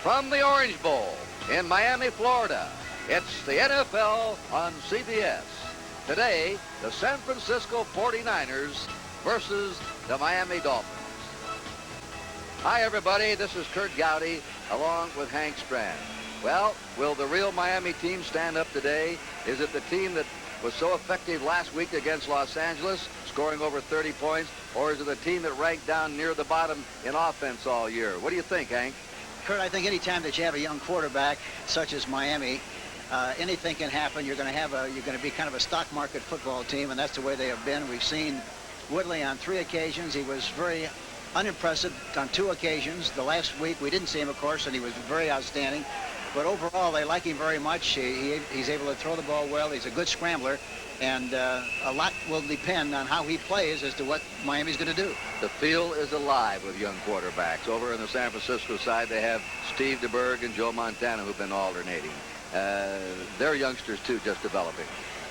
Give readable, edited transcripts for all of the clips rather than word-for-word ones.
From the Orange Bowl in Miami, Florida, it's the NFL on CBS. Today, the San Francisco 49ers versus the Miami Dolphins. Hi, everybody. This is Kurt Gowdy, along with Hank Strand. Well, will the real Miami team stand up today? Is it the team that was so effective last week against Los Angeles, scoring over 30 points, or is it the team that ranked down near the bottom in offense all year? What do you think, Hank? Kurt, I think any time that you have a young quarterback such as Miami, anything can happen. You're going to be kind of a stock market football team, and that's the way they have been. We've seen Woodley on 3 occasions. He was very unimpressive on 2 occasions. The last week we didn't see him, of course, and he was very outstanding. But overall, they like him very much. He's able to throw the ball well. He's a good scrambler, and a lot will depend on how he plays as to what Miami's going to do. The field is alive with young quarterbacks. Over in the San Francisco side, they have Steve DeBerg and Joe Montana, who've been alternating. They're youngsters, too, just developing.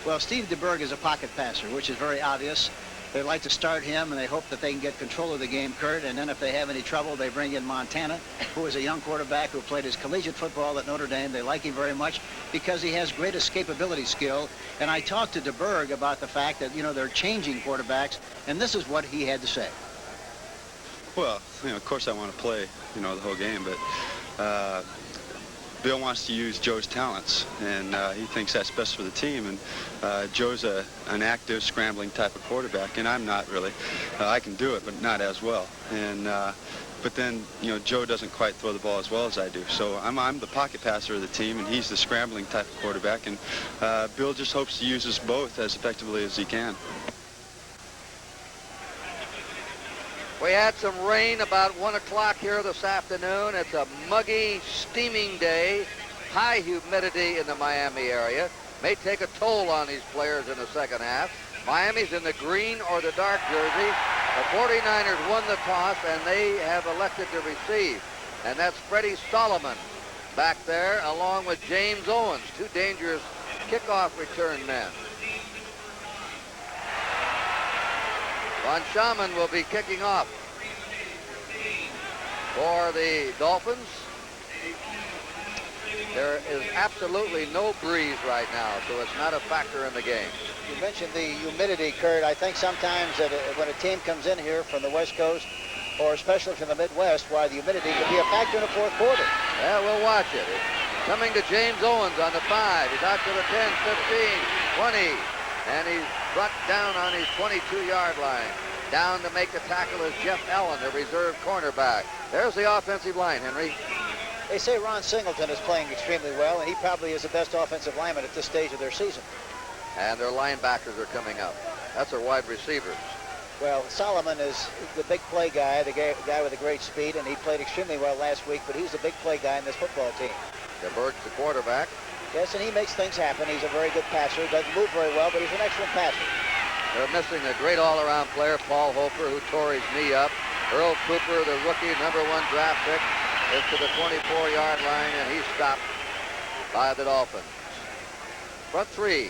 Well, Steve DeBerg is a pocket passer, which is very obvious. They like to start him, and they hope that they can get control of the game, Kurt, and then if they have any trouble, they bring in Montana, who is a young quarterback who played his collegiate football at Notre Dame. They like him very much because he has great escapability skill, and I talked to DeBerg about the fact that, they're changing quarterbacks, and this is what he had to say. Well, of course I want to play, the whole game, but Bill wants to use Joe's talents, and he thinks that's best for the team. And Joe's an active, scrambling type of quarterback, and I'm not really. I can do it, but not as well. And but then, Joe doesn't quite throw the ball as well as I do. So I'm the pocket passer of the team, and he's the scrambling type of quarterback. And Bill just hopes to use us both as effectively as he can. We had some rain about 1 o'clock here this afternoon. It's a muggy, steaming day. High humidity in the Miami area. May take a toll on these players in the second half. Miami's in the green or the dark jersey. The 49ers won the toss, and they have elected to receive. And that's Freddie Solomon back there, along with James Owens, 2 dangerous kickoff return men. Von Schamann will be kicking off for the Dolphins. There is absolutely no breeze right now, so it's not a factor in the game. You mentioned the humidity, Kurt. I think sometimes that when a team comes in here from the West Coast, or especially from the Midwest, why the humidity can be a factor in the fourth quarter. Yeah, we'll watch it. It's coming to James Owens on the 5. He's out to the 10, 15, 20. And he's brought down on his 22-yard line. Down to make the tackle is Jeff Allen, the reserve cornerback. There's the offensive line, Henry. They say Ron Singleton is playing extremely well, and he probably is the best offensive lineman at this stage of their season. And their linebackers are coming up. That's their wide receivers. Well, Solomon is the big play guy, the guy with the great speed, and he played extremely well last week, but he's the big play guy in this football team. DeBerg's the quarterback. Yes, and he makes things happen. He's a very good passer. Doesn't move very well, but he's an excellent passer. They're missing a great all-around player, Paul Hofer, who tore his knee up. Earl Cooper, the rookie, #1 draft pick, is to the 24-yard line, and he's stopped by the Dolphins. Front 3.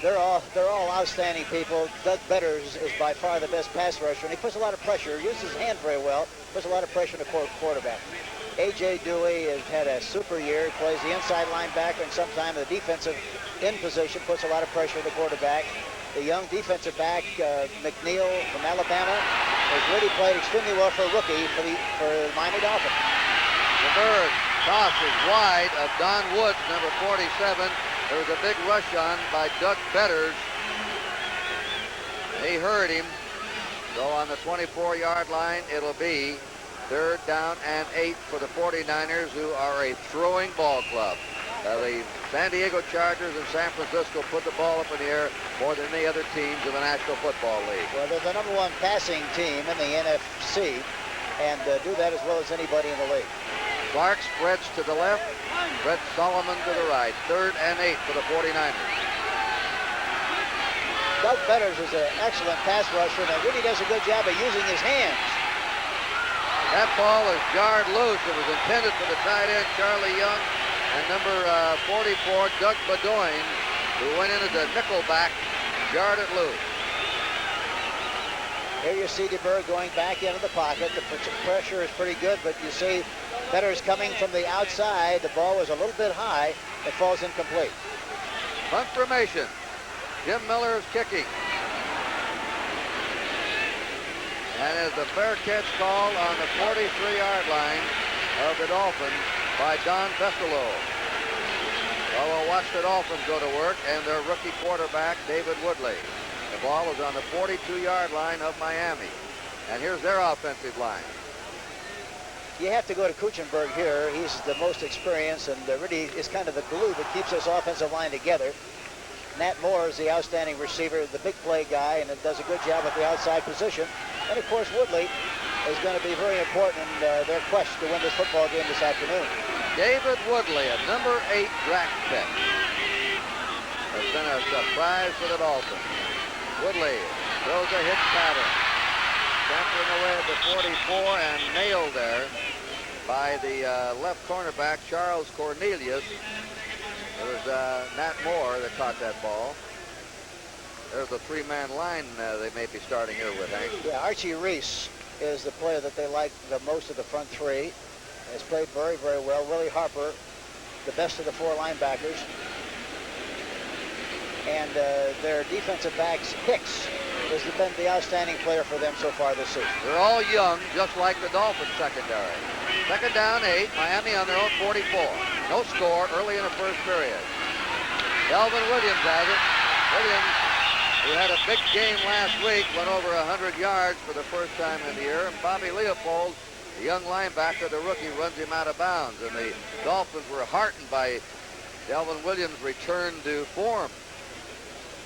They're all outstanding people. Doug Betters is by far the best pass rusher, and he puts a lot of pressure. Uses his hand very well. Puts a lot of pressure on the quarterback. A.J. Dewey has had a super year. He plays the inside linebacker, and sometimes the defensive end position puts a lot of pressure on the quarterback. The young defensive back, McNeil from Alabama, has really played extremely well for a rookie for the Miami Dolphins. DeBerg toss is wide of Don Woods, number 47. There was a big rush on by Doug Betters. He hurt him. So on the 24-yard line, it'll be 3rd down and 8 for the 49ers, who are a throwing ball club. The San Diego Chargers and San Francisco put the ball up in the air more than any other teams in the National Football League. Well, they're the #1 passing team in the NFC, and do that as well as anybody in the league. Clark spreads to the left, Brett Solomon to the right. 3rd and 8 for the 49ers. Doug Betters is an excellent pass rusher, and really does a good job of using his hands. That ball is jarred loose. It was intended for the tight end, Charlie Young, and number 44, Doug Bedoin, who went into the nickelback, jarred it loose. Here you see DeBerg going back into the pocket. The pressure is pretty good, but you see Fetters coming from the outside. The ball was a little bit high. It falls incomplete. Punt formation. Jim Miller is kicking. And is a fair catch call on the 43-yard line of the Dolphins by Don Vestalo. Well, we'll watch the Dolphins go to work and their rookie quarterback, David Woodley. The ball is on the 42-yard line of Miami. And here's their offensive line. You have to go to Kuchenberg here. He's the most experienced and really is kind of the glue that keeps this offensive line together. Nat Moore is the outstanding receiver, the big play guy, and it does a good job at the outside position. And of course, Woodley is going to be very important in their quest to win this football game this afternoon. David Woodley, a number 8 draft pick, has been a surprise for the Dolphins. Woodley throws a hitch pattern, scampering away at the 44 and nailed there by the left cornerback, Charles Cornelius. It was Nat Moore that caught that ball. There's the 3-man line they may be starting here with, Hank. Yeah, Archie Reese is the player that they like the most of the front three. Has played very, very well. Willie Harper, the best of the 4 linebackers. And their defensive backs, Hicks, has been the outstanding player for them so far this season. They're all young, just like the Dolphins secondary. Second down 8, Miami on their own 44. No score early in the first period. Delvin Williams has it. Williams, who had a big game last week, went over 100 yards for the first time in the year. And Bobby Leopold, the young linebacker, the rookie, runs him out of bounds. And the Dolphins were heartened by Delvin Williams' return to form.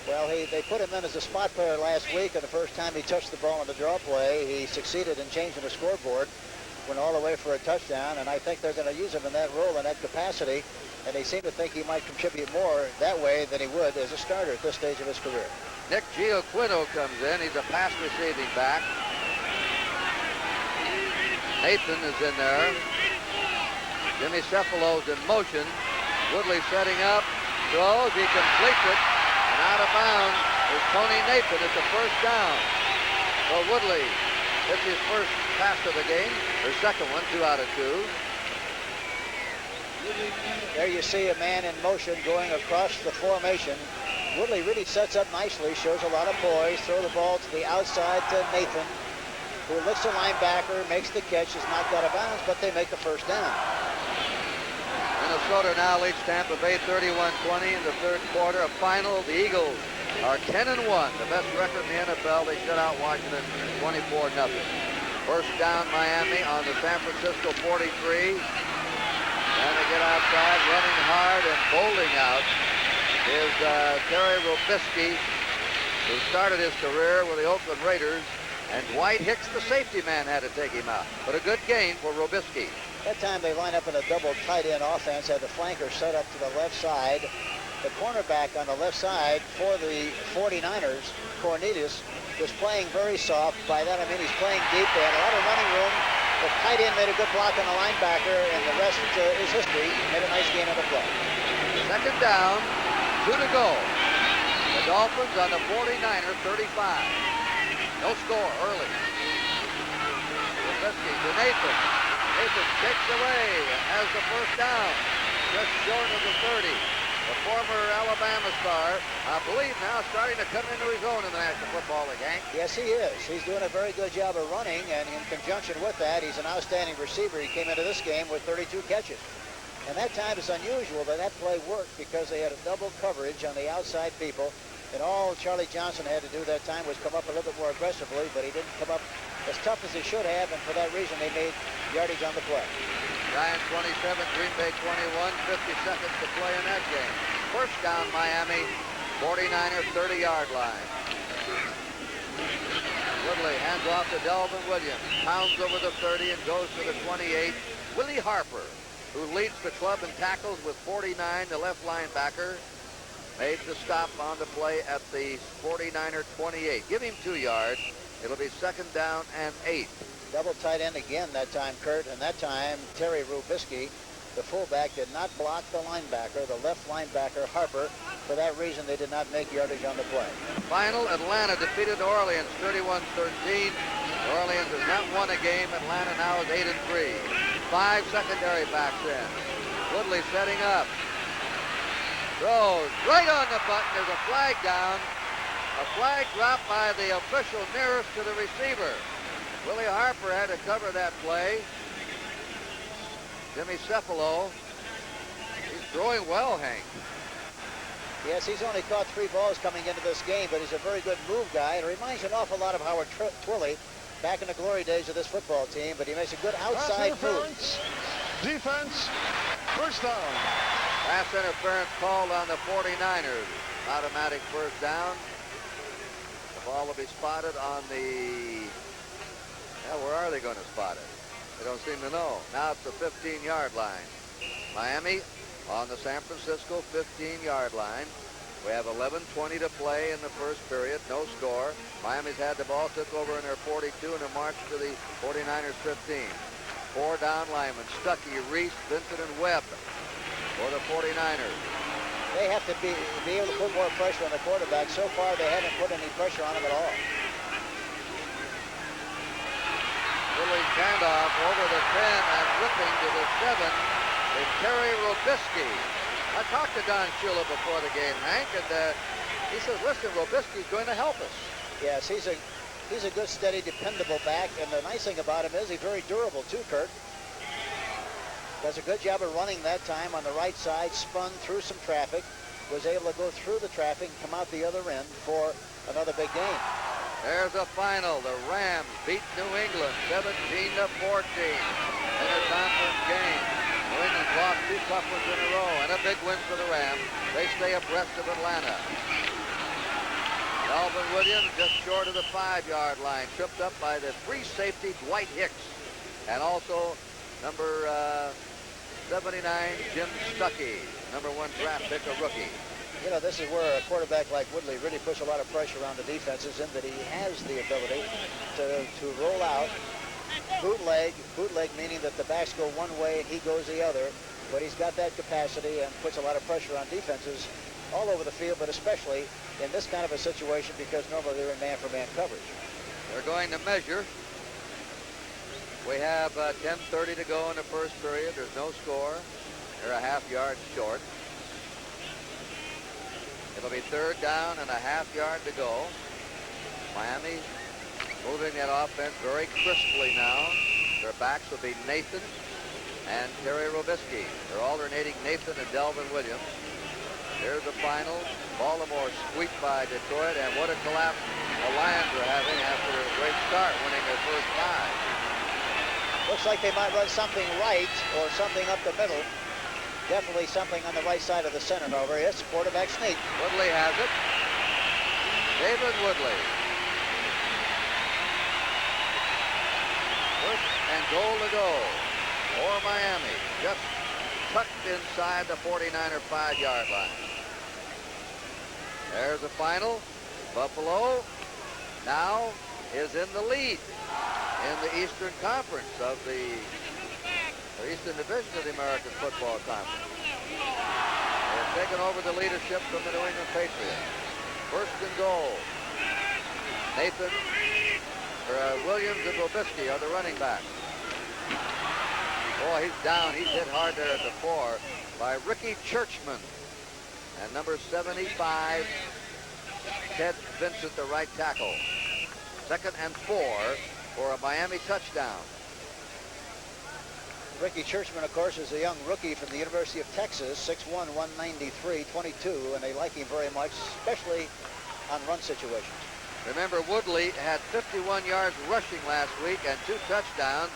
Well, they put him in as a spot player last week, and the first time he touched the ball on the draw play, he succeeded in changing the scoreboard, went all the way for a touchdown, and I think they're going to use him in that role, in that capacity, and they seem to think he might contribute more that way than he would as a starter at this stage of his career. Nick Giaquino comes in. He's a pass receiving back. Nathan is in there. Jimmy Cephalo's in motion. Woodley setting up, throws, he completes it. And out of bounds is Tony Nathan at the first down. So Woodley hits his first pass of the game, or second one, 2 out of 2. There you see a man in motion going across the formation. Woodley really sets up nicely, shows a lot of poise, throw the ball to the outside to Nathan, who looks the linebacker, makes the catch, is knocked out of bounds, but they make the first down. Minnesota now leads Tampa Bay 31-20 in the third quarter. A final, the Eagles are 10-1, the best record in the NFL. They shut out Washington 24-0. First down Miami on the San Francisco 43. And they get outside, running hard and bowling out is Terry Robisky, who started his career with the Oakland Raiders. And Dwight Hicks, the safety man, had to take him out. But a good gain for Robisky. That time they line up in a double tight end offense, had the flanker set up to the left side. The cornerback on the left side for the 49ers, Cornelius, was playing very soft. By that I mean he's playing deep. They had a lot of running room. The tight end made a good block on the linebacker, and the rest is history. Made a nice gain on the play. Second down, 2 to go. The Dolphins on the 49er 35. No score early. Robisky to Nathan. Nathan takes away and has the first down, just short of the 30. The former Alabama star, I believe now, starting to come into his own in the National Football League, Hank. Yes, he is. He's doing a very good job of running, and in conjunction with that, he's an outstanding receiver. He came into this game with 32 catches. And that time it's unusual that that play worked because they had a double coverage on the outside people. And all Charlie Johnson had to do that time was come up a little bit more aggressively, but he didn't come up as tough as he should have, and for that reason they made yardage on the play. Giants 27, Green Bay 21, 50 seconds to play in that game. First down Miami, 49er 30-yard line. Woodley hands off to Delvin Williams, pounds over the 30 and goes to the 28. Willie Harper, who leads the club in tackles with 49, the left linebacker, made the stop on the play at the 49er 28. Give him 2 yards. It'll be second down and 8. Double tight end again that time, Kurt, and that time Terry Robisky, the fullback, did not block the linebacker. The left linebacker, Harper, For that reason, they did not make yardage on the play. Final, Atlanta defeated New Orleans 31-13. New Orleans has not won a game. Atlanta now is 8-3. 5 secondary backs in. Woodley setting up. Throws right on the button. There's a flag down. A flag dropped by the official nearest to the receiver. Willie Harper had to cover that play. Jimmy Cephalo. He's throwing well, Hank. Yes, he's only caught 3 balls coming into this game, but he's a very good move guy. It reminds an awful lot of Howard Twilley back in the glory days of this football team, but he makes a good outside move. Defense, first down. Pass interference called on the 49ers. Automatic first down. The ball will be spotted on the... where are they going to spot it? They don't seem to know. Now it's the 15-yard line. Miami on the San Francisco 15-yard line. We have 11:20 to play in the first period. No score. Miami's had the ball, took over in their 42, and have marched to the 49ers 15. 4 down linemen: Stuckey, Reese, Vincent, and Webb for the 49ers. They have to be able to put more pressure on the quarterback. So far, they haven't put any pressure on him at all. Willie handoff over the 10 and whipping to the 7. It's Terry Robisky. I talked to Don Shula before the game, Hank, and he says, listen, Robisky's going to help us. Yes, he's a good, steady, dependable back, and the nice thing about him is he's very durable too, Kurt. Does a good job of running that time on the right side, spun through some traffic, was able to go through the traffic and come out the other end for another big game. There's a final. The Rams beat New England 17-14 in a conference game. New England lost 2 tough ones in a row and a big win for the Rams. They stay abreast of Atlanta. Delvin Williams just short of the 5-yard line, tripped up by the free safety Dwight Hicks, and also number 79 Jim Stuckey, number 1 draft pick, a rookie. You know, this is where a quarterback like Woodley really puts a lot of pressure on the defenses, in that he has the ability to roll out, bootleg meaning that the backs go one way and he goes the other, but he's got that capacity and puts a lot of pressure on defenses all over the field, but especially in this kind of a situation because normally they're in man-for-man coverage. They're going to measure. We have 10:30 to go in the first period. There's no score. They're a half-yard short. It'll be 3rd down and a half-yard to go. Miami moving that offense very crisply now. Their backs will be Nathan and Terry Robisky. They're alternating Nathan and Delvin Williams. Here's the final. Baltimore swept by Detroit, and what a collapse the Lions are having after a great start, winning their first 5. Looks like they might run something right or something up the middle. Definitely something on the right side of the center, however. It's quarterback sneak. Woodley has it. David Woodley. First and goal to go for Miami. Just tucked inside the 49er 5-yard line. There's the final. Buffalo now is in the lead in the Eastern Conference of the Eastern Division of the American Football Conference. They're taking over the leadership from the New England Patriots. First and goal. Nathan, Williams and Robisky are the running backs. Boy, he's down. He's hit hard there at the 4 by Ricky Churchman. And number 75, Ted Vincent, the right tackle. 2nd and 4 for a Miami touchdown. Ricky Churchman, of course, is a young rookie from the University of Texas, 6'1", 193, 22, and they like him very much, especially on run situations. Remember, Woodley had 51 yards rushing last week and 2 touchdowns.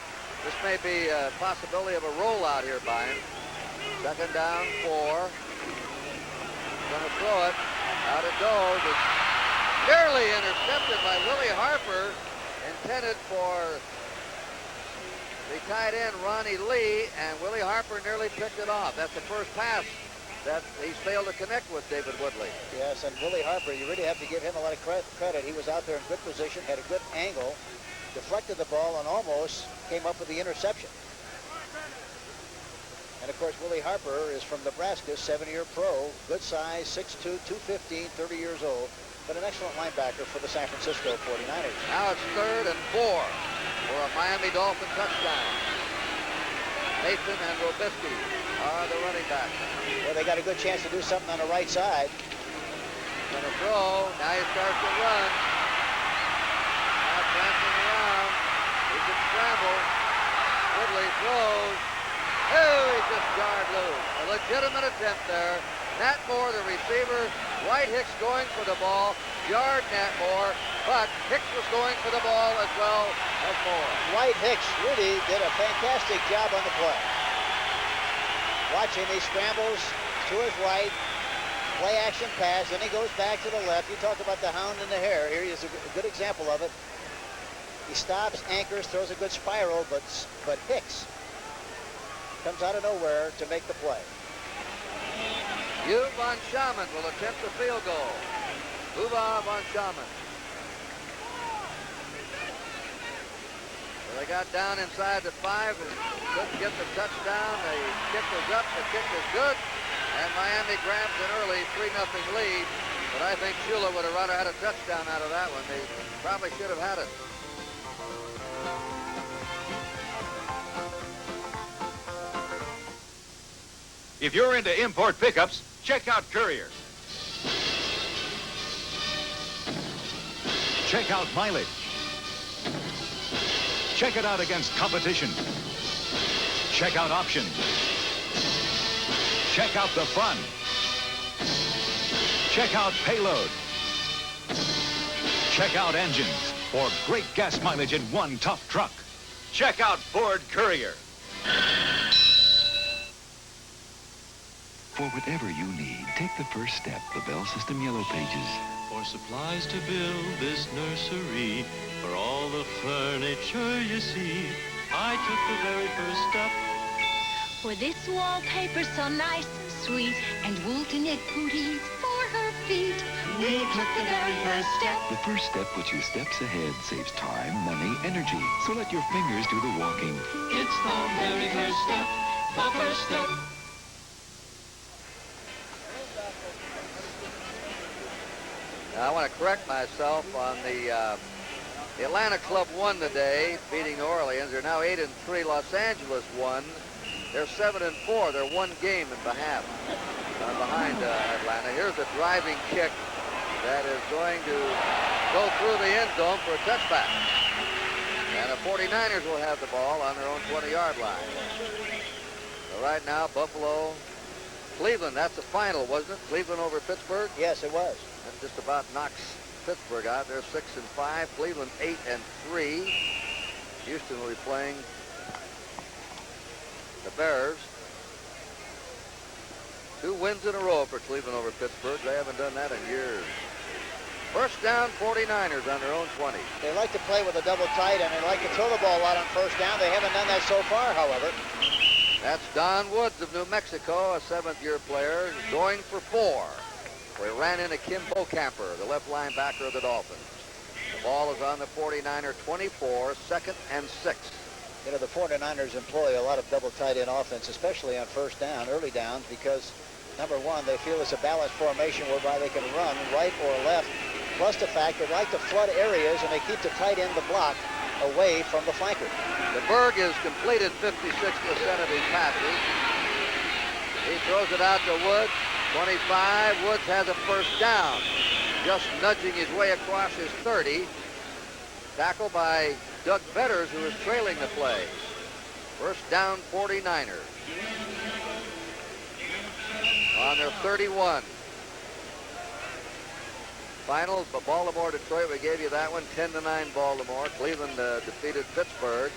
This may be a possibility of a rollout here by him. 2nd down, 4. Going to throw it. Out it goes. It's nearly intercepted by Willie Harper, intended for the tight end Ronnie Lee, and Willie Harper nearly picked it off. That's the first pass that he's failed to connect with David Woodley. Yes, and Willie Harper, you really have to give him a lot of credit. He was out there in good position, had a good angle, deflected the ball, and almost came up with the interception. And, of course, Willie Harper is from Nebraska, 7-year pro, good size, 6'2", 215, 30 years old, but an excellent linebacker for the San Francisco 49ers. Now it's 3rd and 4 for a Miami Dolphin touchdown. Nathan and Robisky are the running backs. Well, they got a good chance to do something on the right side. Going to throw. Now he starts to run. Now prancing around. He can scramble. Woodley throws. Oh, he just jarred loose. A legitimate attempt there. Nat Moore, the receiver. White Hicks going for the ball. Jarred Nat Moore, but Hicks was going for the ball as well as Moore. White Hicks really did a fantastic job on the play. Watching, he scrambles to his right. Play action pass, then he goes back to the left. You talk about the hound and the hare. Here is a good example of it. He stops, anchors, throws a good spiral, but Hicks comes out of nowhere to make the play. Hugh von Schaman will attempt the field goal. Uwe von Schaman. So they got down inside the 5 and couldn't get the touchdown. The kick was up, the kick was good. And Miami grabs an early 3-0 lead. But I think Shula would have rather had a touchdown out of that one. They probably should have had it. If you're into import pickups, check out Courier. Check out mileage. Check it out against competition. Check out options. Check out the fun. Check out payload. Check out engines for great gas mileage in one tough truck. Check out Ford Courier. For whatever you need, take the first step, the Bell System Yellow Pages. For supplies to build this nursery, for all the furniture you see, I took the very first step. For this wallpaper so nice and sweet, and wool to knit booties for her feet, we took the very first step. The first step puts you steps ahead, saves time, money, energy. So let your fingers do the walking. It's the very first step, the first step. Now, I want to correct myself on the Atlanta club won today, beating New Orleans. They're now 8-3. Los Angeles won. They're 7-4. They're one game and behind Atlanta. Here's a driving kick that is going to go through the end zone for a touchback. And the 49ers will have the ball on their own 20-yard line. So right now, Buffalo, Cleveland, that's the final, wasn't it? Cleveland over Pittsburgh? Yes, it was. That just about knocks Pittsburgh out. They're 6-5. Cleveland 8-3. Houston will be playing the Bears. 2 wins in a row for Cleveland over Pittsburgh. They haven't done that in years. First down, 49ers on their own 20. They like to play with a double tight end. They like to throw the ball out on first down. They haven't done that so far, however. That's Don Woods of New Mexico, a 7th-year player, going for 4. We ran into Kim Bocamper, the left linebacker of the Dolphins. The ball is on the 49er 24, 2nd and 6. You know, the 49ers employ a lot of double tight end offense, especially on first down, early downs, because, number one, they feel it's a balanced formation whereby they can run right or left, plus the fact they like to flood areas and they keep the tight end, the block, away from the flanker. The Berg has completed 56% of his passes. He throws it out to Woods. 25, Woods has a first down, just nudging his way across his 30. Tackled by Doug Betters, who is trailing the play. First down, 49ers. On their 31. Finals, but Baltimore, Detroit, we gave you that one, 10-9 Baltimore. Cleveland defeated Pittsburgh.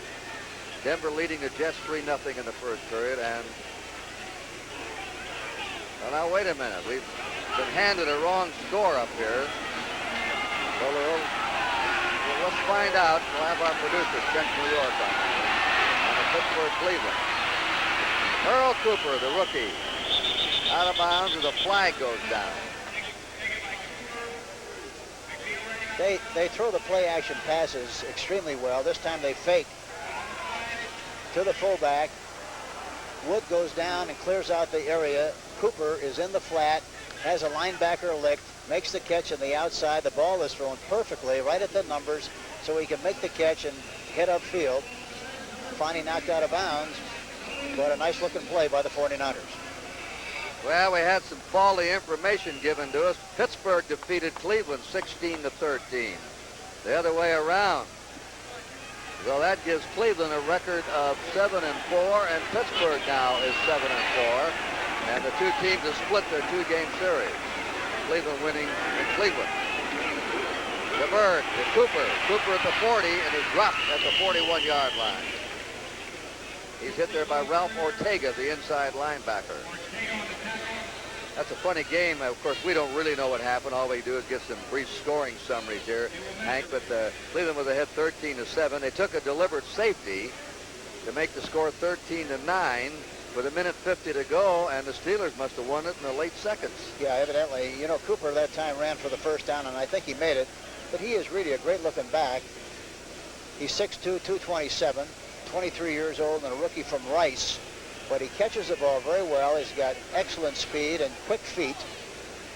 Denver leading the Jets 3-0 in the first period, and well, now, wait a minute. We've been handed a wrong score up here. So let's find out. We'll have our producers check New York on the Pittsburgh Cleveland. Earl Cooper, the rookie, out of bounds as a flag goes down. They throw the play action passes extremely well. This time they fake to the fullback. Wood goes down and clears out the area. Cooper is in the flat, has a linebacker licked, makes the catch on the outside. The ball is thrown perfectly right at the numbers so he can make the catch and head upfield. Finally knocked out of bounds, but a nice looking play by the 49ers. Well, we had some faulty information given to us. Pittsburgh defeated Cleveland 16-13. The other way around. So that gives Cleveland a record of 7-4, and Pittsburgh now is 7-4. And the two teams have split their two-game series. Cleveland winning in Cleveland. DeBerg to Cooper. Cooper at the 40 and is dropped at the 41-yard line. He's hit there by Ralph Ortega, the inside linebacker. That's a funny game. Of course, we don't really know what happened. All we do is get some brief scoring summaries here, Hank. But Cleveland was ahead 13-7. They took a deliberate safety to make the score 13-9 with 1:50 to go, and the Steelers must have won it in the late seconds. Yeah, evidently. You know, Cooper that time ran for the first down, and I think he made it. But he is really a great-looking back. He's 6'2", 227, 23 years old, and a rookie from Rice. But he catches the ball very well. He's got excellent speed and quick feet,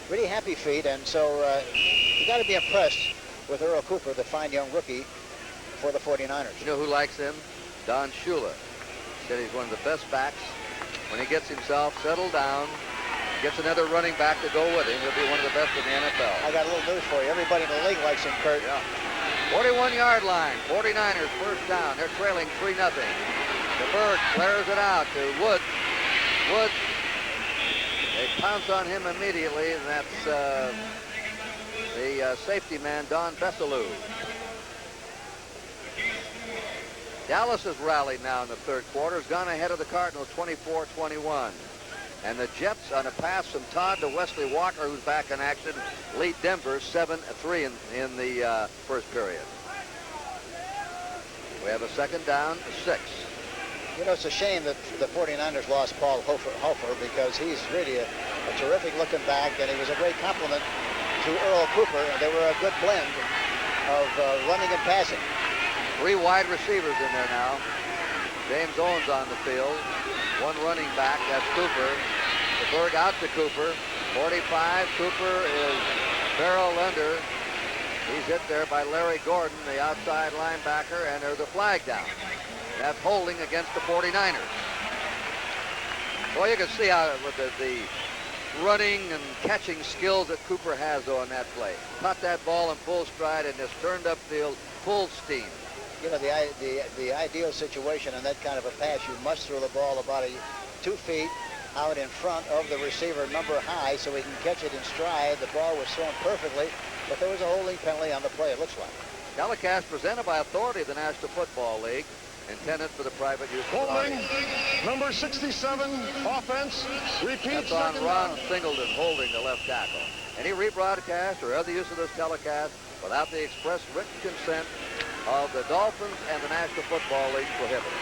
really happy feet, and so you got to be impressed with Earl Cooper, the fine young rookie for the 49ers. You know who likes him? Don Shula. Said he's one of the best backs. When he gets himself settled down, gets another running back to go with him, he'll be one of the best in the NFL. I got a little news for you. Everybody in the league likes him, Kurt. Yeah. 41-yard line. 49ers first down. They're trailing 3-0. DeBerg flares it out to Wood. Wood, they pounce on him immediately, and that's the safety man, Don Bessalou. Dallas has rallied now in the third quarter, has gone ahead of the Cardinals 24-21. And the Jets, on a pass from Todd to Wesley Walker, who's back in action, lead Denver 7-3 in the first period. We have a second down, 6. You know, it's a shame that the 49ers lost Paul Hofer because he's really a terrific looking back, and he was a great compliment to Earl Cooper. They were a good blend of running and passing. 3 wide receivers in there now. James Owens on the field. 1 running back, that's Cooper. DeBerg out to Cooper. 45, Cooper is barrel under. He's hit there by Larry Gordon, the outside linebacker, and there's a flag down. That's holding against the 49ers. Well, you can see how with the running and catching skills that Cooper has on that play. Caught that ball in full stride and just turned upfield full steam. You know, the ideal situation in that kind of a pass, you must throw the ball about 2 feet out in front of the receiver, number high, so he can catch it in stride. The ball was thrown perfectly, but there was a holding penalty on the play, it looks like. Telecast presented by authority of the National Football League, intended for the private use of the Holding, audience. number 67, offense, repeat. That's on Ron Singleton holding the left tackle. Any rebroadcast or other use of this telecast without the express written consent of the Dolphins and the National Football League prohibited.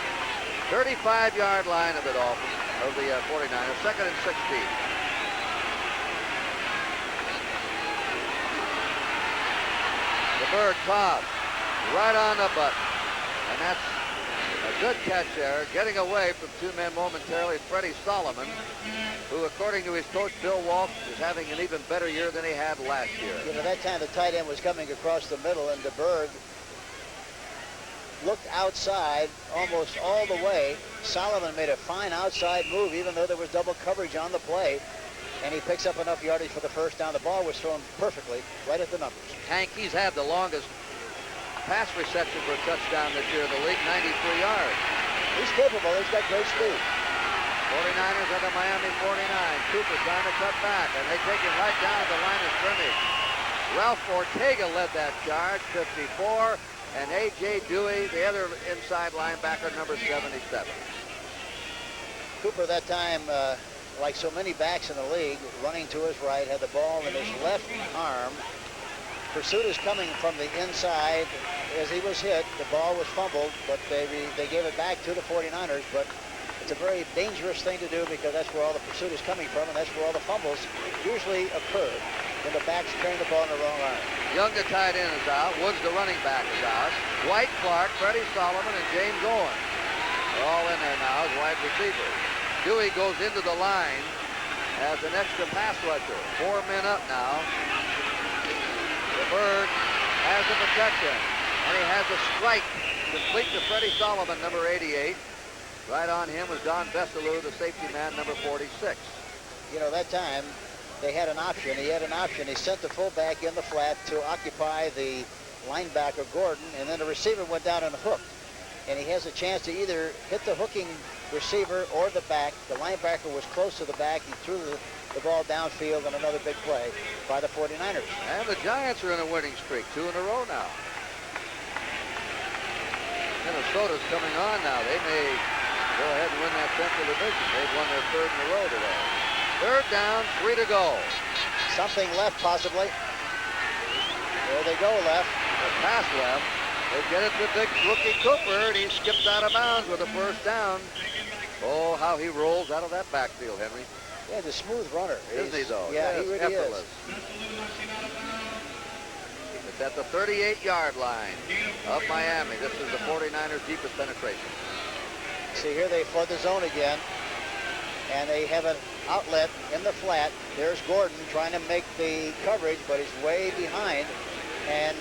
35-yard line of the Dolphins, of the 49ers, 2nd and 16. DeBerg Cobb, right on the button. And that's a good catch there. Getting away from 2 men momentarily, Freddie Solomon, who, according to his coach, Bill Walsh, is having an even better year than he had last year. You know, that time the tight end was coming across the middle, and DeBerg looked outside almost all the way. Solomon made a fine outside move, even though there was double coverage on the play. And he picks up enough yardage for the first down. The ball was thrown perfectly right at the numbers. Hank, he's had the longest pass reception for a touchdown this year in the league, 93 yards. He's capable. He's got great speed. 49ers at the Miami 49. Cooper trying to cut back, and they take him right down to the line of scrimmage. Ralph Ortega led that charge, 54, and A.J. Dewey, the other inside linebacker, number 77. Cooper that time, like so many backs in the league, running to his right, had the ball in his left arm. Pursuit is coming from the inside. As he was hit, the ball was fumbled, but they gave it back to the 49ers. But it's a very dangerous thing to do because that's where all the pursuit is coming from, and that's where all the fumbles usually occur when the backs carrying the ball in the wrong arm. Young, the tight end, is out. Woods, the running back, is out. White, Clark, Freddie Solomon, and James Owens are all in there now as wide receivers. Dewey goes into the line as an extra pass rusher. 4 men up now. DeBerg has the protection, and he has a strike complete to Freddie Solomon, number 88. Right on him was Don Vesalou, the safety man, number 46. You know, that time they had an option. He had an option. He sent the fullback in the flat to occupy the linebacker, Gordon, and then the receiver went down and hooked. And he has a chance to either hit the hooking receiver or the back. The linebacker was close to the back. He threw the ball downfield on another big play by the 49ers. And the Giants are in a winning streak, 2 in a row now. Minnesota's coming on now. They may go ahead and win that Central Division. They've won their 3rd in a row today. 3rd down, 3 to go. Something left, possibly. There they go, left. A pass left. They get it to big rookie Cooper, and he skips out of bounds with a 1st down. Oh, how he rolls out of that backfield, Henry. Yeah, he's a smooth runner. Isn't he, though? Yeah, yes, he really effortless. is. It's at the 38-yard line of Miami. This is the 49ers' deepest penetration. See, here they flood the zone again, and they have an outlet in the flat. There's Gordon trying to make the coverage, but he's way behind, and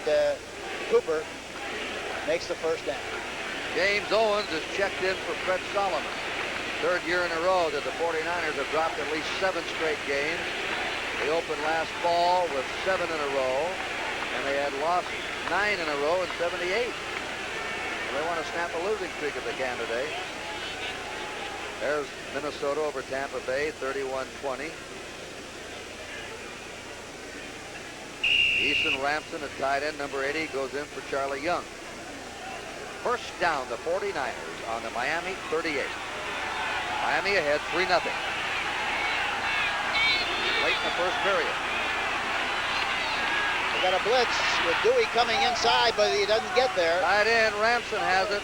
Cooper makes the 1st down. James Owens is checked in for Fred Solomon. 3rd year in a row that the 49ers have dropped at least 7 straight games. They opened last fall with 7 in a row, and they had lost 9 in a row in 78. They want to snap a losing streak if they can today. There's Minnesota over Tampa Bay, 31-20. Eason Ramsden at tight end, number 80, goes in for Charlie Young. 1st down, the 49ers on the Miami 38. Miami ahead, 3-0. Late in the 1st period. They got a blitz with Dewey coming inside, but he doesn't get there. Tight end, Ramsden has it.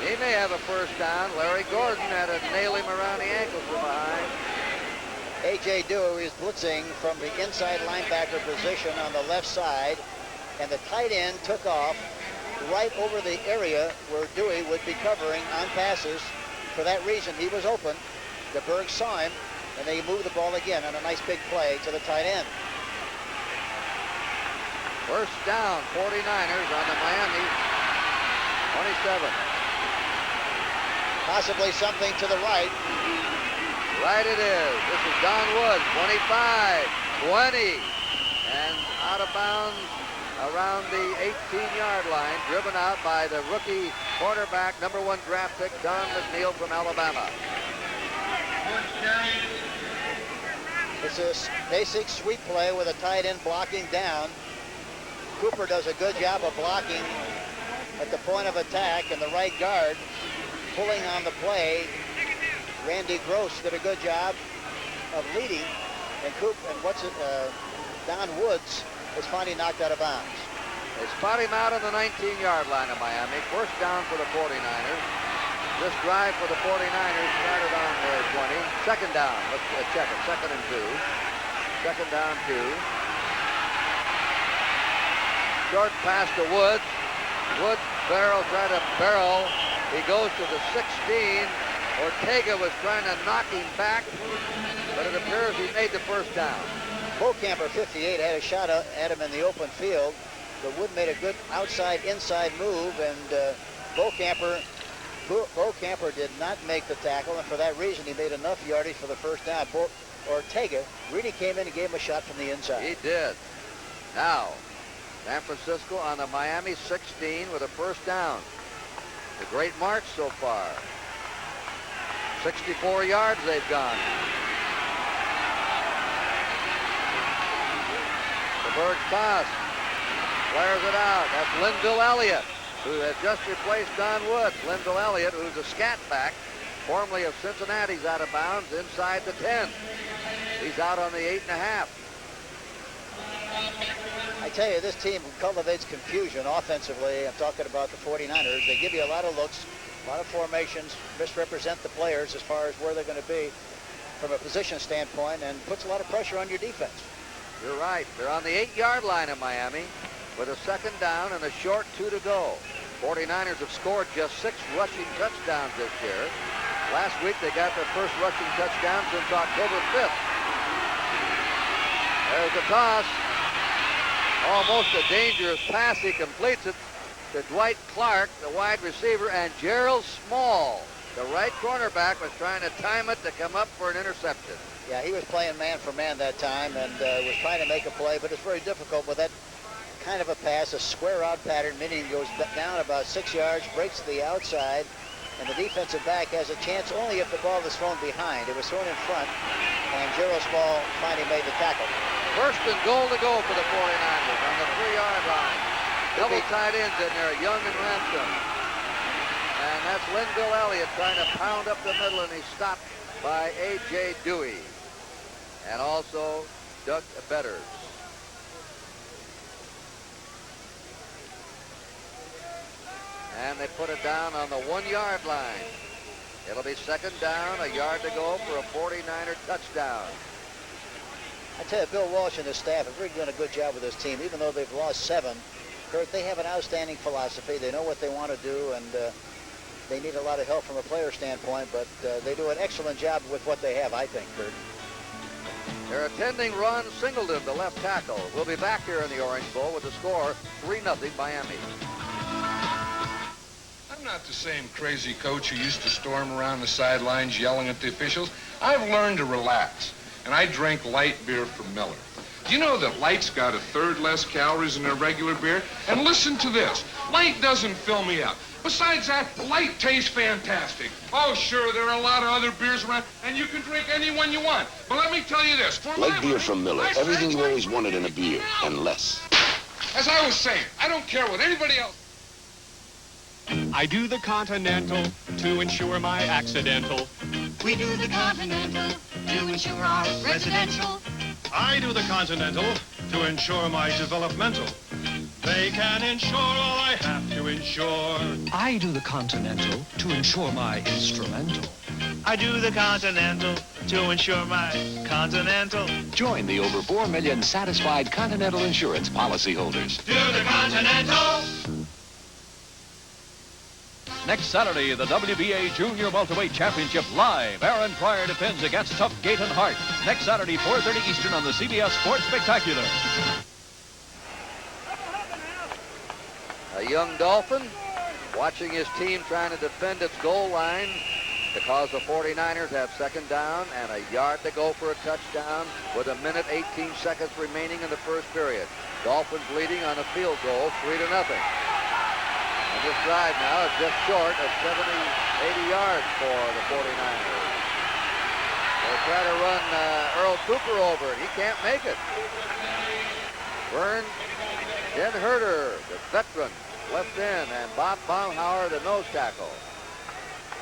He may have a 1st down. Larry Gordon had to nail him around the ankles from behind. A.J. Dewey is blitzing from the inside linebacker position on the left side, and the tight end took off right over the area where Dewey would be covering on passes. For that reason, he was open. DeBerg saw him, and they moved the ball again on a nice big play to the tight end. 1st down, 49ers on the Miami 27. Possibly something to the right. Right it is. This is Don Wood, 25, 20, and out of bounds around the 18-yard line, driven out by the rookie quarterback, number 1 draft pick, Don McNeil from Alabama. It's a basic sweep play with a tight end blocking down. Cooper does a good job of blocking at the point of attack, and the right guard pulling on the play. Randy Gross did a good job of leading, and Don Woods was finally knocked out of bounds. They spot him out on the 19-yard line of Miami. 1st down for the 49ers. This drive for the 49ers started on their 20. 2nd down. Let's check it. 2nd and 2. 2nd down, 2. Short pass to Woods. Woods try to barrel. He goes to the 16. Ortega was trying to knock him back, but it appears he made the 1st down. Bocamper, 58, had a shot at him in the open field, but Wood made a good outside-inside move, and Bocamper did not make the tackle, and for that reason, he made enough yardage for the 1st down. Ortega really came in and gave him a shot from the inside. He did. Now, San Francisco on the Miami 16 with a 1st down. A great march so far. 64 yards they've gone. DeBerg toss. Flares it out. That's Linville Elliott, who has just replaced Don Woods. Linville Elliott, who's a scat back, formerly of Cincinnati's, out of bounds inside the 10. He's out on the 8.5. I tell you, this team cultivates confusion offensively. I'm talking about the 49ers. They give you a lot of looks, a lot of formations, misrepresent the players as far as where they're going to be from a position standpoint, and puts a lot of pressure on your defense. You're right. They're on the 8-yard line of Miami with a 2nd down and a short 2 to go. 49ers have scored just 6 rushing touchdowns this year. Last week they got their first rushing touchdown since October 5th. There's the toss. Almost a dangerous pass. He completes it to Dwight Clark, the wide receiver, and Gerald Small, the right cornerback, was trying to time it to come up for an interception. Yeah, he was playing man for man that time and was trying to make a play, but it's very difficult with that kind of a pass, a square out pattern, meaning he goes down about 6 yards, breaks to the outside, and the defensive back has a chance only if the ball is thrown behind. It was thrown in front, and Gerald Small finally made the tackle. First and goal to go for the 49ers on the 3-yard line. Double tight ends in there, Young and Ransom. And that's Linville Elliott trying to pound up the middle, and he's stopped by A.J. Dewey. And also Doug Betters. And they put it down on the 1-yard line. It'll be second down, a yard to go for a 49er touchdown. I tell you, Bill Walsh and his staff have really done a good job with this team. Even though they've lost 7, Kurt, they have an outstanding philosophy. They know what they want to do, and they need a lot of help from a player standpoint, but they do an excellent job with what they have, I think, Kurt. They're attending Ron Singleton, the left tackle. We'll be back here in the Orange Bowl with the score 3-0 Miami. I'm not the same crazy coach who used to storm around the sidelines yelling at the officials. I've learned to relax, and I drink light beer from Miller. Do you know that light's got 1/3 less calories than a regular beer? And listen to this. Light doesn't fill me up. Besides that, light tastes fantastic. Oh, sure, there are a lot of other beers around, and you can drink any one you want. But let me tell you this. Light beer from Miller. Everything you always wanted in a beer, and less. As I was saying, I don't care what anybody else... I do the Continental to ensure my accidental. We do the Continental to ensure our residential. I do the Continental to ensure my developmental. They can insure all I have to insure. I do the Continental to ensure my instrumental. I do the Continental to ensure my Continental. Join the over 4 million satisfied Continental Insurance policyholders. Do the Continental. Next Saturday, the WBA Junior Welterweight Championship live. Aaron Pryor defends against Tough Gaten Hart. Next Saturday, 4:30 Eastern on the CBS Sports Spectacular. A young Dolphin watching his team trying to defend its goal line because the 49ers have second down and a yard to go for a touchdown with 1 minute 18 seconds remaining in the first period. Dolphins leading on a field goal, 3-0. And this drive now is just short of 80 yards for the 49ers. They try to run Earl Cooper over it. He can't make it. Vern Den Herder, the veteran, left end, and Bob Baumhauer, the nose tackle.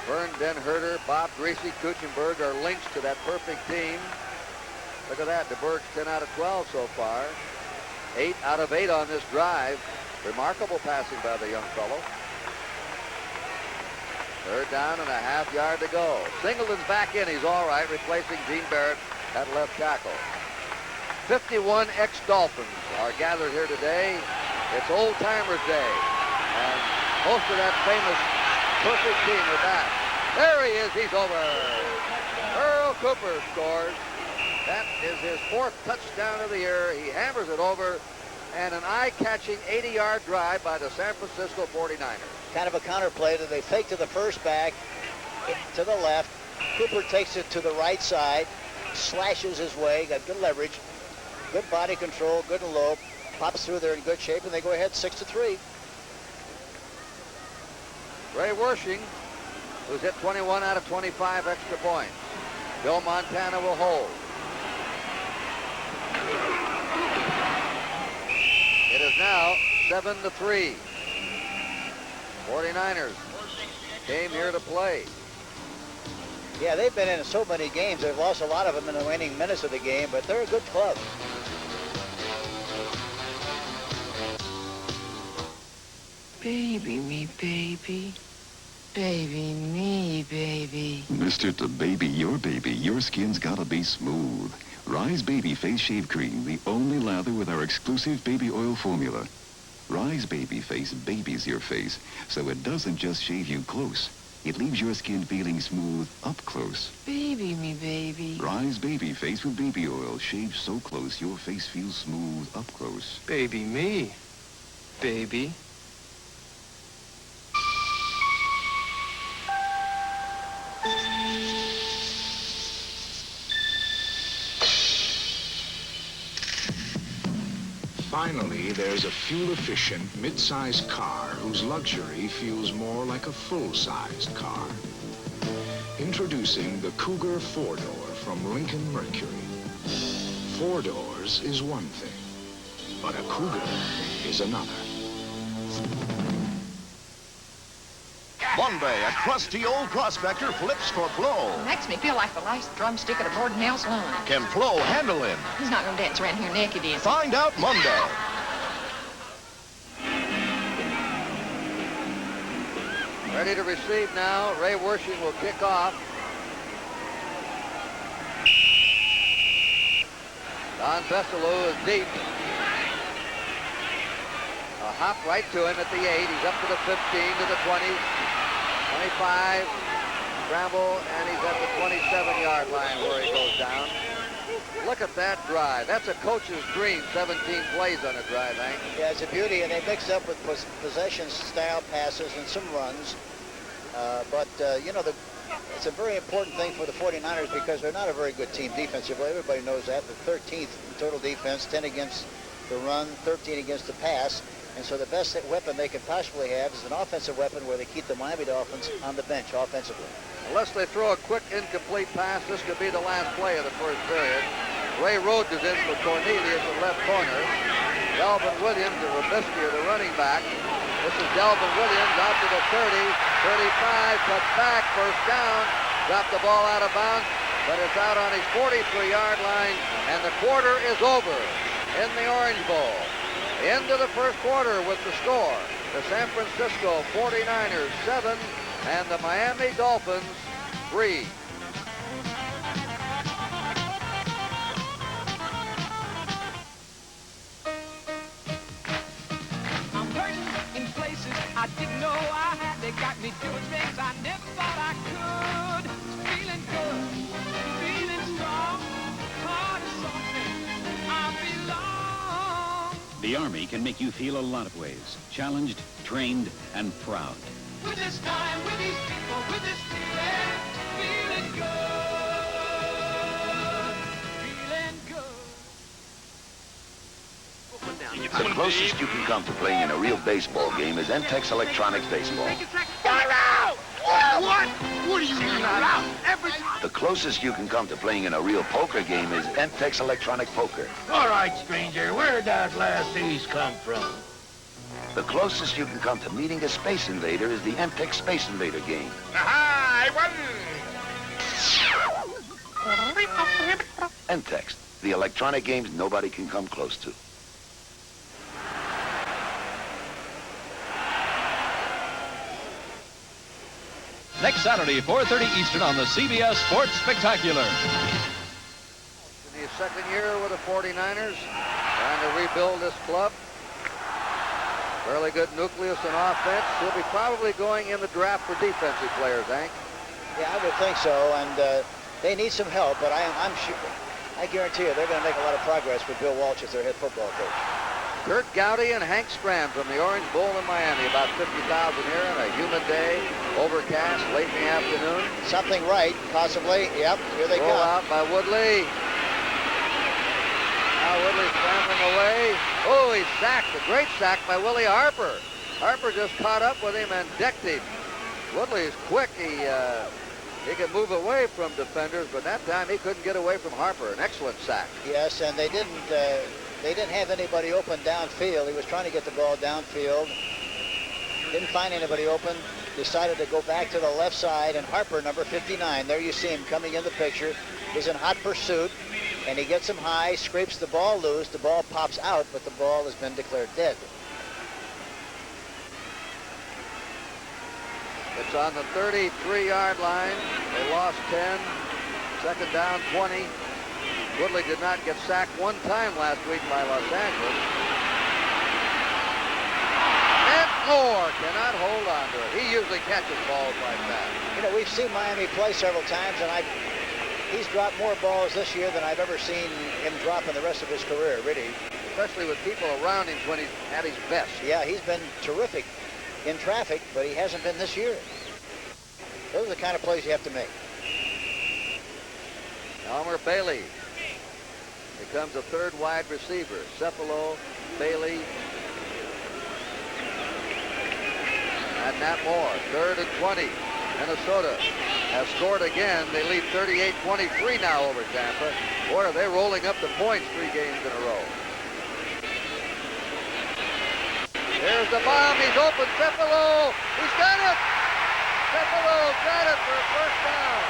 Vern Den Herder, Bob Greasy, Kuchenberg are links to that perfect team. Look at that. DeBerg's 10 out of 12 so far. 8 out of 8 on this drive. Remarkable passing by the young fellow. Third down and a half-yard to go. Singleton's back in. He's all right, replacing Gene Barrett at left tackle. 51 ex-Dolphins are gathered here today. It's Old Timers Day. And most of that famous perfect team are back. There he is. He's over. Earl Cooper scores. That is his 4th touchdown of the year. He hammers it over. And an eye-catching 80-yard drive by the San Francisco 49ers. Kind of a counterplay that they fake to the first back, to the left. Cooper takes it to the right side, slashes his way, got good leverage, good body control, good and low, pops through there in good shape, and they go ahead 6-3. Ray Wersching, who's hit 21 out of 25 extra points. Bill Montana will hold. It is now 7-3. 49ers came here to play. Yeah, they've been in so many games. They've lost a lot of them in the waning minutes of the game, but they're a good club. Baby me, baby. Baby me, baby. Mr. To baby your skin's gotta be smooth. Rise Baby Face Shave Cream, the only lather with our exclusive baby oil formula. Rise Baby Face babies your face, so it doesn't just shave you close. It leaves your skin feeling smooth up close. Baby me, baby. Rise Baby Face with baby oil. Shave so close your face feels smooth up close. Baby me. Baby. Finally, there's a fuel-efficient, mid-sized car whose luxury feels more like a full-sized car. Introducing the Cougar 4-door from Lincoln Mercury. 4 doors is one thing, but a Cougar is another. Monday, a crusty old prospector flips for Flo. Makes me feel like the last drumstick at a boarding house lunch. Can Flo handle him? He's not going to dance around here naked, is he? Find out Monday. Ready to receive now. Ray Wersching will kick off. Don Pessalou is deep. A hop right to him at the 8. He's up to the 15, to the 20, 25. Scramble, and he's at the 27-yard line where he goes down. Look at that drive. That's a coach's dream, 17 plays on a drive, Hank. Yeah, it's a beauty, and they mix up with possession-style passes and some runs. You know, it's a very important thing for the 49ers because they're not a very good team defensively. Everybody knows that. The 13th in total defense, 10 against the run, 13 against the pass. And so the best weapon they could possibly have is an offensive weapon where they keep the Miami Dolphins on the bench offensively. Unless they throw a quick incomplete pass, this could be the last play of the first period. Ray Rhodes is in for Cornelius at left corner. Delvin Williams and Robisky are the running back. This is Delvin Williams out to the 30, 35, cut back, first down, dropped the ball out of bounds, but it's out on his 43-yard line, and the quarter is over in the Orange Bowl. End of the first quarter with the score. The San Francisco 49ers 7 and the Miami Dolphins 3. I'm hurting in places I didn't know I had. They got me doing things I never thought I could. Feeling good, feeling strong, heart is something I belong. The Army can make you feel a lot of ways. Challenged, trained, and proud. With this time, with these people, with this feeling good, feeling good. The closest you can come to playing in a real baseball game is Entex Electronics Baseball. You're out! What? What do you mean you're out? The closest you can come to playing in a real poker game is Entex Electronic Poker. All right, stranger, where'd that last ace come from? The closest you can come to meeting a Space Invader is the Entex Space Invader game. Aha, I won! Entex, the electronic games nobody can come close to. Next Saturday, 4:30 Eastern on the CBS Sports Spectacular. In his second year with the 49ers, trying to rebuild this club. Fairly good nucleus in offense. He'll be probably going in the draft for defensive players, Hank. Yeah, I would think so, and they need some help, but I'm sure, I guarantee you they're going to make a lot of progress with Bill Walsh as their head football coach. Kurt Gowdy and Hank Stram from the Orange Bowl in Miami. About 50,000 here on a humid day, overcast, late in the afternoon. Something right, possibly. Yep, here they Roll come. out by Woodley. Now Woodley scrambling away. Oh, he's sacked. A great sack by Willie Harper. Harper just caught up with him and decked him. Woodley is quick. He can move away from defenders, but that time he couldn't get away from Harper. An excellent sack. Yes, and they didn't have anybody open downfield. He was trying to get the ball downfield. Didn't find anybody open. Decided to go back to the left side, and Harper, number 59, there you see him coming in the picture, is in hot pursuit, and he gets him high, scrapes the ball loose. The ball pops out, but the ball has been declared dead. It's on the 33-yard line. They lost 10. Second down, 20. Woodley did not get sacked one time last week by Los Angeles. And Moore cannot hold on to it. He usually catches balls like that. You know, we've seen Miami play several times, and he's dropped more balls this year than I've ever seen him drop in the rest of his career, really. Especially with people around him when he's at his best. Yeah, he's been terrific in traffic, but he hasn't been this year. Those are the kind of plays you have to make. Elmer Bailey becomes a third wide receiver. Cefalo, Bailey, and Nat Moore. 3rd and 20. Minnesota has scored again. They lead 38-23 now over Tampa. Boy, are they rolling up the points 3 games in a row. There's the bomb. He's open. Cefalo. He's got it. Cefalo got it for a first down.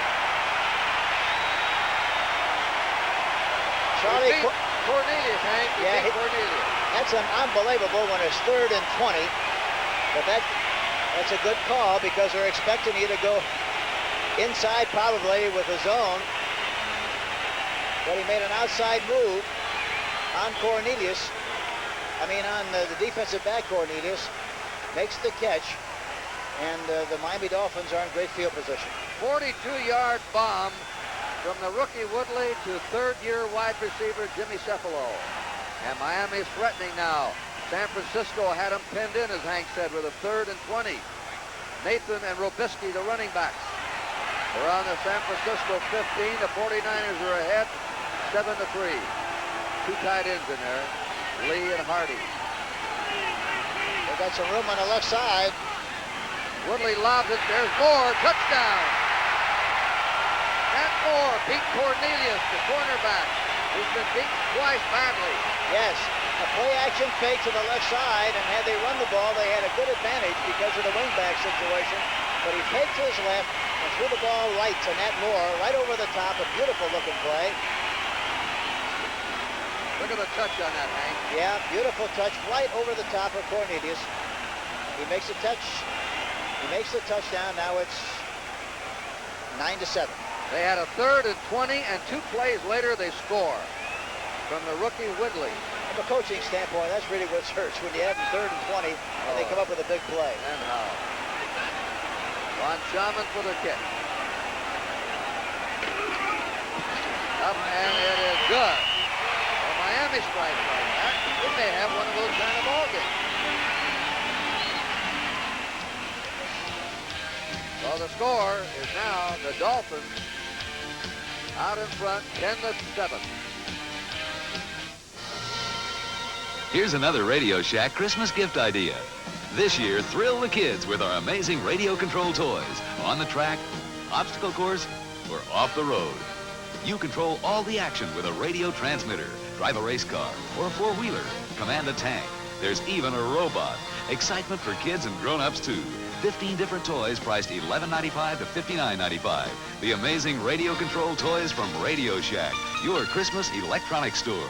Charlie Cornelius, Hank. Yeah, Cornelius. That's unbelievable when it's 3rd and 20. But that's a good call because they're expecting you to go inside probably with a zone. But he made an outside move on Cornelius. I mean, on the defensive back, Cornelius makes the catch, and the Miami Dolphins are in great field position. 42-yard bomb from the rookie Woodley to 3rd-year wide receiver Jimmy Cefalo. And Miami is threatening now. San Francisco had him pinned in, as Hank said, with a 3rd and 20. Nathan and Robisky, the running backs. They're on the San Francisco 15. The 49ers are ahead, 7-3. 2 tight ends in there, Lee and Hardy. They've got some room on the left side. Woodley lobs it. There's Moore. Touchdown. Nat Moore beat Cornelius, the cornerback, who's been beaten twice badly. Yes, a play-action fake to the left side, and had they run the ball, they had a good advantage because of the wingback situation. But he faked to his left and threw the ball right to Nat Moore, right over the top. A beautiful-looking play. Look at the touch on that, Hank. Yeah, beautiful touch right over the top of Cornelius. He makes a touch. He makes the touchdown. Now it's 9-7. They had a 3rd and 20, and 2 plays later they score from the rookie Woodley. From a coaching standpoint, that's really what's hurts when you have them 3rd and 20 and they come up with a big play. And how? Von Schamann for the kick. Up, and it is good. Well, Miami strikes like that. We may have one of those kind of ball games. So the score is now the Dolphins out in front, 10-7. Here's another Radio Shack Christmas gift idea. This year, thrill the kids with our amazing radio control toys on the track, obstacle course, or off the road. You control all the action with a radio transmitter, drive a race car, or a 4-wheeler, command a tank. There's even a robot. Excitement for kids and grown-ups, too. 15 different toys priced $11.95 to $59.95. The amazing radio control toys from Radio Shack, your Christmas electronics store.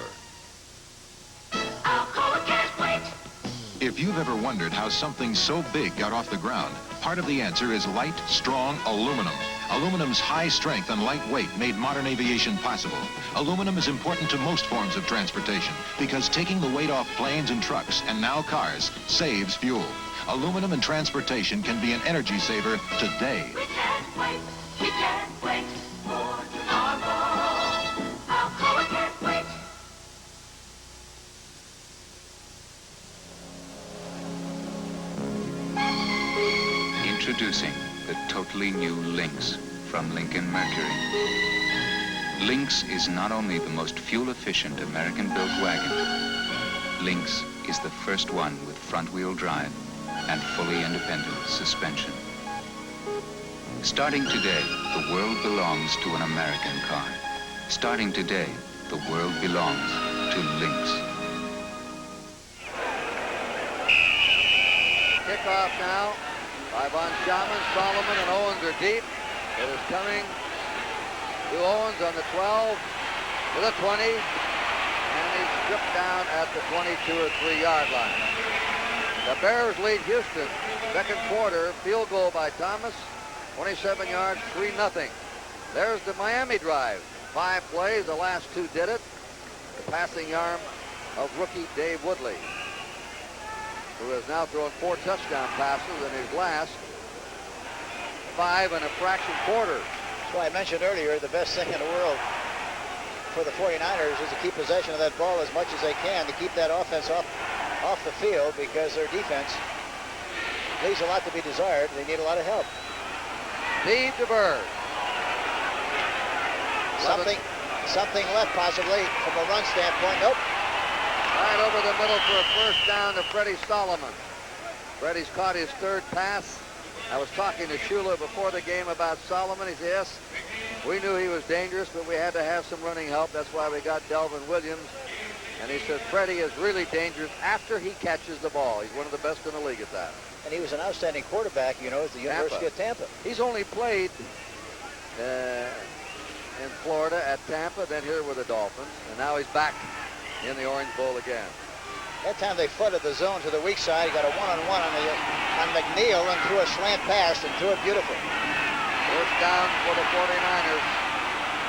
If you've ever wondered how something so big got off the ground, part of the answer is light, strong aluminum. Aluminum's high strength and light weight made modern aviation possible. Aluminum is important to most forms of transportation because taking the weight off planes and trucks, and now cars, saves fuel. Aluminum in transportation can be an energy saver today. We can't wait. We can't wait for tomorrow. Alcoa can't wait. Introducing the totally new Lynx from Lincoln Mercury. Lynx is not only the most fuel-efficient American-built wagon, Lynx is the first one with front-wheel drive and fully independent suspension. Starting today, the world belongs to an American car. Starting today, the world belongs to Lynx. Kickoff now by Von Schamann. Solomon and Owens are deep. It is coming to Owens on the 12, to the 20, and he's stripped down at the 22 or 3-yard line. The Bears lead Houston. Second quarter, field goal by Thomas. 27 yards, 3-0. There's the Miami drive. 5 plays, the last 2 did it. The passing arm of rookie Dave Woodley. who has now thrown 4 touchdown passes in his last 5 and a fraction quarters. That's why I mentioned earlier the best thing in the world for the 49ers is to keep possession of that ball as much as they can to keep that offense off the field, because their defense leaves a lot to be desired. They need a lot of help. Steve DeBerg. Something left possibly from a run standpoint. Nope. Right over the middle for a first down to Freddie Solomon. Freddie's caught his 3rd pass. I was talking to Shula before the game about Solomon. He said, yes, we knew he was dangerous, but we had to have some running help. That's why we got Delvin Williams. And he said Freddie is really dangerous after he catches the ball. He's one of the best in the league at that. And he was an outstanding quarterback, you know, at the University of Tampa. He's only played in Florida at Tampa, then here with the Dolphins, and now he's back in the Orange Bowl again. That time they flooded the zone to the weak side. He got a one-on-one on McNeil and threw a slant pass and threw it beautiful. First down for the 49ers.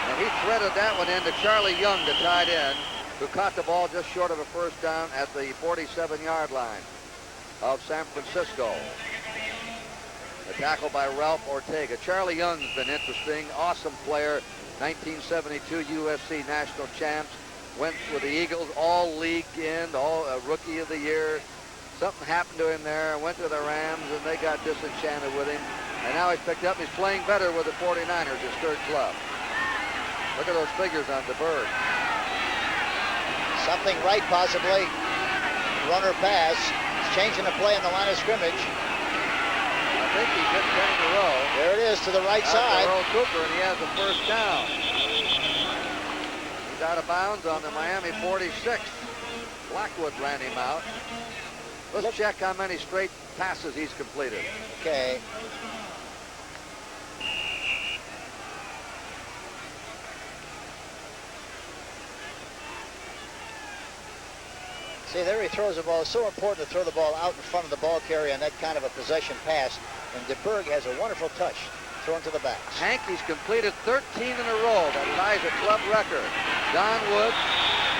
And he threaded that one into Charlie Young, the tight end, who caught the ball just short of a first down at the 47-yard line of San Francisco. A tackle by Ralph Ortega. Charlie Young's been interesting. Awesome player. 1972 UFC national champs. Went with the Eagles all league in, all rookie of the year. Something happened to him there. Went to the Rams, and they got disenchanted with him. And now he's picked up. He's playing better with the 49ers, his 3rd club. Look at those figures on DeBerg. Something right, possibly. Runner pass. He's changing the play on the line of scrimmage. I think he's hit 10 in a row. There it is to the right side. Earl Cooper, and he has the first down. He's out of bounds on the Miami 46. Blackwood ran him out. Let's check how many straight passes he's completed. Okay. See, there he throws the ball. It's so important to throw the ball out in front of the ball carrier on that kind of a possession pass. And DeBerg has a wonderful touch thrown to the back. Hank, he's completed 13 in a row. That ties a club record. Don Wood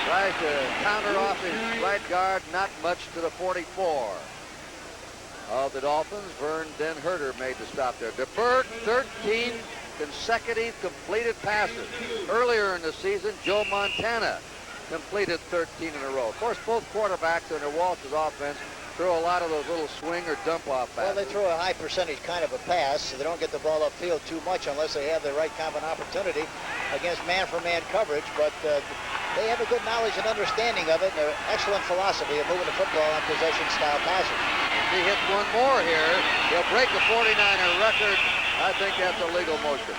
tries to counter off his right guard. Not much to the 44 of the Dolphins. Vern Den Herter made the stop there. DeBerg, 13 consecutive completed passes. Earlier in the season, Joe Montana completed 13 in a row. Of course, both quarterbacks under Walsh's offense throw a lot of those little swing or dump-off passes. Well, they throw a high percentage kind of a pass, so they don't get the ball upfield too much unless they have the right kind of an opportunity against man-for-man coverage. But they have a good knowledge and understanding of it, and an excellent philosophy of moving the football on possession-style passes. If he hits one more here, he'll break the 49er record. I think that's a legal motion,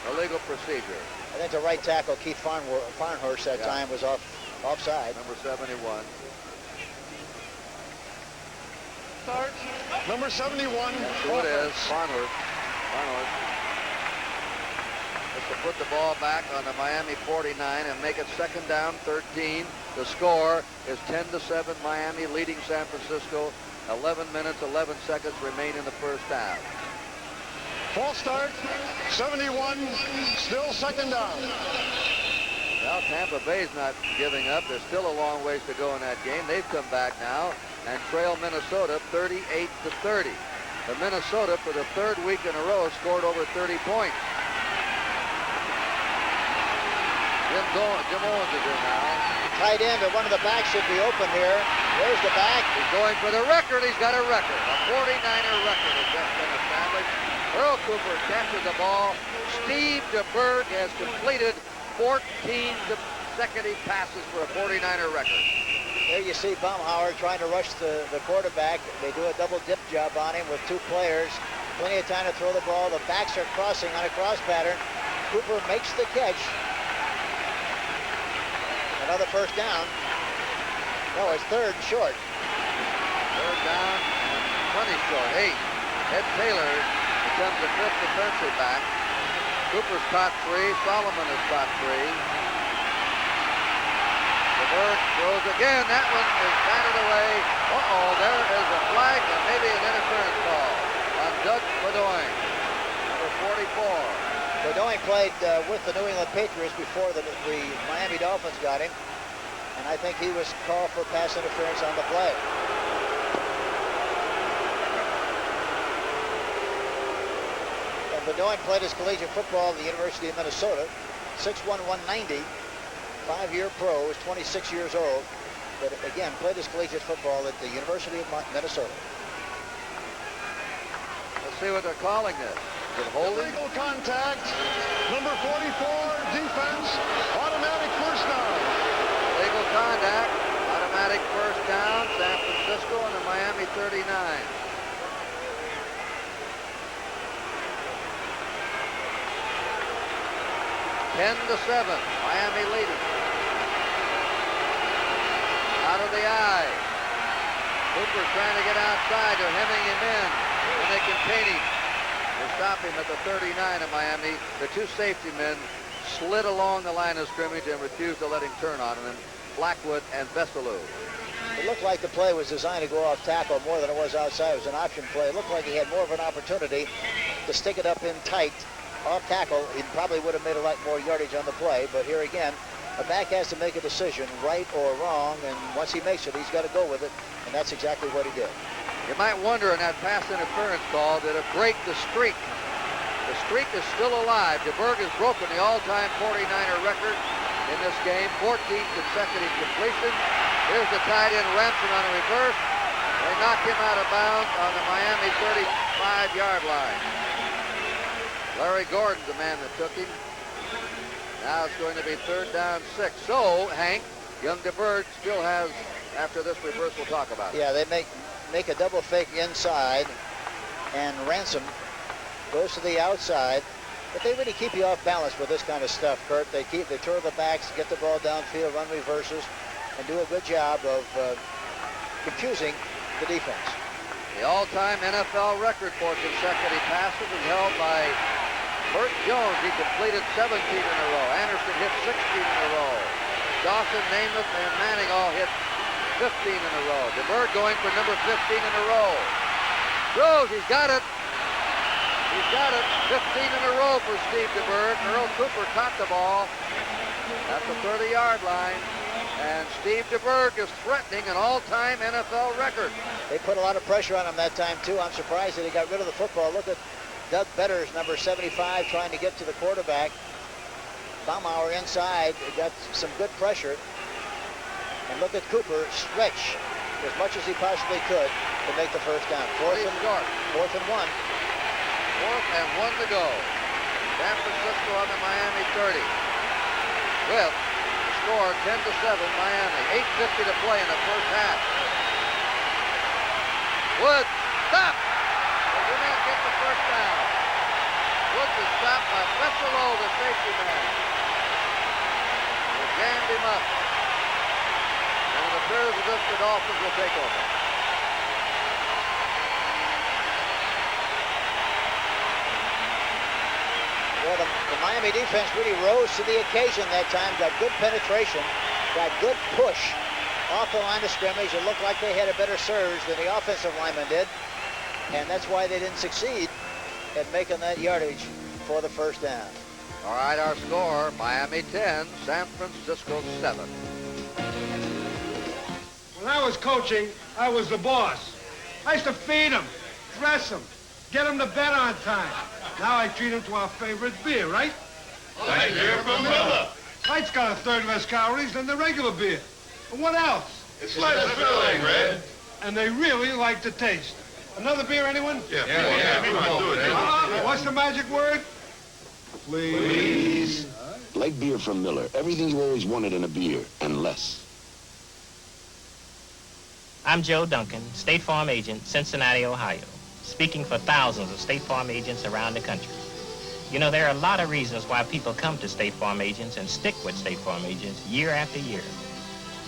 a legal procedure. I think the right tackle, Keith Farnhurst, that time was offside. Number 71. Start. Number 71. That's who it is. Farnhurst. Just to put the ball back on the Miami 49 and make it 2nd down, 13. The score is 10-7. Miami leading San Francisco. 11 minutes, 11 seconds remain in the first half. False start. 71. Still 2nd down. Well, Tampa Bay's not giving up. There's still a long ways to go in that game. They've come back now and trail Minnesota 38-30. The Minnesota, for the 3rd week in a row, scored over 30 points. Jim Owens is in now. Tight end, but one of the backs should be open here. There's the back. He's going for the record. He's got a record. A 49er record has just been established. Earl Cooper catches the ball. Steve DeBerg has completed 14 consecutive passes for a 49er record. There you see Baumhauer trying to rush the quarterback. They do a double dip job on him with 2 players. Plenty of time to throw the ball. The backs are crossing on a cross pattern. Cooper makes the catch. Another first down. No, it's 3rd and short. 3rd down and plenty short. 8. Ed Taylor becomes the 5th defensive back. Cooper's caught 3. Solomon has caught 3. DeBerg throws again. That one is batted away. Uh-oh, there is a flag and maybe an interference call on Doug Bedoin, number 44. Bedoin played with the New England Patriots before the Miami Dolphins got him. And I think he was called for pass interference on the play. Bedoin played his collegiate football at the University of Minnesota. 6'1", 190, 5-year pro, is 26 years old. But again, played his collegiate football at the University of Minnesota. Let's see what they're calling this. Is it holding? Illegal contact. Number 44, defense. Automatic first down. Illegal contact. Automatic first down. San Francisco and the Miami 39. Ten to 7. Miami leading. Out of the eye. Cooper trying to get outside. They're hemming him in. And they contain him. They stop him at the 39 of Miami. The two safety men slid along the line of scrimmage and refused to let him turn on them. Blackwood and Vesalou. It looked like the play was designed to go off tackle more than it was outside. It was an option play. It looked like he had more of an opportunity to stick it up in tight off tackle. He probably would have made a lot more yardage on the play. But here again, a back has to make a decision, right or wrong. And once he makes it, he's got to go with it. And that's exactly what he did. You might wonder in that pass interference call, did it break the streak? The streak is still alive. DeBerg has broken the all-time 49er record in this game, 14 consecutive completions. Here's the tight end Ransom on a reverse. They knock him out of bounds on the Miami 35-yard line. Larry Gordon's the man that took him. Now it's going to be 3rd down 6. So, Hank, young DeBerg still has, after this reverse, we'll talk about it. Yeah, they make a double fake inside, and Ransom goes to the outside. But they really keep you off balance with this kind of stuff, Kurt. They turn the backs, get the ball downfield, run reverses, and do a good job of confusing the defense. The all-time NFL record for consecutive passes is held by Burt Jones. He completed 17 in a row. Anderson hit 16 in a row. Dawson, Namath, and Manning all hit 15 in a row. DeBerg going for number 15 in a row. Throws, he's got it. He's got it. 15 in a row for Steve DeBerg. Earl Cooper caught the ball at the 30-yard line. And Steve DeBerg is threatening an all-time NFL record. They put a lot of pressure on him that time, too. I'm surprised that he got rid of the football. Look at Doug Betters, number 75, trying to get to the quarterback. Baumauer inside. He got some good pressure. And look at Cooper stretch as much as he possibly could to make the first down. Fourth and 1. 4th and 1 to go. San Francisco on the Miami 30. With the score 10 to 7 Miami. 8:50 to play in the first half. Woods, stop! They do not get the first down. Woods is stopped by Vesalou, the safety man. They jammed him up. And it appears as if the Dolphins will take over. Well, the Miami defense really rose to the occasion that time, got good penetration, got good push off the line of scrimmage. It looked like they had a better surge than the offensive linemen did, and that's why they didn't succeed at making that yardage for the first down. All right, our score, Miami 10, San Francisco 7. When I was coaching, I was the boss. I used to feed them, dress them, get them to bed on time. Now I treat them to our favorite beer, right? Light beer from Miller. Light's got a third less calories than the regular beer. And what else? It's less filling, Red. And they really like the taste. Another beer, anyone? Yeah, come on, do it. What's the magic word? Please. Light beer from Miller. Everything you always wanted in a beer, and less. I'm Joe Duncan, State Farm agent, Cincinnati, Ohio, speaking for thousands of State Farm agents around the country. You know, there are a lot of reasons why people come to State Farm agents and stick with State Farm agents year after year.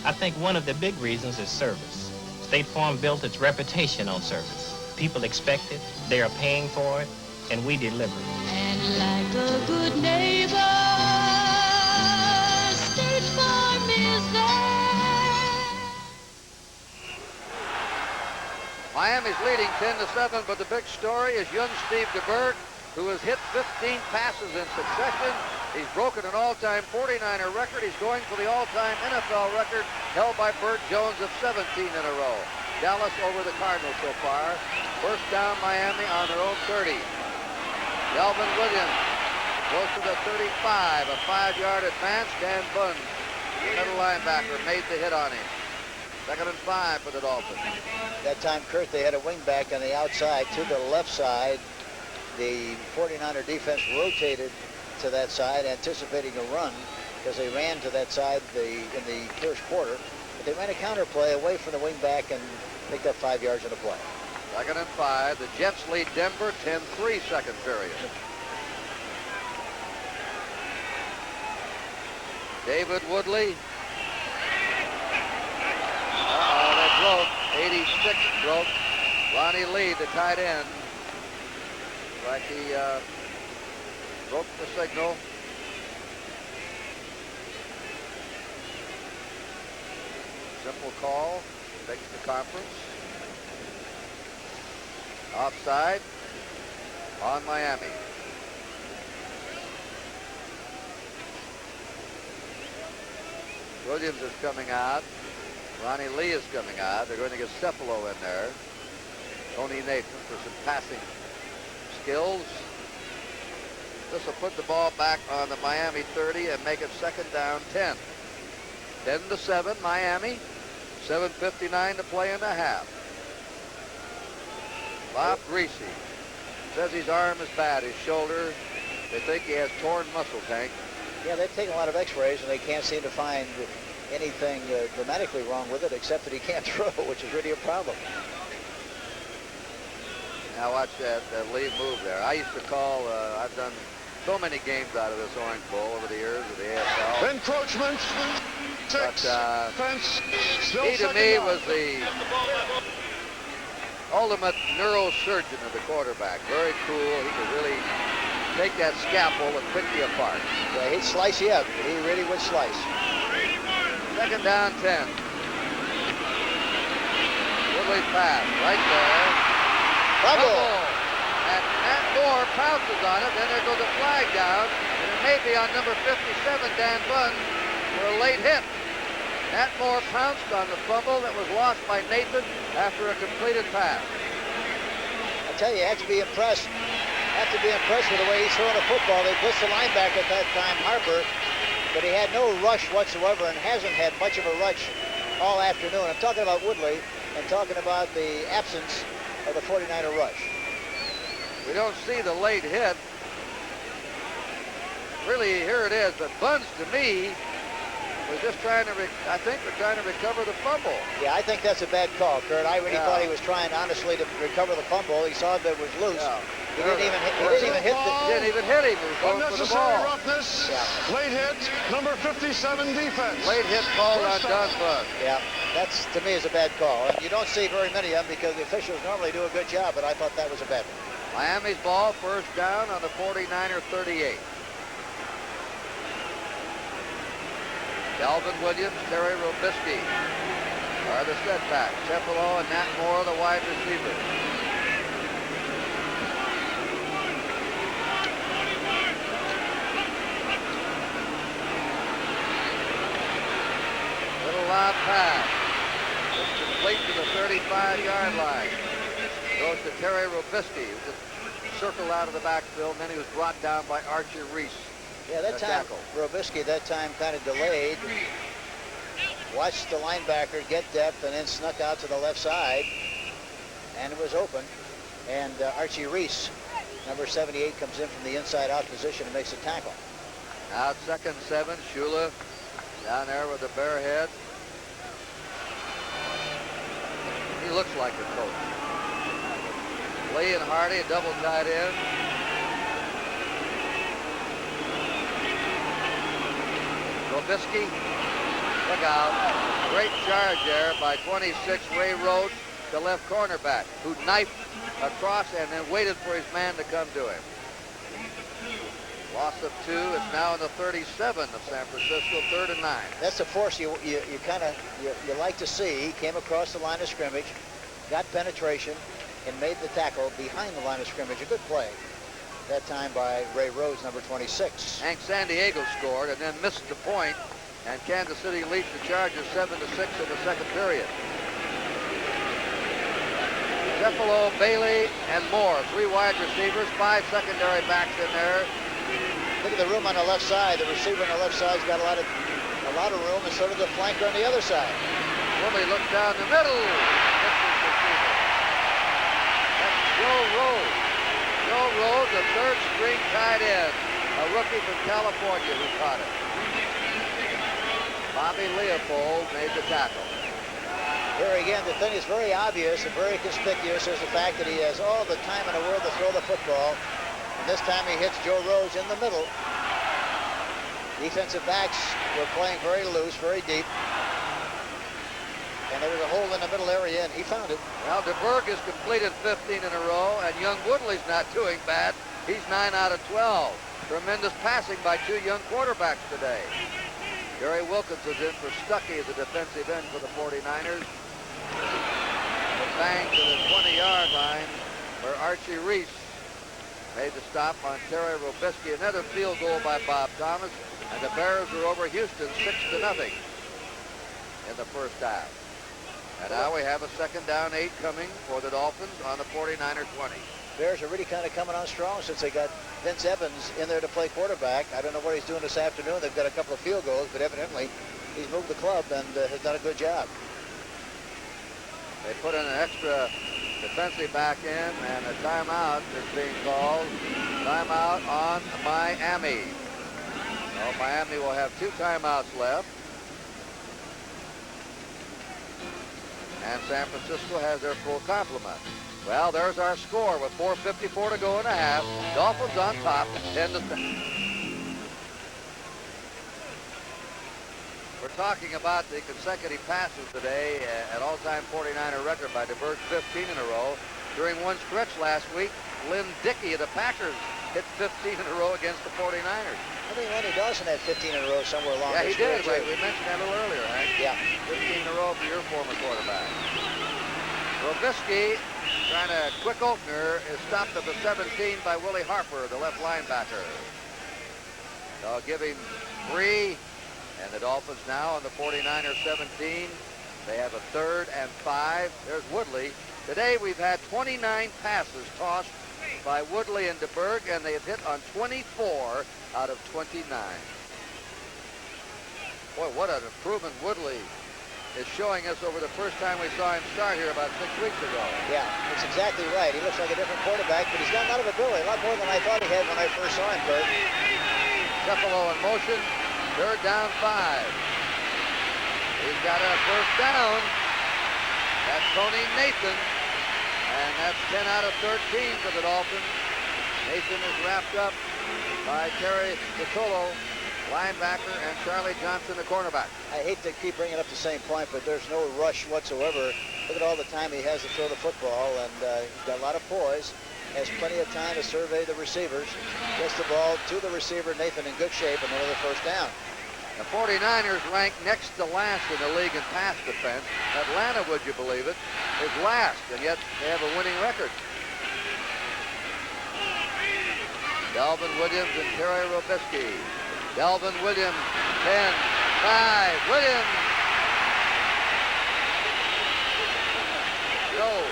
I think one of the big reasons is service. State Farm built its reputation on service. People expect it, they are paying for it, and we deliver. And like a good neighbor, State Farm is there. Miami's leading 10 to 7, but the big story is young Steve DeBerg, who has hit 15 passes in succession. He's broken an all-time 49er record. He's going for the all-time NFL record held by Burt Jones of 17 in a row. Dallas over the Cardinals so far. First down Miami on their own 30. Delvin Williams goes to the 35, a 5-yard advance. Dan Bunn, middle linebacker, made the hit on him. 2nd and 5 for the Dolphins. That time, Kurt, they had a wingback on the outside to the left side. The 49er defense rotated to that side, anticipating a run, because they ran to that side in the first quarter. But they ran a counter play away from the wingback and picked up 5 yards in a play. 2nd and 5. The Jets lead Denver 10-3 second period. David Woodley. They broke. 86 broke. Ronnie Lee, the tight end. Like he broke the signal. Simple call. Makes the conference. Offside on Miami. Williams is coming out. Ronnie Lee is coming out. They're going to get Cephalo in there. Tony Nathan for some passing skills. This will put the ball back on the Miami 30 and make it 2nd down 10. 10-7 Miami. 7:59 to play in the half. Bob Greasy says his arm is bad, his shoulder. They think he has torn muscle, Tank. Yeah, they've taken a lot of x-rays and they can't seem to find anything dramatically wrong with it, except that he can't throw, which is really a problem. Now watch that Lee move there. I used to call, I've done so many games out of this Orange Bowl over the years of the AFL. Encroachment. 6. Fence. Still He to me was the ultimate neurosurgeon of the quarterback. Very cool. He could really take that scalpel and pick you apart. Yeah, he'd slice you up. He really would slice. 2nd down 10. Woodley pass right there. Fumble. And Matt Moore pounces on it. Then there goes a flag down. And it may be on number 57, Dan Bunn, for a late hit. Matt Moore pounced on the fumble that was lost by Nathan after a completed pass. I tell you have to be impressed. Have to be impressed with the way he's throwing a football. They blitzed the linebacker at that time, Harper, but he had no rush whatsoever and hasn't had much of a rush all afternoon. I'm talking about Woodley and talking about the absence of the 49er rush. We don't see the late hit. Really, here it is. But Bunns, to me, was just trying to, I think they're trying to recover the fumble. Yeah, I think that's a bad call, Kurt. I really thought he was trying, honestly, to recover the fumble. He saw that it was loose. Yeah. He didn't even hit him. Didn't even hit him. He was going for the Unnecessary ball. roughness. Yeah. Late hit. Number 57 defense. Late hit called on Don Bunn. Yeah, that's, to me, is a bad call. And you don't see very many of them because the officials normally do a good job, but I thought that was a bad one. Miami's ball, 1st down on the 49er 38. Delvin Williams, Terry Robisky are the setbacks. Cephalo and Nat Moore, the wide receivers. Little lob pass. It's complete to the 35-yard line. Goes to Terry Robisky, who just circled out of the backfield, and then he was brought down by Archie Reese. Yeah, that time, Robisky that time kind of delayed, watched the linebacker get depth, and then snuck out to the left side, and it was open. And Archie Reese, number 78, comes in from the inside out position and makes a tackle. Now it's 2nd and 7. Shula down there with the bare head. He looks like a coach. Lee and Hardy, a double tight end. Robisky, look out. Great charge there by 26 Ray Rhodes, the left cornerback, who knifed across and then waited for his man to come to him. Loss of 2. It's now in the 37 of San Francisco, 3rd and 9. That's the force you like to see. He came across the line of scrimmage, got penetration, and made the tackle behind the line of scrimmage. A good play. That time by Ray Rhodes, number 26. Hank San Diego scored and then missed the point, and Kansas City leads the Chargers 7-6 in the second period. Cephalo, Bailey, and Moore. 3 wide receivers, 5 secondary backs in there. Look at the room on the left side. The receiver on the left side's got a lot of room, and so does the flanker on the other side. Willie looks down the middle. That's Joe Rose. Joe Rose, a third string tight end, a rookie from California who caught it. Bobby Leopold made the tackle. Here again, the thing is very obvious and very conspicuous is the fact that he has all the time in the world to throw the football. And this time he hits Joe Rose in the middle. Defensive backs were playing very loose, very deep. And there was a hole in the middle area, and he found it. Well, DeBerg has completed 15 in a row, and young Woodley's not doing bad. He's 9 out of 12. Tremendous passing by 2 young quarterbacks today. Gary Wilkinson's in for Stuckey as the defensive end for the 49ers. The bang to the 20-yard line where Archie Reese made the stop on Terry Robisky. Another field goal by Bob Thomas, and the Bears are over Houston 6-0 in the first half. And now we have a 2nd down 8 coming for the Dolphins on the 49er 20. Bears are really kind of coming on strong since they got Vince Evans in there to play quarterback. I don't know what he's doing this afternoon. They've got a couple of field goals, but evidently he's moved the club and has done a good job. They put in an extra defensive back in, and a timeout is being called. Timeout on Miami. Well, Miami will have 2 timeouts left. And San Francisco has their full complement. Well, there's our score with 4:54 to go in a half. Dolphins on top, 10-7. We're talking about the consecutive passes today, at all-time 49er record by DeBerg, 15 in a row. During one stretch last week, Lynn Dickey of the Packers hit 15 in a row against the 49ers. I think Lenny Dawson had 15 in a row somewhere along Yeah, he did. Right. We mentioned that a little earlier, Hank. Yeah. 15 in a row for your former quarterback. Robisky, trying a quick opener, is stopped at the 17 by Willie Harper, the left linebacker. They'll give him 3, and the Dolphins now on the 49er 17. They have a 3rd and 5. There's Woodley. Today we've had 29 passes tossed by Woodley and DeBerg, and they have hit on 24 out of 29. Boy, what an improvement Woodley is showing us over the first time we saw him start here about 6 weeks ago. Yeah, that's exactly right. He looks like a different quarterback, but he's got a lot of ability, a lot more than I thought he had when I first saw him, Kurt. Cephalo in motion, 3rd down 5. He's got a 1st down. That's Tony Nathan, and that's 10 out of 13 for the Dolphins. Nathan is wrapped up by Terry Vitolo, linebacker, and Charlie Johnson, the cornerback. I hate to keep bringing up the same point, but there's no rush whatsoever. Look at all the time he has to throw the football, and he's got a lot of poise. Has plenty of time to survey the receivers. Gets the ball to the receiver, Nathan, in good shape, and another 1st down. The 49ers rank next to last in the league in pass defense. Atlanta, would you believe it, is last, and yet they have a winning record. Delvin Williams and Terry Robisky. Delvin Williams, 10, 5, Williams. Go.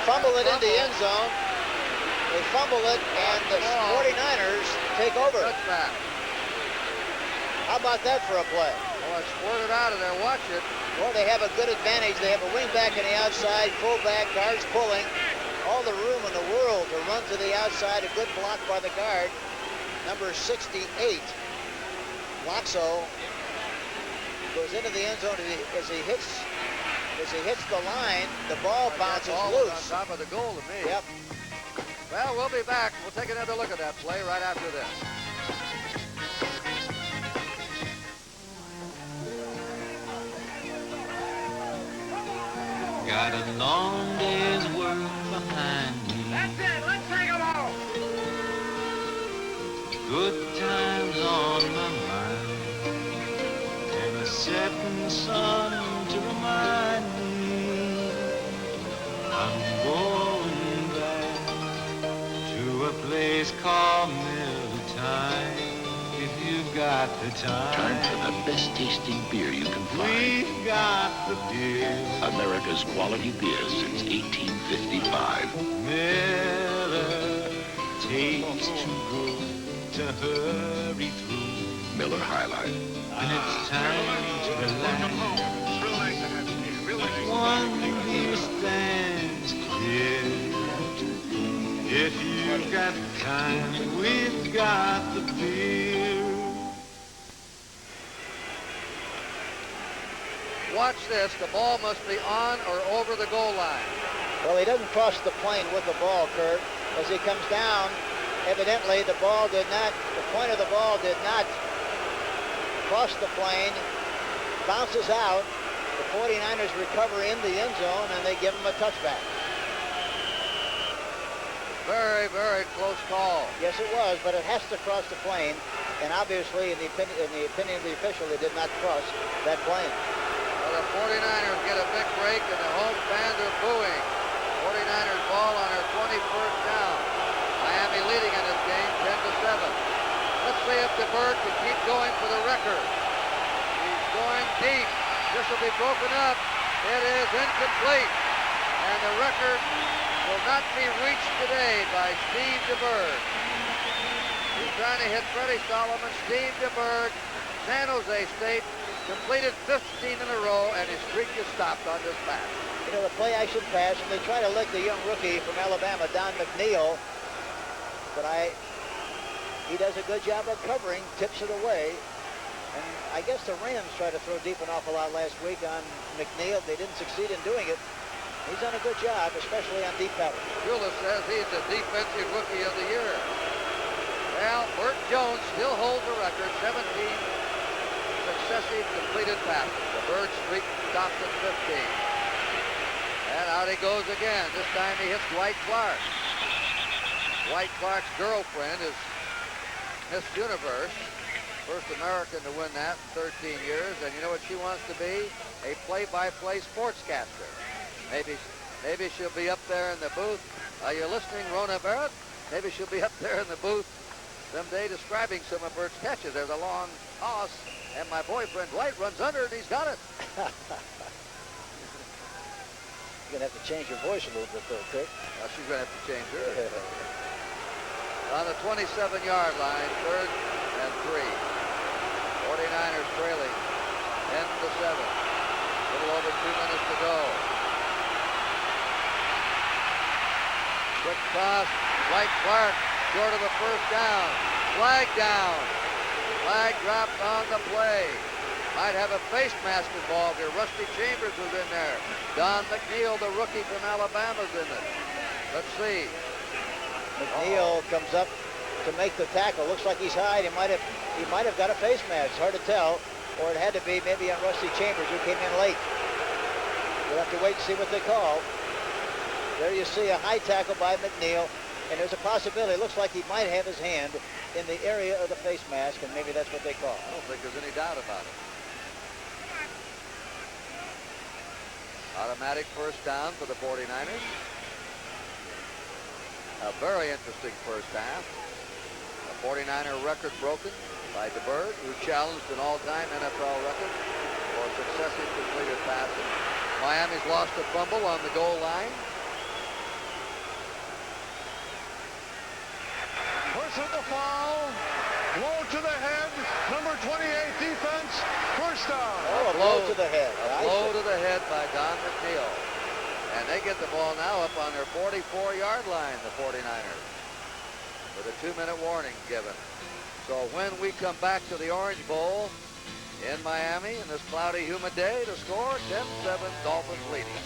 Fumble it into the end zone. They fumble it, and the 49ers take over. Touchback. How about that for a play? Well, it squirted out of there. Watch it. Well, they have a good advantage. They have a wing back on the outside, fullback, guards pulling. All the room in the world to run to the outside. A good block by the guard, number 68. Loxo goes into the end zone as he hits the line. The ball bounces loose. On top of the goal to me. Yep. Well, we'll be back. We'll take another look at that play right after this. Got a long day's work behind me. That's it. Let's take them all. Good times on my mind. And a setting sun to remind me I'm going back to a place called Middle Time. If you've got the time. Time for the best tasting beer you can find. We've got the beer. America's quality beer since 1855. Miller tastes too good to hurry through. Miller High Life. And it's time to relax. One beer stands clear. If you've got time, we've got the beer. Watch this. The ball must be on or over the goal line. Well, he doesn't cross the plane with the ball, Kurt. As he comes down, evidently the point of the ball did not cross the plane, bounces out. The 49ers recover in the end zone, and they give him a touchback. Very, very close call. Yes, it was, but it has to cross the plane, and obviously, in the opinion of the official, it did not cross that plane. Well, the 49ers get a big break, and the home fans are booing. 49ers ball on their 21st down. Miami leading in this game 10-7. Let's see if DeBerg can keep going for the record. He's going deep. This will be broken up. It is incomplete. And the record will not be reached today by Steve DeBerg. He's trying to hit Freddie Solomon. Steve DeBerg, San Jose State, completed 15 in a row, and his streak is stopped on this pass. You know, the play-action pass, and they try to lick the young rookie from Alabama, Don McNeil, but he does a good job of covering, tips it away. And I guess the Rams tried to throw deep an awful lot last week on McNeil. They didn't succeed in doing it. He's done a good job, especially on deep passes. Shula says he's the defensive rookie of the year. Well, Burt Jones still holds the record, 17 successive completed passes. The Bird streak stops at 15. And out he goes again. This time he hits Dwight Clark. Dwight Clark's girlfriend is Miss Universe. First American to win that in 13 years. And you know what she wants to be? A play-by-play sportscaster. Maybe she'll be up there in the booth. Are you listening, Rona Barrett? Maybe she'll be up there in the booth someday describing some of Bert's catches. There's a long toss, and my boyfriend Dwight runs under it, and he's got it. You're going to have to change your voice a little bit, though, Kurt. Well, she's going to have to change hers. On the 27-yard line, 3rd and 3. 49ers trailing 10-7. A little over 2 minutes to go. Quick toss, Dwight Clark, short of the first down. Flag down. Flag dropped on the play. Might have a face mask involved here. Rusty Chambers was in there. Don McNeil, the rookie from Alabama, is in it. Let's see. McNeil comes up to make the tackle. Looks like he's high. He might have got a face mask. It's hard to tell. Or it had to be maybe on Rusty Chambers, who came in late. We'll have to wait and see what they call. There you see a high tackle by McNeil, and there's a possibility. It looks like he might have his hand in the area of the face mask, and maybe that's what they call. I don't think there's any doubt about it. Automatic first down for the 49ers. A very interesting first half. A 49er record broken by DeBerg, who challenged an all-time NFL record for successive completed passes. Miami's lost a fumble on the goal line. Personal foul. Blow to the head. Number 28 defense. First down. Oh, a blow to the head. A blow to the head by Don McNeil. And they get the ball now up on their 44-yard line, the 49ers, with a 2-minute warning given. So when we come back to the Orange Bowl in Miami in this cloudy, humid day, the score 10-7, Dolphins leading.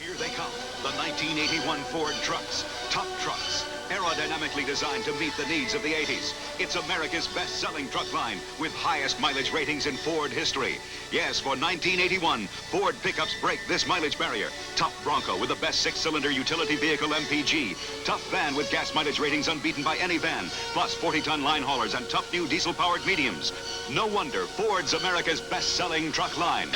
Here they come, the 1981 Ford trucks, top trucks, aerodynamically designed to meet the needs of the 80s. It's America's best-selling truck line with highest mileage ratings in Ford history. Yes, for 1981, Ford pickups break this mileage barrier. Tough Bronco with the best 6-cylinder utility vehicle MPG. Tough van with gas mileage ratings unbeaten by any van, plus 40-ton line haulers and tough new diesel-powered mediums. No wonder Ford's America's best-selling truck line.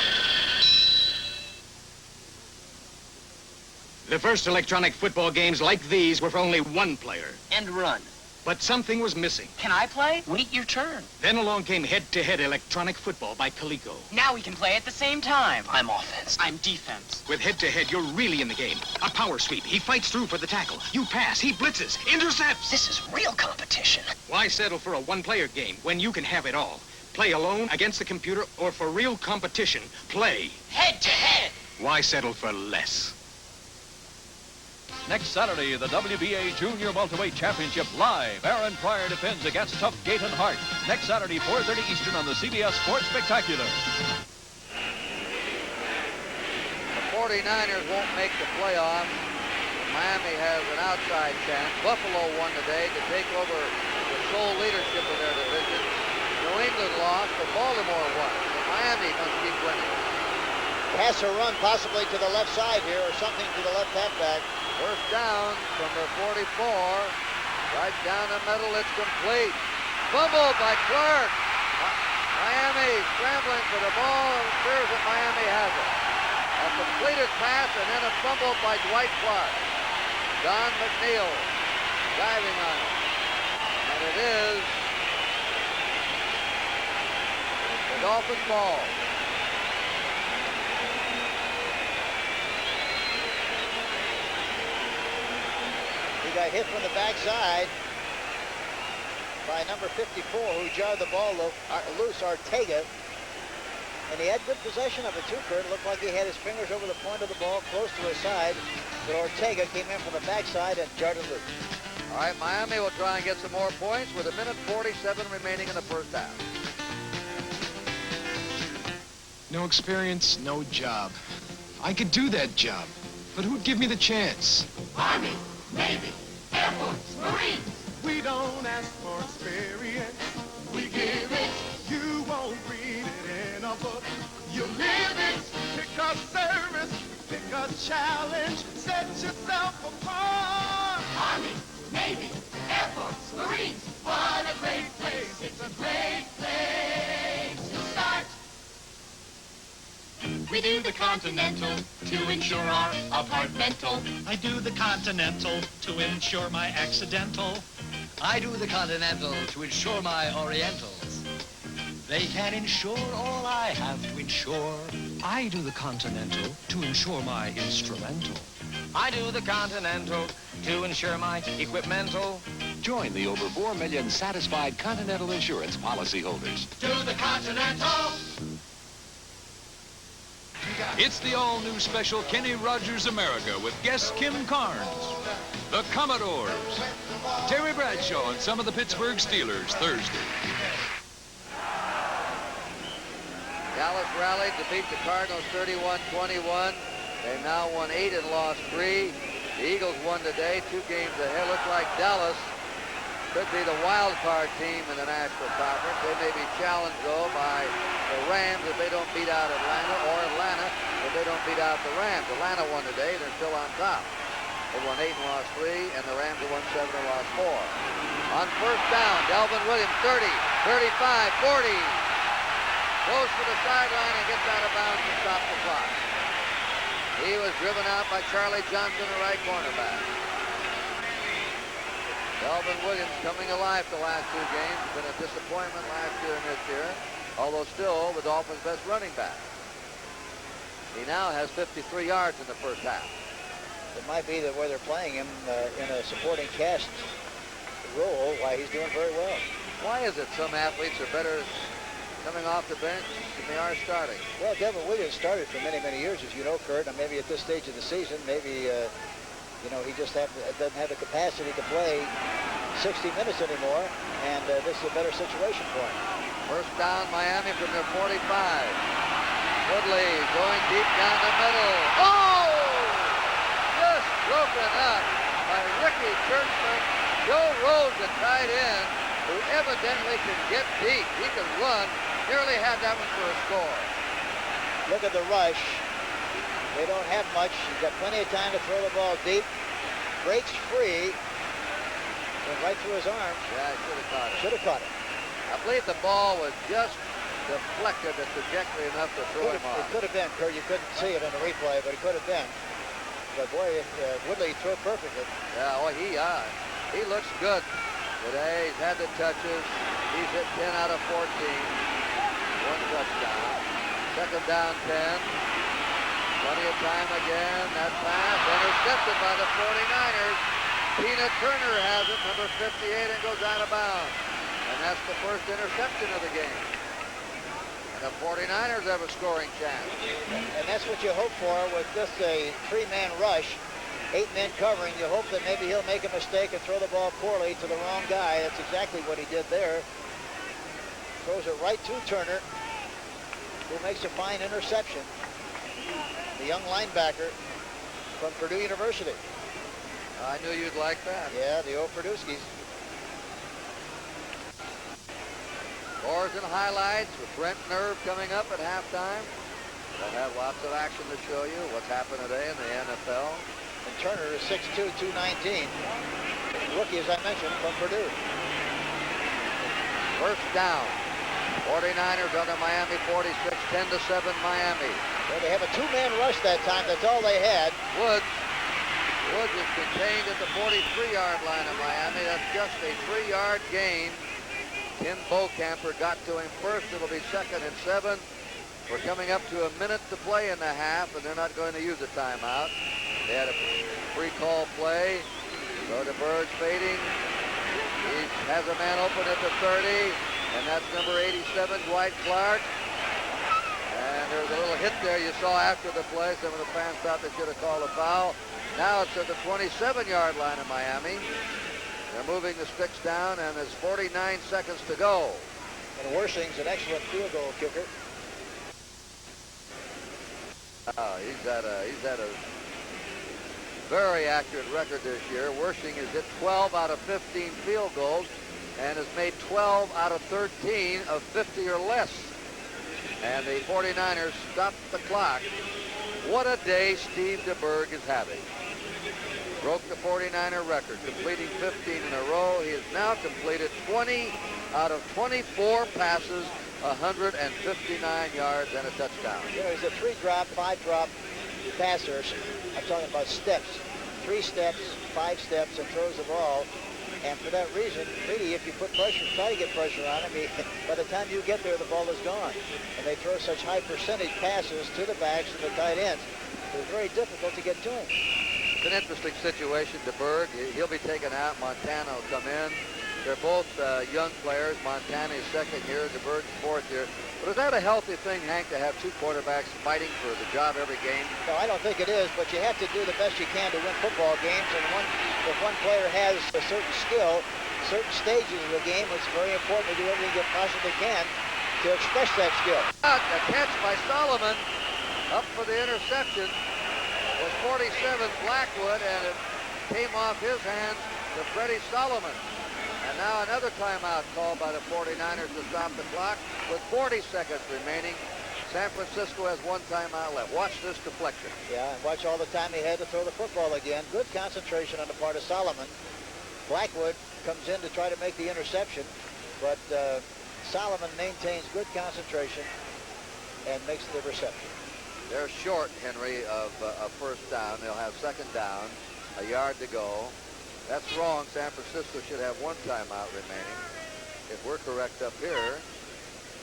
The first electronic football games like these were for only one player. End run. but something was missing. Can I play? Wait your turn. Then along came Head-to-Head Electronic Football by Coleco. Now we can play at the same time. I'm offense. I'm defense. With Head-to-Head, you're really in the game. A power sweep. He fights through for the tackle. You pass. He blitzes. Intercepts. This is real competition. Why settle for a one-player game when you can have it all? Play alone, against the computer, or for real competition. Play Head-to-Head. Why settle for less? Next Saturday, the WBA Junior Welterweight Championship live. Aaron Pryor defends against Tough Gaten Hart. Next Saturday, 4:30 Eastern on the CBS Sports Spectacular. The 49ers won't make the playoffs. Miami has an outside chance. Buffalo won today to take over the sole leadership of their division. New England lost, but Baltimore won. So Miami must keep winning. Pass or run possibly to the left side here, or something to the left halfback. First down from the 44. Right down the middle, it's complete. Fumbled by Clark. Miami scrambling for the ball. It appears that Miami has it. A completed pass and then a fumble by Dwight Clark. Don McNeil diving on it. And it is the Dolphins' ball. He got hit from the backside by number 54, who jarred the ball loose, Ortega. And he had good possession of it too, Kurt. It looked like he had his fingers over the point of the ball, close to his side. But Ortega came in from the backside and jarred it loose. All right, Miami will try and get some more points with 1:47 remaining in the first half. No experience, no job. I could do that job, but who'd give me the chance? Army, Navy, Air Force, Marines. We don't ask for experience. We give it. You won't read it in a book. You live it. Pick a service. Pick a challenge. Set yourself apart. Army, Navy, Air Force, Marines. What a great place. It's a great place to start. We do the Continental to ensure our apartmental. I do the Continental to ensure my accidental. I do the Continental to ensure my Orientals. They can insure all I have to insure. I do the Continental to ensure my instrumental. I do the Continental to ensure my equipmental. Join the over 4 million satisfied Continental Insurance policyholders. Do the Continental. It's the all-new special Kenny Rogers America with guest Kim Carnes, the Commodores, Terry Bradshaw, and some of the Pittsburgh Steelers Thursday. Dallas rallied to beat the Cardinals 31-21. They've now won 8 and lost 3. The Eagles won today, 2 games ahead. Looks like Dallas could be the wild card team in the National Conference. They may be challenged, though, by the Rams if they don't beat out Atlanta, or Atlanta if they don't beat out the Rams. Atlanta won today. They're still on top. They won 8 and lost 3, and the Rams have won 7 and lost 4. On first down, Delvin Williams, 30, 35, 40. Goes to the sideline and gets out of bounds to stop the clock. He was driven out by Charlie Johnson, the right cornerback. Delvin Williams coming alive the last 2 games. Been a disappointment last year and this year, although still the Dolphins' best running back. He now has 53 yards in the first half. It might be that where they're playing him in a supporting cast role, why he's doing very well. Why is it some athletes are better coming off the bench than they are starting? Well, Delvin Williams started for many, many years, as you know, Kurt, and maybe at this stage of the season, maybe he just doesn't have the capacity to play 60 minutes anymore, and this is a better situation for him. First down, Miami from their 45. Woodley going deep down the middle. Oh! Just broken up by Ricky Churchman. Joe Rhodes, the tight end, who evidently can get deep. He can run. Nearly had that one for a score. Look at the rush. They don't have much. He's got plenty of time to throw the ball deep. Breaks free. Went right through his arm. Yeah, should have caught it. Should have caught it. I believe the ball was just deflected the trajectory enough to throw him off. It could have been, Kurt. You couldn't see it in the replay, but it could have been. But boy, Woodley threw it perfectly. Yeah, well, he looks good. Today, he's had the touches. He's hit 10 out of 14. One touchdown. Second down, 10. Plenty of time again. That pass intercepted by the 49ers. Tina Turner has it, number 58, and goes out of bounds. And that's the first interception of the game. And the 49ers have a scoring chance. And that's what you hope for with just a 3-man rush. 8 men covering. You hope that maybe he'll make a mistake and throw the ball poorly to the wrong guy. That's exactly what he did there. Throws it right to Turner, who makes a fine interception. The young linebacker from Purdue University. I knew you'd like that. Yeah, the old Purdueskies. Scores and highlights with Brent Nerve coming up at halftime. We'll have lots of action to show you what's happened today in the NFL. And Turner is 6'2", 219. Rookie, as I mentioned, from Purdue. First down. 49ers under Miami, 46, 10-7 Miami. Well, they have a 2-man rush that time. That's all they had. Woods is contained at the 43-yard line of Miami. That's just a 3-yard gain. Tim Bocamper got to him first. It'll be 2nd and 7. We're coming up to a minute to play in the half, and they're not going to use a timeout. They had a free call play. So DeBerg's fading. He has a man open at the 30, and that's number 87, Dwight Clark. And there was a little hit there you saw after the play. Some of the fans thought they should have called a foul. Now it's at the 27-yard line of Miami. They're moving the sticks down, and there's 49 seconds to go. And Worshing's an excellent field goal kicker. He's had a very accurate record this year. Worshing has hit 12 out of 15 field goals and has made 12 out of 13 of 50 or less. And the 49ers stopped the clock. What a day Steve DeBerg is having. Broke the 49er record, completing 15 in a row. He has now completed 20 out of 24 passes, 159 yards and a touchdown. You know, he's a 3-drop, 5-drop passer. I'm talking about steps. 3 steps, 5 steps, and throws the ball. And for that reason, really, if you put pressure, try to get pressure on him, by the time you get there, the ball is gone. And they throw such high percentage passes to the backs and the tight ends. It's very difficult to get to him. It's an interesting situation. DeBerg, he'll be taken out. Montana will come in. They're both young players. Montana is 2nd year, DeBerg's 4th year. But is that a healthy thing, Hank, to have 2 quarterbacks fighting for the job every game? No, I don't think it is, but you have to do the best you can to win football games. And if one player has a certain skill, certain stages of the game, it's very important to do everything you possibly can to express that skill. A catch by Solomon up for the interception was 47 Blackwood, and it came off his hands to Freddie Solomon. And now another timeout called by the 49ers to stop the clock with 40 seconds remaining. San Francisco has 1 timeout left. Watch this deflection. Yeah, and watch all the time he had to throw the football again. Good concentration on the part of Solomon. Blackwood comes in to try to make the interception, but Solomon maintains good concentration and makes the reception. They're short, Henry, of first down. They'll have 2nd down, a yard to go. That's wrong. San Francisco should have 1 timeout remaining. If we're correct up here,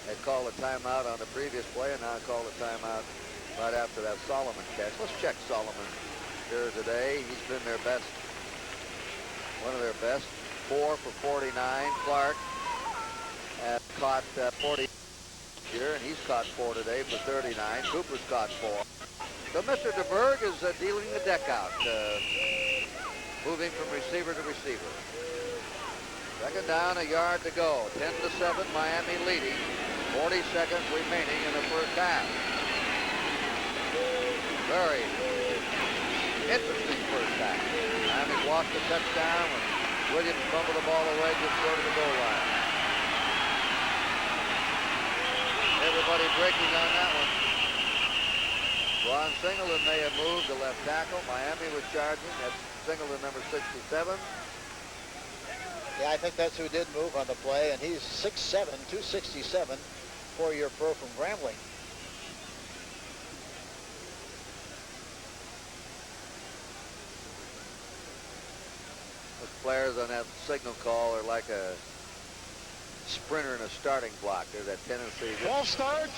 they called a timeout on the previous play, and now call a timeout right after that Solomon catch. Let's check Solomon here today. He's been their best, one of their best. 4 for 49. Clark has caught 40 here, and he's caught 4 today for 39. Cooper's caught 4. So Mr. DeBerg is dealing the deck out, moving from receiver to receiver. 2nd down, a yard to go. 10-7, Miami leading. 40 seconds remaining in the first half. Very interesting first half. Miami's lost the touchdown when Williams fumbled the ball away just short of the goal line. Everybody breaking on that one. Ron Singleton may have moved to left tackle. Miami was charging. That's Singleton, number 67. Yeah, I think that's who did move on the play, and he's 6'7", 267, 4-year pro from Grambling. Let's players on that signal call are like a sprinter in a starting block. There's that tendency. False start,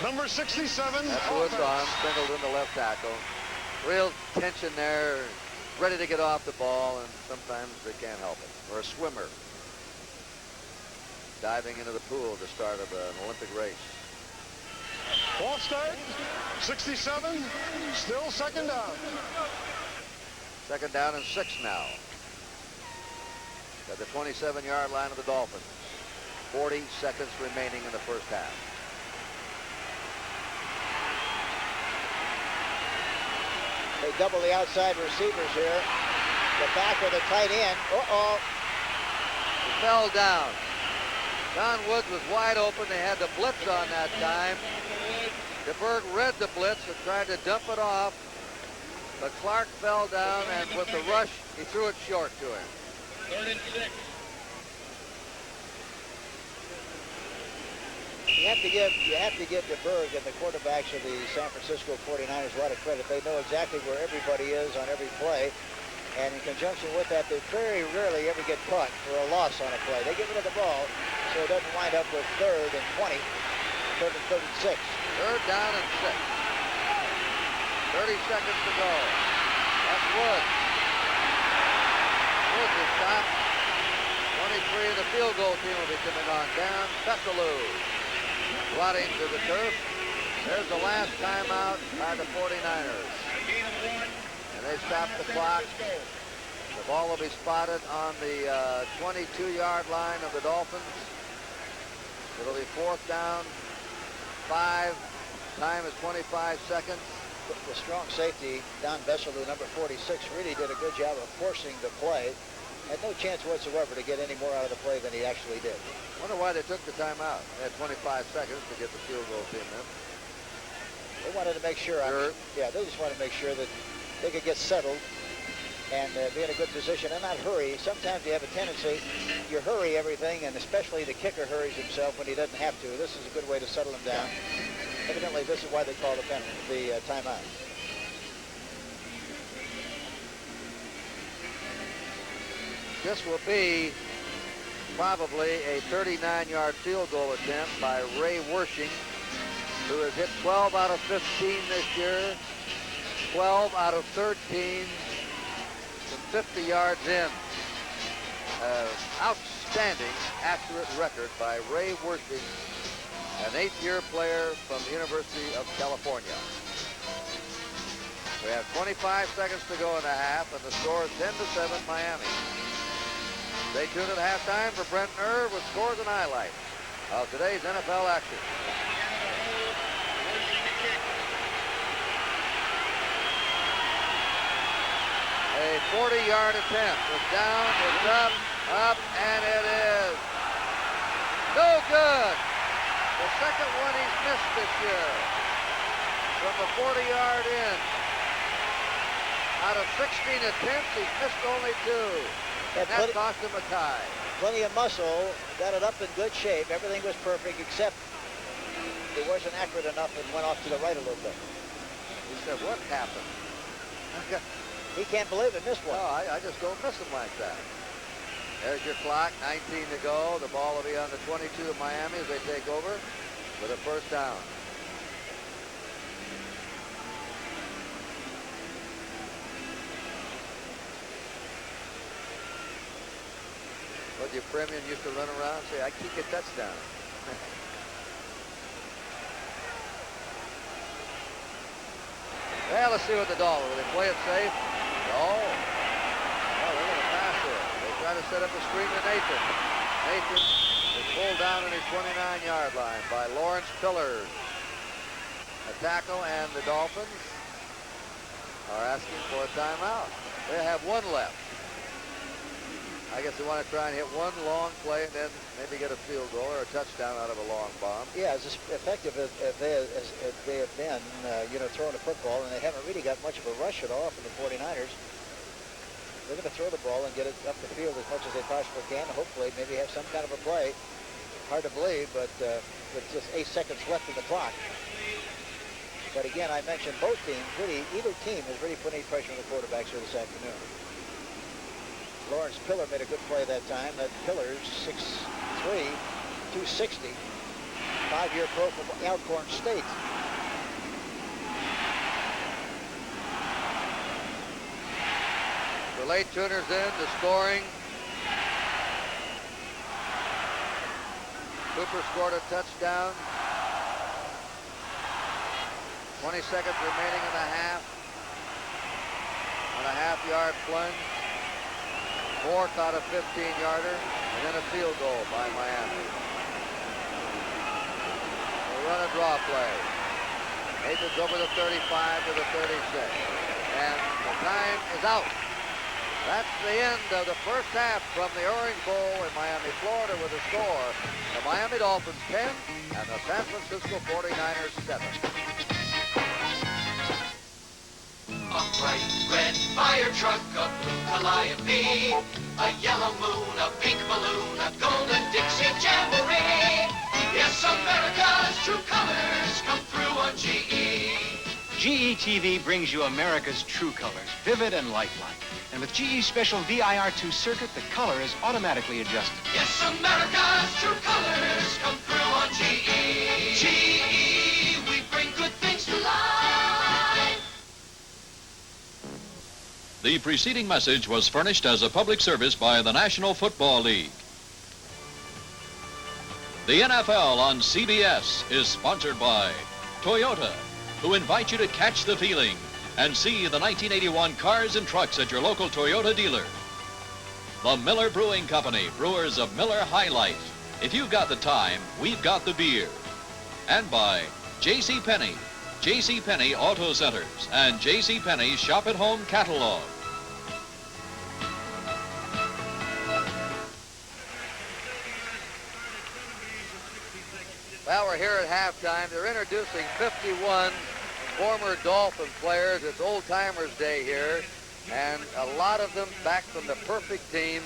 number 67. That's Wood's on, singled in the left tackle. Real tension there, ready to get off the ball, and sometimes they can't help it. Or a swimmer diving into the pool at the start of an Olympic race. False start, 67, still second down. Second down and 6 now. At the 27-yard line of the Dolphins. 40 seconds remaining in the first half. They double the outside receivers here. The back or the tight end. Uh-oh. He fell down. Don Woods was wide open. They had the blitz on that time. DeBerg read the blitz and tried to dump it off, but Clark fell down, and with the rush, he threw it short to him. 3rd and 6. You have to give DeBerg and the quarterbacks of the San Francisco 49ers a lot of credit. They know exactly where everybody is on every play. And in conjunction with that, they very rarely ever get caught for a loss on a play. They get rid of the ball, so it doesn't wind up with 3rd and 20, 3rd and 36. 3rd down and 6. 30 seconds to go. That's Woods. Woods is stopped. 23 of the field goal team will be coming on down. Pesalou rotting to the turf. There's the last timeout by the 49ers. And they stop the clock. The ball will be spotted on the 22-yard line of the Dolphins. It'll be 4th down, 5. Time is 25 seconds. The strong safety, Don Pesalou, number 46, really did a good job of forcing the play. Had no chance whatsoever to get any more out of the play than he actually did. Wonder why they took the timeout. They had 25 seconds to get the field goal team in. They wanted to make sure. Yeah, they just wanted to make sure that they could get settled and be in a good position and not hurry. Sometimes you have a tendency, you hurry everything, and especially the kicker hurries himself when he doesn't have to. This is a good way to settle him down. Evidently, this is why they call the timeout. This will be probably a 39-yard field goal attempt by Ray Wersching, who has hit 12 out of 15 this year, 12 out of 13 from 50 yards in. Outstanding accurate record by Ray Wersching, an 8th-year player from the University of California. We have 25 seconds to go in the half, and the score is 10-7 Miami. Stay tuned at halftime for Brent Nerve with scores and highlights of today's NFL action. A 40-yard attempt. It's down, it's up, and it is no good. The second one he's missed this year. From the 40-yard in. Out of 16 attempts, he's missed only 2. And that cost him a tie. Plenty of muscle, got it up in good shape. Everything was perfect, except it wasn't accurate enough and went off to the right a little bit. He said, what happened? He can't believe it, missed one. No, I just don't miss them like that. There's your clock, 19 to go. The ball will be on the 22 of Miami as they take over with a first down. What your premium used to run around and say, I kick a touchdown. Well, let's see what the Dolphins, will they play it safe? No. Oh, they're going to pass it. They try to set up a screen to Nathan. Nathan is pulled down on his 29-yard line by Lawrence Pillard. A tackle, and the Dolphins are asking for a timeout. They have one left. I guess they want to try and hit one long play and then maybe get a field goal or a touchdown out of a long bomb. Yeah, as effective as they have been, throwing the football, and they haven't really got much of a rush at all from the 49ers. They're going to throw the ball and get it up the field as much as they possibly can. Hopefully, maybe have some kind of a play. Hard to believe, but with just 8 seconds left in the clock. But again, I mentioned both teams, either team has really put any pressure on the quarterbacks here this afternoon. Lawrence Pillar made a good play that time. That Pillar's 6'3", 260, 5-year pro from Alcorn State. The late tuners in to scoring. Cooper scored a touchdown. 20 seconds remaining in the half. On a half-yard plunge. Moore caught a 15-yarder, and then a field goal by Miami. They run a draw play. Nathan's over the 35 to the 36. And the time is out. That's the end of the first half from the Orange Bowl in Miami, Florida, with a score: the Miami Dolphins 10 and the San Francisco 49ers 7. A bright red fire truck, a blue Calliope, a yellow moon, a pink balloon, a golden Dixie Jamboree. Yes, America's true colors come through on GE. GE TV brings you America's true colors, vivid and lifelike. And with GE's special VIR2 circuit, the color is automatically adjusted. Yes, America's true colors come through on GE. GE, we bring good things to life. The preceding message was furnished as a public service by the National Football League. The NFL on CBS is sponsored by Toyota, who invite you to catch the feeling and see the 1981 cars and trucks at your local Toyota dealer. The Miller Brewing Company, brewers of Miller High Life. If you've got the time, we've got the beer. And by JCPenney, JCPenney Auto Centers, and JCPenney Shop at Home Catalog. Well, we're here at halftime. They're introducing 51 former Dolphin players. It's Old Timers Day here, and a lot of them back from the perfect team,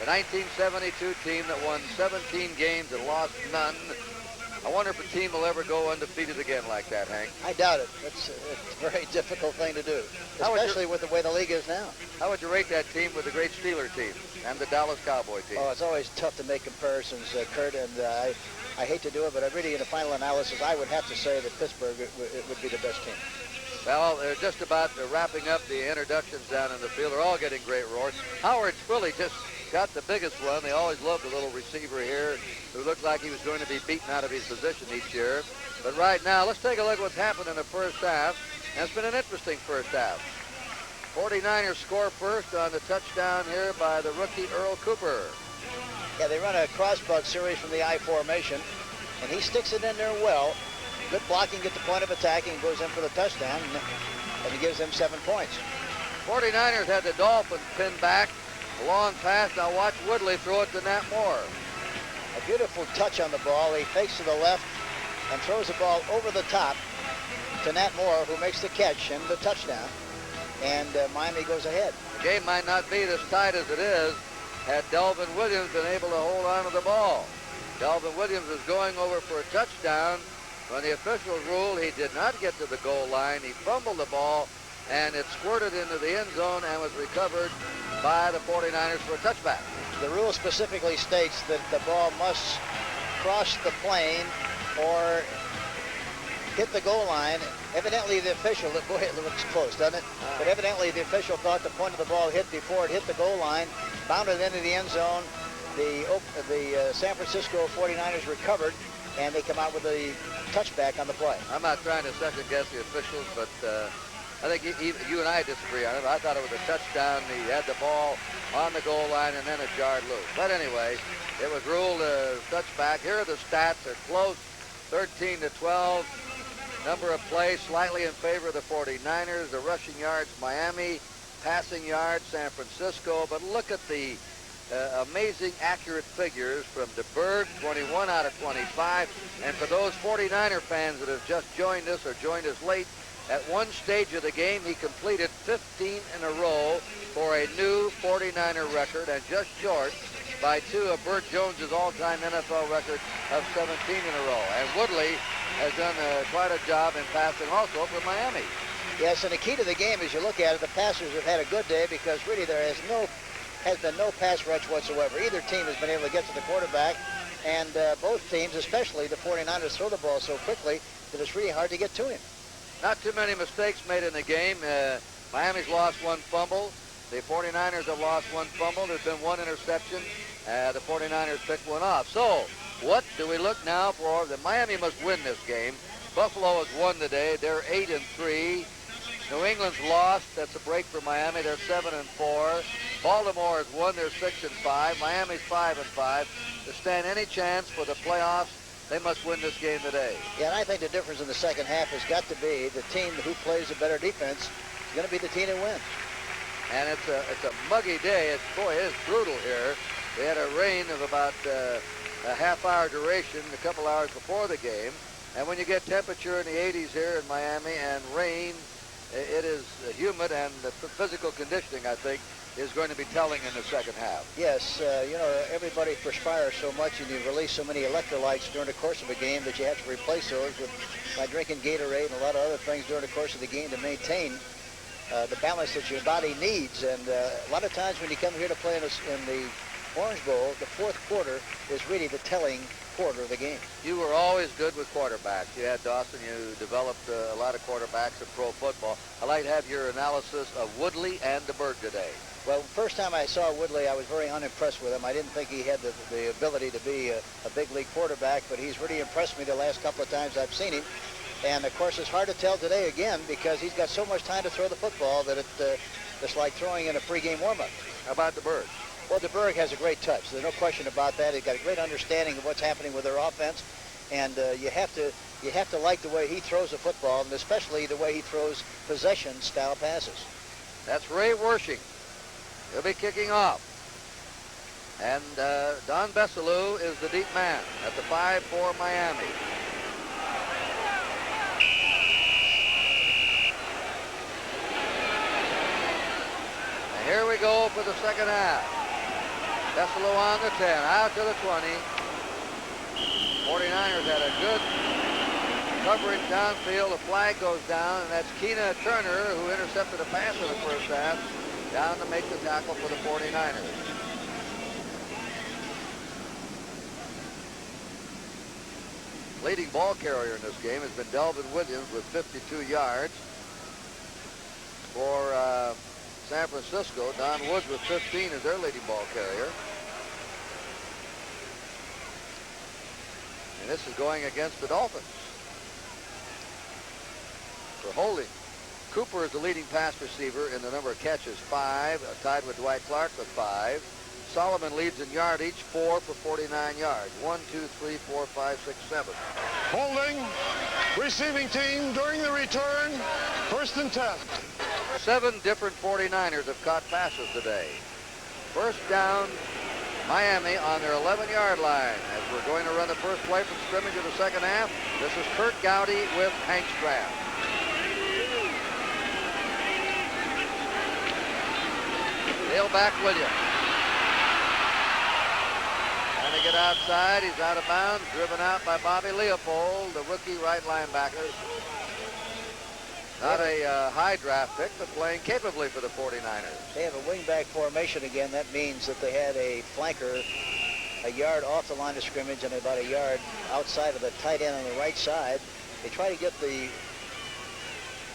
the 1972 team that won 17 games and lost none. I wonder if a team will ever go undefeated again like that, Hank. I doubt it. It's a very difficult thing to do, especially with the way the league is now. How would you rate that team with the great Steeler team and the Dallas Cowboy team? Oh, it's always tough to make comparisons, Kurt, and I hate to do it, but I really, in a final analysis, I would have to say that Pittsburgh would be the best team. Well, they're just about wrapping up the introductions down in the field. They're all getting great roars. Howard Twilley just got the biggest one. They always loved the little receiver here who looked like he was going to be beaten out of his position each year. But right now, let's take a look at what's happened in the first half. And it's been an interesting first half. 49ers score first on the touchdown here by the rookie Earl Cooper. Yeah, they run a cross-bug series from the I formation, and he sticks it in there well. Good blocking at the point of attacking, goes in for the touchdown, and he gives them 7 points. 49ers had the Dolphins pinned back. A long pass. Now watch Woodley throw it to Nat Moore. A beautiful touch on the ball. He fakes to the left and throws the ball over the top to Nat Moore, who makes the catch and the touchdown. And Miami goes ahead. The game might not be as tight as it is had Delvin Williams been able to hold on to the ball. Delvin Williams is going over for a touchdown. When the officials ruled he did not get to the goal line, he fumbled the ball, and it squirted into the end zone and was recovered by the 49ers for a touchback. The rule specifically states that the ball must cross the plane or hit the goal line. Evidently, the official, boy, it looks close, doesn't it? But evidently, the official thought the point of the ball hit before it hit the goal line, bounded into the end zone. The San Francisco 49ers recovered, and they come out with a touchback on the play. I'm not trying to second-guess the officials, but I think you and I disagree on it. I thought it was a touchdown. He had the ball on the goal line and then it jarred loose. But anyway, it was ruled a touchback. Here are the stats. They're close, 13-12. Number of plays slightly in favor of the 49ers. The rushing yards, Miami. Passing yards, San Francisco. But look at the amazing accurate figures from DeBerg, 21 out of 25. And for those 49er fans that have just joined us or joined us late, at one stage of the game, he completed 15 in a row for a new 49er record and just short by 2 of Burt Jones's all-time NFL record of 17 in a row. And Woodley has done quite a job in passing also for Miami. Yes, and the key to the game, as you look at it, the passers have had a good day because really there is no has been no pass rush whatsoever. Either team has been able to get to the quarterback, and both teams, especially the 49ers, throw the ball so quickly that it's really hard to get to him. Not too many mistakes made in the game. Miami's lost one fumble. The 49ers have lost one fumble. There's been one interception. The 49ers picked one off. So, what do we look now for? Miami must win this game. Buffalo has won today. They're 8-3. New England's lost. That's a break for Miami. They're 7-4. Baltimore has won. They're 6-5. Miami's 5-5. To stand any chance for the playoffs, they must win this game today. Yeah, and I think the difference in the second half has got to be the team who plays a better defense is going to be the team that wins. And it's a muggy day. Boy, it's brutal here. We had a rain of about a half-hour duration a couple hours before the game. And when you get temperature in the 80s here in Miami and rain, it is humid, and the physical conditioning, I think, is going to be telling in the second half. Yes, you know, everybody perspires so much and you release so many electrolytes during the course of a game that you have to replace those by drinking Gatorade and a lot of other things during the course of the game to maintain the balance that your body needs. And a lot of times when you come here to play in the Orange Bowl, the fourth quarter is really the telling quarter of the game. You were always good with quarterbacks. You had Dawson. You developed a lot of quarterbacks in pro football. I'd like to have your analysis of Woodley and DeBerg today. Well, first time I saw Woodley, I was very unimpressed with him. I didn't think he had the ability to be a big league quarterback, but he's really impressed me the last couple of times I've seen him. And, of course, it's hard to tell today again because he's got so much time to throw the football that it's like throwing in a pregame warm-up. How about DeBerg? Well, DeBerg has a great touch. There's no question about that. He's got a great understanding of what's happening with their offense, and you have to like the way he throws the football, and especially the way he throws possession-style passes. That's Ray Wersching. He'll be kicking off. And Don Bessalou is the deep man at the 5 for Miami. And here we go for the second half. Bessalou on the 10, out to the 20. 49ers had a good coverage downfield. The flag goes down, and that's Keena Turner, who intercepted a pass in the first half, down to make the tackle for the 49ers. Leading ball carrier in this game has been Delvin Williams with 52 yards. For San Francisco, Don Woods with 15 is their leading ball carrier. And this is going against the Dolphins. For holding, Cooper is the leading pass receiver in the number of catches, 5, tied with Dwight Clark with 5. Solomon leads in yardage, 4 for 49 yards. 1, 2, 3, 4, 5, 6, 7. Holding, receiving team during the return, 1st and 10. 7 different 49ers have caught passes today. First down, Miami on their 11-yard line as we're going to run the first play from scrimmage of the second half. This is Kurt Gowdy with Hank Straff. Tailback Williams. Trying to get outside. He's out of bounds. Driven out by Bobby Leopold, the rookie right linebacker. Not a high draft pick, but playing capably for the 49ers. They have a wingback formation again. That means that they had a flanker a yard off the line of scrimmage and about a yard outside of the tight end on the right side. They try to get the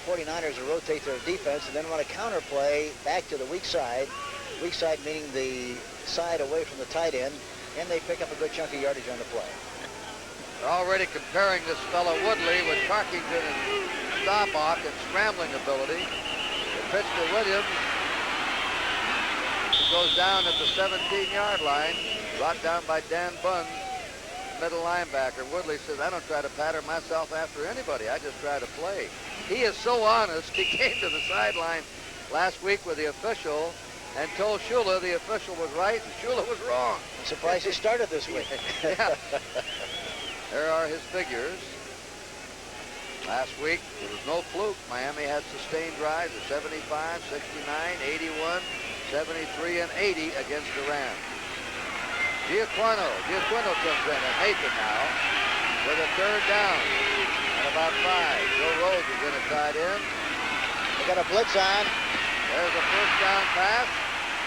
49ers to rotate their defense and then run a counter play back to the weak side. Weak side meaning the side away from the tight end, and they pick up a good chunk of yardage on the play. They're already comparing this fellow Woodley with Tarkington and stop-off and scrambling ability. The pitch to Williams. He goes down at the 17-yard line, brought down by Dan Bunn, middle linebacker. Woodley says, I don't try to pattern myself after anybody. I just try to play. He is so honest. He came to the sideline last week with the official and told Shula the official was right and Shula was wrong. I'm surprised he started this week. Yeah. There are his figures. Last week, there was no fluke. Miami had sustained drives of 75, 69, 81, 73, and 80 against the Rams. Giaquino comes in, and Nathan now with a third down at about 5. Joe Rose is in a tight end. They got a blitz on. There's a first down pass.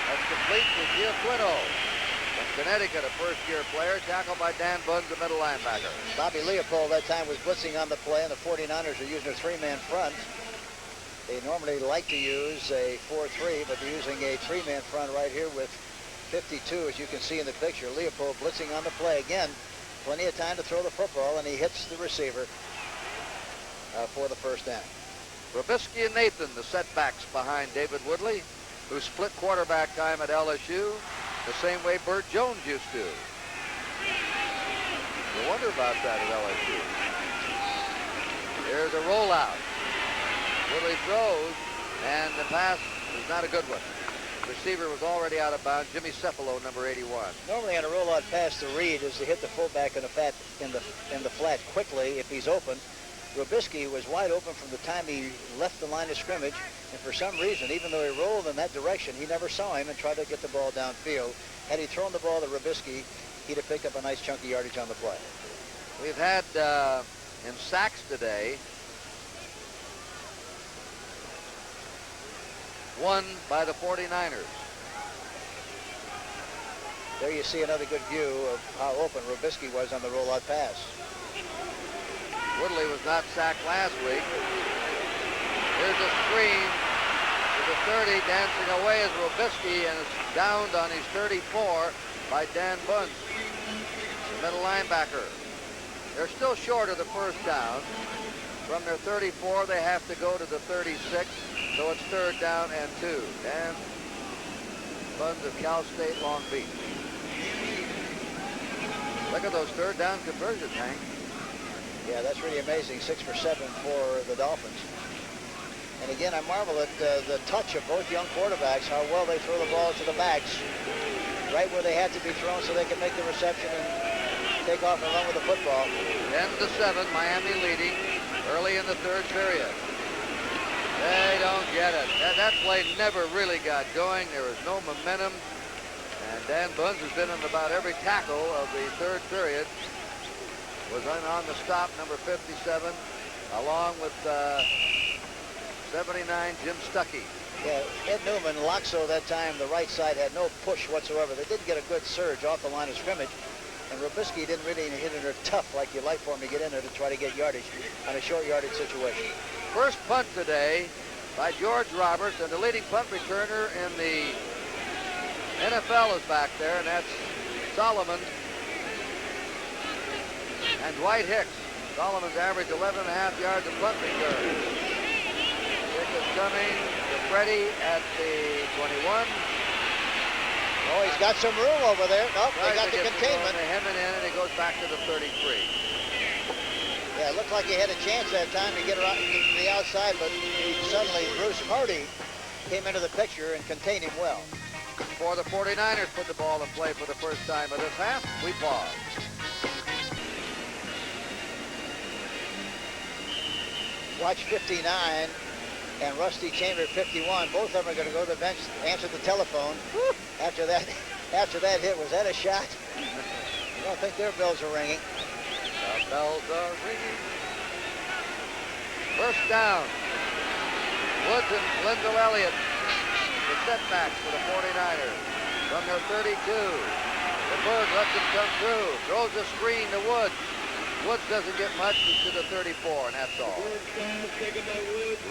That's complete to Giaquino. From Connecticut, a first-year player, tackled by Dan Bunz, the middle linebacker. Bobby Leopold that time was blitzing on the play, and the 49ers are using a three-man front. They normally like to use a 4-3, but they're using a three-man front right here with 52, as you can see in the picture. Leopold blitzing on the play again. Plenty of time to throw the football, and he hits the receiver for the first down. Robisky and Nathan, the setbacks behind David Woodley, who split quarterback time at LSU the same way Burt Jones used to. You wonder about that at LSU. Here's a rollout. Woodley throws, and the pass is not a good one. Receiver was already out of bounds. Jimmy Cephalo, number 81. Normally on a rollout pass, the read is to hit the fullback in the flat quickly if he's open. Robisky was wide open from the time he left the line of scrimmage, and for some reason, even though he rolled in that direction, he never saw him and tried to get the ball downfield. Had he thrown the ball to Robisky, he'd have picked up a nice chunky yardage on the play. We've had in sacks today, one by the 49ers. There you see another good view of how open Robisky was on the rollout pass. Woodley was not sacked last week. Here's a screen to the 30, dancing away is Robisky, and it's downed on his 34 by Dan Bunz, the middle linebacker. They're still short of the first down. From their 34, they have to go to the 36, so it's third down and 2. Dan Bunz of Cal State Long Beach. Look at those third down conversions, Hank. Yeah, that's really amazing. 6 for 7 for the Dolphins. And again, I marvel at the touch of both young quarterbacks, how well they throw the ball to the backs, right where they had to be thrown so they can make the reception and take off and run with the football. 10-7, Miami leading early in the third period. They don't get it. That play never really got going. There was no momentum. And Dan Bunz has been in about every tackle of the third period. Was on the stop, number 57, along with 79, Jim Stuckey. Yeah, Ed Newman, Loxo that time, the right side had no push whatsoever. They didn't get a good surge off the line of scrimmage. And Robisky didn't really hit it tough like you'd like for him to get in there to try to get yardage on a short yardage situation. First punt today by George Roberts, and the leading punt returner in the NFL is back there, and that's Solomon and Dwight Hicks. Solomon's averaged 11.5 yards of punt return. Kick is coming to Freddie at the 21. Oh, he's got some room over there. Nope, they got the containment. They hem it in, and it goes back to the 33. Yeah, it looked like he had a chance that time to get around to the outside, but suddenly Bruce Hardy came into the picture and contained him well. Before the 49ers put the ball in play for the first time of this half, we pause. Watch 59 and Rusty Chambers 51. Both of them are going to go to the bench, answer the telephone. After that hit, was that a shot? I don't think their bells are ringing. The bells are ringing. First down. Woods and Linville Elliott, the setbacks for the 49ers. From their 32. The Bird lets him come through. Throws a screen to Woods. Woods doesn't get much. He's to the 34, and that's all.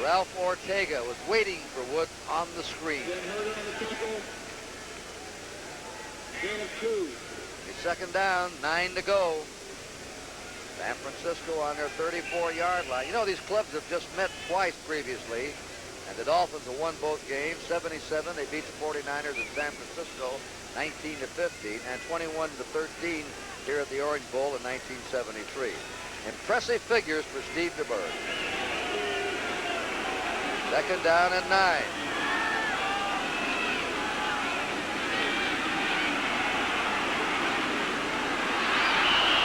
Ralph Ortega was waiting for Woods on the screen. It's second down, 9 to go. San Francisco on their 34-yard line. You know, these clubs have just met twice previously, and the Dolphins have won both games. 77, they beat the 49ers in San Francisco, 19-15, and 21-13 here at the Orange Bowl in 1973. Impressive figures for Steve DeBerg. Second down and 9.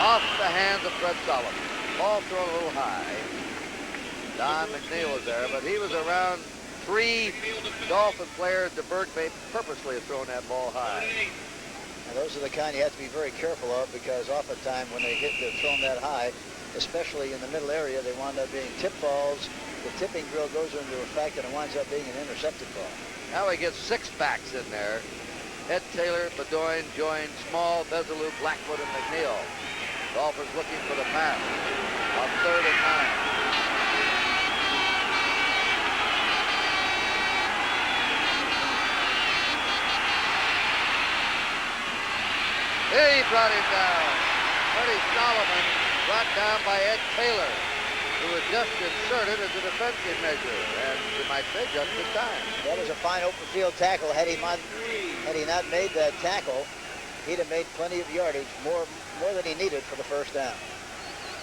Off the hands of Fred Solomon. Ball thrown a little high. Don McNeil was there, but he was around 3 Dolphin players. DeBerg may purposely have thrown that ball high. And those are the kind you have to be very careful of, because oftentimes when they're thrown that high, especially in the middle area, they wind up being tip balls. The tipping drill goes into effect and it winds up being an intercepted ball. Now he gets 6 backs in there. Ed Taylor, Bedoin, Joynes, Small, Bezelou, Blackwood, and McNeil. Dolphins looking for the pass on 3rd and 9. He brought him down. Freddie Solomon brought down by Ed Taylor, who was just inserted as a defensive measure, and you might say just in time. That was a fine open field tackle. Had he not made that tackle, he'd have made plenty of yardage, more than he needed for the first down.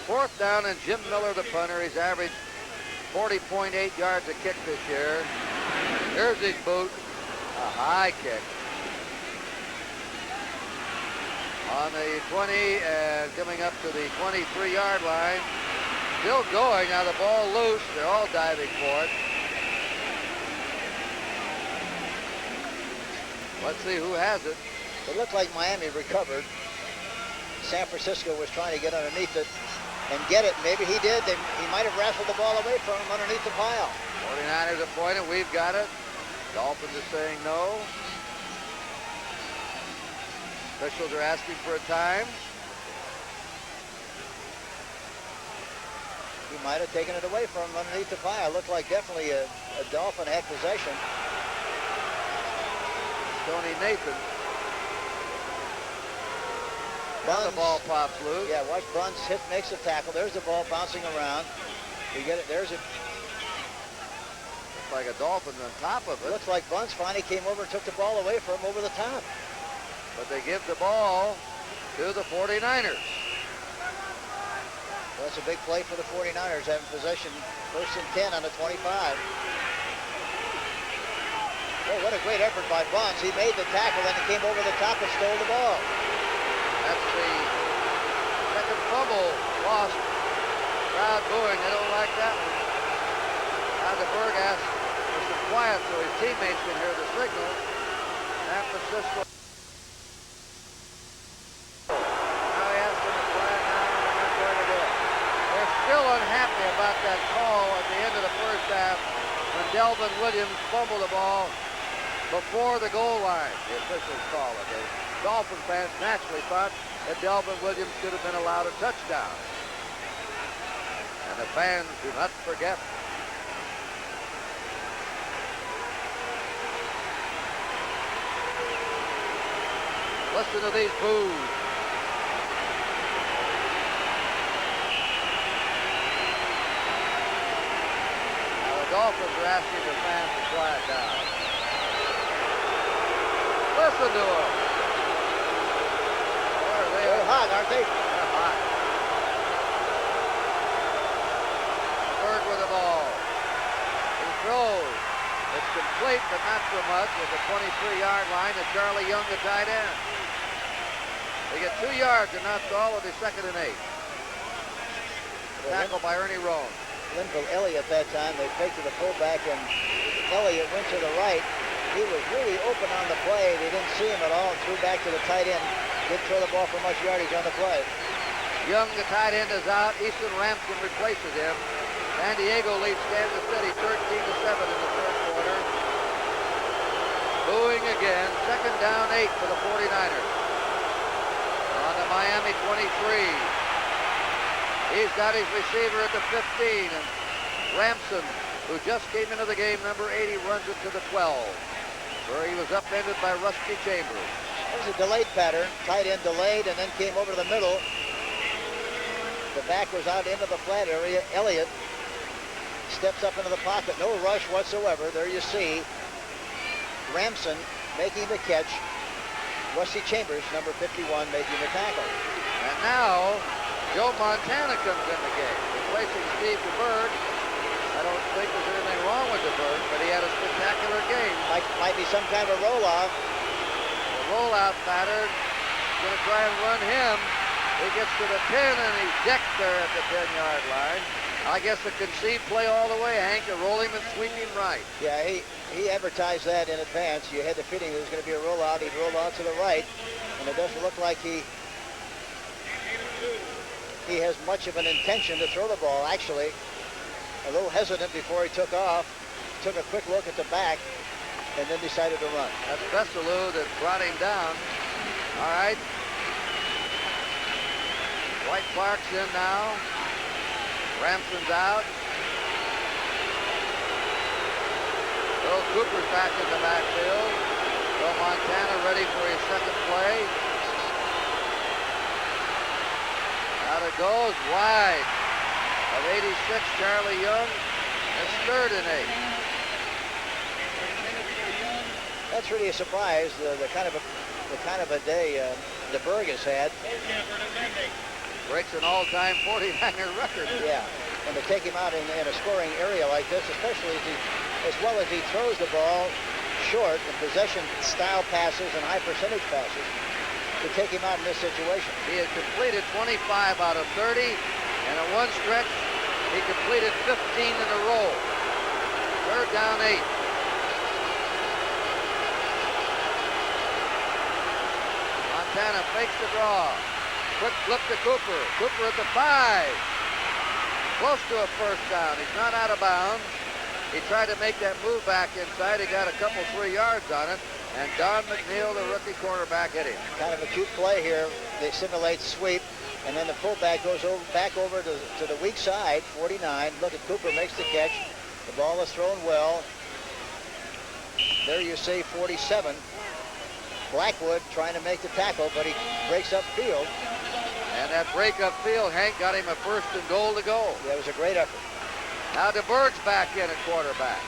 4th down, and Jim Miller, the punter, he's averaged 40.8 yards a kick this year. Here's his boot, a high kick. On the 20 and coming up to the 23-yard line. Still going. Now the ball loose. They're all diving for it. Let's see who has it. It looked like Miami recovered. San Francisco was trying to get underneath it and get it. Maybe he did. He might have wrestled the ball away from him underneath the pile. 49ers appointed. We've got it. Dolphins are saying no. Officials are asking for a time. He might have taken it away from him underneath the pile. Looked like definitely a Dolphin had possession. Tony Nathan. Now the ball pops loose. Yeah, watch Buns makes a tackle. There's the ball bouncing around. We get it. There's it. Looks like a Dolphin on top of it. Looks like Buns finally came over and took the ball away from him over the top. But they give the ball to the 49ers. Well, that's a big play for the 49ers, having possession 1st and 10 on the 25. Oh, what a great effort by Buns. He made the tackle, then he came over the top and stole the ball. That's the second fumble lost. Crowd booing. They don't like that one. Now DeBerg asks for some quiet so his teammates can hear the signal. San Francisco. Now he asks them to quiet down, and they're not going to do it. They're still unhappy about that call at the end of the first half when Delvin Williams fumbled the ball before the goal line. The officials call it. The Dolphin fans naturally thought that Delvin Williams should have been allowed a touchdown. And the fans do not forget. Listen to these boos. Now the Dolphins are asking the fans to quiet down. Listen to them. They're hot, aren't they? They're hot. Bird with the ball. He throws. It's complete, but not so much at the 23-yard line to Charlie Young, the tight end. They get 2 yards and not all with the 2nd and 8. Tackled by Ernie Roan. Linville Elliott that time, they faked to the fullback, and Elliott went to the right. He was really open on the play. They didn't see him at all and threw back to the tight end. Didn't throw the ball for much yardage on the play. Young, the tight end, is out. Easton Ramsden replaces him. San Diego leads Kansas City 13-7 in the third quarter. Booing again. 2nd down 8 for the 49ers. On the Miami 23. He's got his receiver at the 15, and Ramsden, who just came into the game, number 80, runs it to the 12, where he was upended by Rusty Chambers. It was a delayed pattern. Tight end delayed and then came over to the middle. The back was out into the flat area. Elliott steps up into the pocket. No rush whatsoever. There you see Ramsden making the catch. Rusty Chambers, number 51, making the tackle. And now Joe Montana comes in the game, replacing Steve DeBerg. I don't think there's anything wrong with DeBerg, but he had a spectacular game. Might be some kind of rollout. The rollout pattern. Going to try and run him. He gets to the 10, and he's decked there at the 10-yard line. I guess the concede play all the way, Hank, to roll him and sweep him right. Yeah, he advertised that in advance. You had the feeling there was going to be a rollout. He'd roll out to the right, and it doesn't look like he has much of an intention to throw the ball. Actually, a little hesitant before he took off. Took a quick look at the back. and then decided to run. That's Veselu that brought him down. All right. Dwight Clark's in now. Ramson's out. Bill Cooper's back in the backfield. Bill Montana ready for his second play. Out it goes, wide of 86, Charlie Young. It's 3rd and 8. That's really a surprise. The kind of a day DeBerg has had. Breaks an all-time 49er record. Yeah, and to take him out in a scoring area like this, especially as well as he throws the ball short in possession-style passes and high-percentage passes, to take him out in this situation. He had completed 25 out of 30, and at one stretch, he completed 15 in a row. 3rd down 8. Montana fakes the draw. Quick flip to Cooper. Cooper at the 5. Close to a first down. He's not out of bounds. He tried to make that move back inside. He got a couple, 3 yards on it. And Don McNeil, the rookie quarterback, hit him. Kind of a cute play here. They simulate sweep. And then the fullback goes back over to the weak side, 49. Look at Cooper makes the catch. The ball is thrown well. There you see 47. Blackwood trying to make the tackle, but he breaks up field. And that break up field, Hank, got him a 1st and goal to go. Yeah, it was a great effort. Now DeBerg's back in at quarterback.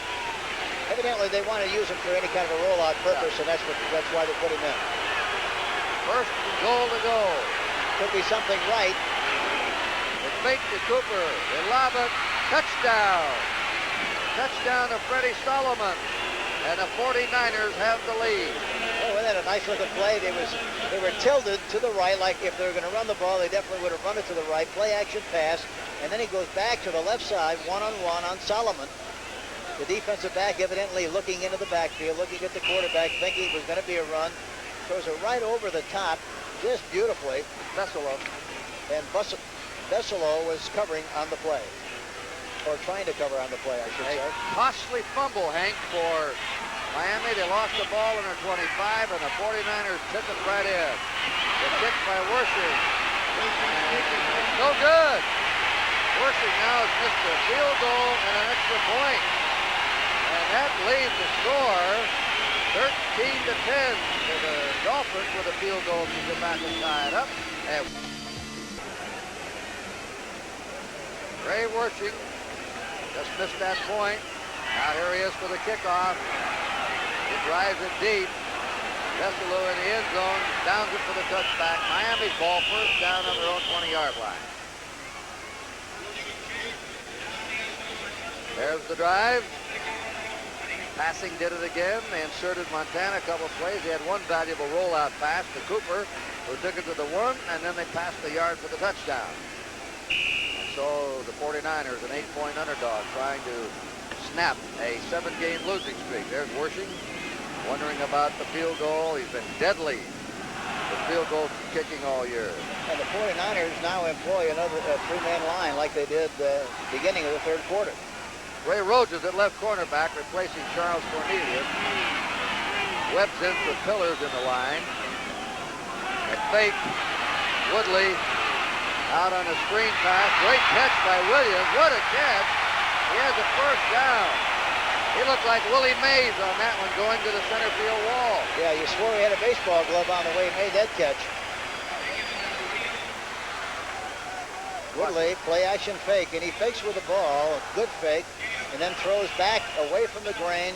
Evidently, they want to use him for any kind of a rollout purpose, and that's why they put him in. 1st and goal to go. Could be something right. It's fake to Cooper. They lob it. Touchdown. Touchdown to Freddie Solomon. And the 49ers have the lead. Oh, and then a nice looking play. They were tilted to the right, like if they were going to run the ball, they definitely would have run it to the right. Play action pass, and then he goes back to the left side, one-on-one on Solomon. The defensive back evidently looking into the backfield, looking at the quarterback, thinking it was going to be a run. Throws it right over the top, just beautifully. Veselo. And Veselo was covering on the play. Or trying to cover on the play, I should say. Costly fumble, Hank, for Miami. They lost the ball in their 25, and the 49ers took it right in. The kick by Wersching. No good. Wersching now has missed a field goal and an extra point. And that leaves the score 13-10 to the Dolphins with a field goal to get back and tie it up. And Ray Wersching just missed that point. Now here he is for the kickoff. He drives it deep. Veselu in the end zone, downs it for the touchback. Miami's ball, 1st down on their own 20-yard line. There's the drive. Passing did it again. They inserted Montana a couple of plays. He had one valuable rollout pass to Cooper, who took it to the 1, and then they passed the yard for the touchdown. So the 49ers, an 8-point underdog, trying to snap a 7-game losing streak. There's Wersching, wondering about the field goal. He's been deadly with field goal kicking all year. And the 49ers now employ another 3-man line like they did beginning of the 3rd quarter. Ray Rhodes is at left cornerback, replacing Charles Cornelius. Webb's in for Pillars in the line. And fake, Woodley out on a screen pass. Great catch by Williams. What a catch. He has a 1st down. He looked like Willie Mays on that one going to the center field wall. Yeah, you swore he had a baseball glove on the way he made that catch. Woodley, play action fake, and he fakes with the ball. Good fake, and then throws back away from the grain.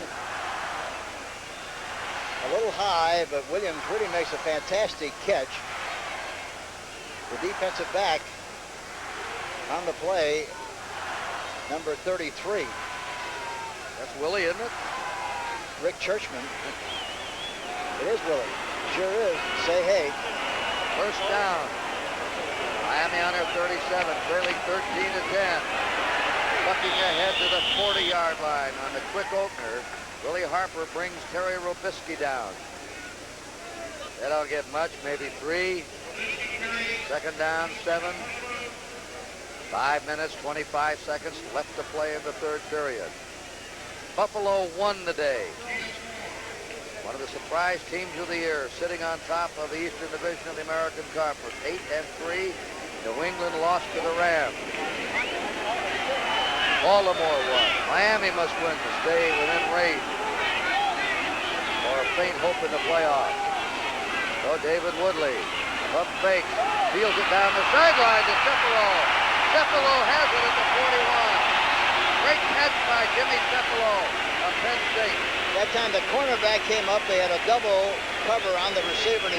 A little high, but Williams really makes a fantastic catch. The defensive back on the play, number 33. That's Willie, isn't it? Rick Churchman. It is Willie. Sure is. Say hey. 1st down. Miami on their 37, trailing 13-10. Bucking ahead to the 40-yard line on the quick opener. Willie Harper brings Terry Robisky down. They don't get much, maybe 3. 2nd down, 7. 5 minutes, 25 seconds left to play in the 3rd period. Buffalo won the day. One of the surprise teams of the year, sitting on top of the Eastern Division of the American Conference, 8-3. New England lost to the Rams. Baltimore won. Miami must win to stay within range or a faint hope in the playoffs. So David Woodley, pump fakes, fields it down the sideline to Cefalo. Cefalo has it at the 41. Great catch by Jimmy Cefalo of Penn State. That time the cornerback came up, they had a double cover on the receiver, and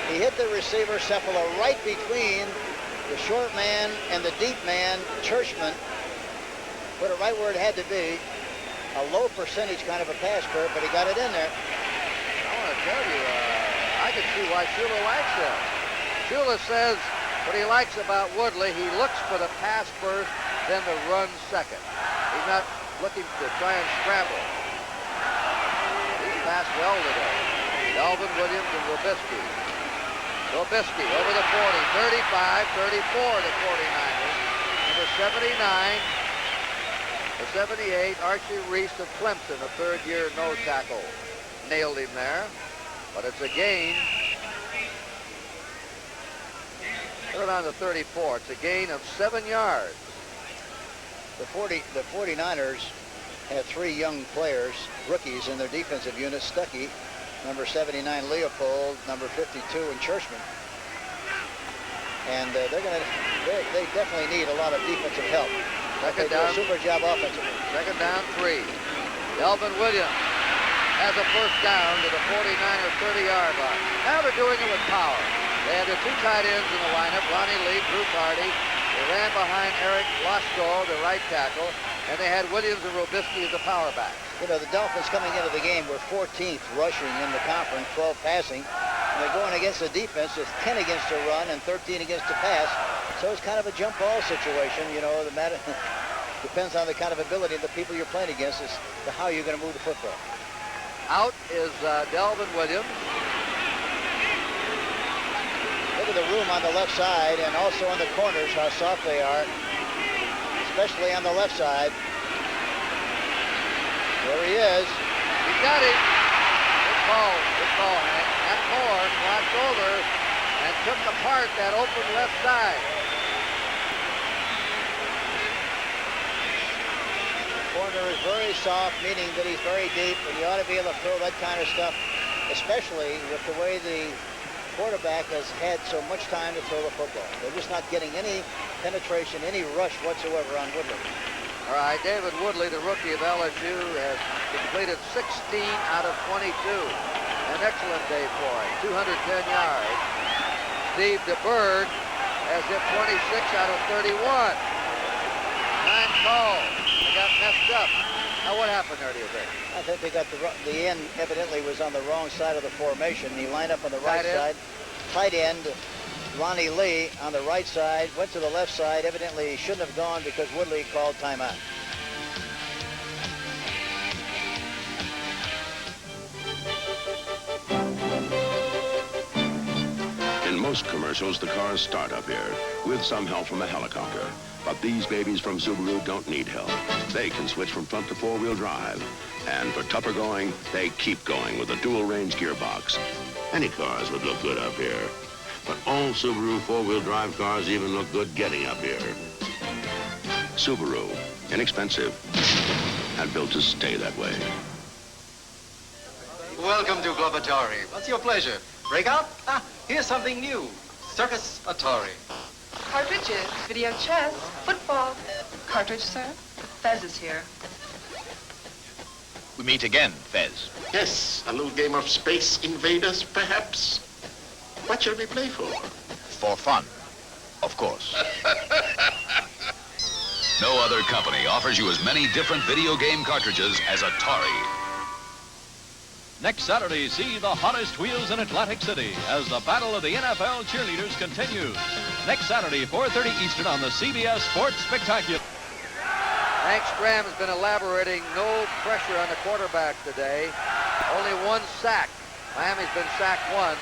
he hit the receiver, Cefalo, right between the short man and the deep man, Churchman. Put it right where it had to be. A low percentage kind of a pass curve, but he got it in there. I want to tell you, I can see why Shula likes him. Shula says what he likes about Woodley, he looks for the pass first, then the run second. He's not looking to try and scramble. He's passed well today. Delvin Williams and Robisky. Robisky over the 40, 35, 34 to 49ers. Number 79. The 78, Archie Reese of Clemson, a third-year nose tackle. Nailed him there, but it's a gain. Put it on the 34. It's a gain of 7 yards. The 49ers had 3 young players, rookies in their defensive unit. Stuckey, number 79, Leopold, number 52, and Churchman. And they definitely need a lot of defensive help. Second They do down. a super job offensively. Second down, 3. Delvin Williams has a first down to the 49er 30-yard line. Now they're doing it with power. They had the 2 tight ends in the lineup, Ronnie Lee, Drew Carty. They ran behind Eric Lasco, the right tackle, and they had Williams and Robisky as the power backs. You know, the Dolphins coming into the game were 14th rushing in the conference, 12 passing. And they're going against a defense that's 10 against the run and 13 against the pass. So it's kind of a jump ball situation. You know, the matter depends on the kind of ability of the people you're playing against as to how you're going to move the football. Out is Delvin Williams. Look at the room on the left side and also on the corners, how soft they are, especially on the left side. There he is. He got him. Good call, Hank. That Moore crossed over and took apart that open left side. Corner is very soft, meaning that he's very deep, and you ought to be able to throw that kind of stuff, especially with the way the quarterback has had so much time to throw the football. They're just not getting any penetration, any rush whatsoever on Woodley. All right, David Woodley, the rookie of LSU, has completed 16 out of 22. An excellent day for him, 210 yards. Steve DeBerg has hit 26 out of 31. 9 calls. They got messed up. Now, what happened there, do you think? I think they got the end evidently was on the wrong side of the formation. He lined up on the right side. Tight end, Ronnie Lee on the right side, went to the left side. Evidently, he shouldn't have gone because Woodley called timeout. In most commercials, the cars start up here with some help from a helicopter. But these babies from Subaru don't need help. They can switch from front to four-wheel drive. And for tougher going, they keep going with a dual-range gearbox. Any cars would look good up here. But all Subaru four-wheel drive cars even look good getting up here. Subaru, inexpensive and built to stay that way. Welcome to Club Atari. What's your pleasure? Breakout? Ah, here's something new. Circus Atari. Cartridges, video chess, football. Cartridge, sir? Fez is here. We meet again, Fez. Yes, a little game of Space Invaders, perhaps. What shall we play for? For fun, of course. No other company offers you as many different video game cartridges as Atari. Next Saturday, see the hottest wheels in Atlantic City as the battle of the NFL cheerleaders continues. Next Saturday, 4:30 Eastern on the CBS Sports Spectacular. Hank Stram has been elaborating no pressure on the quarterback today. Only 1 sack. Miami's been sacked once.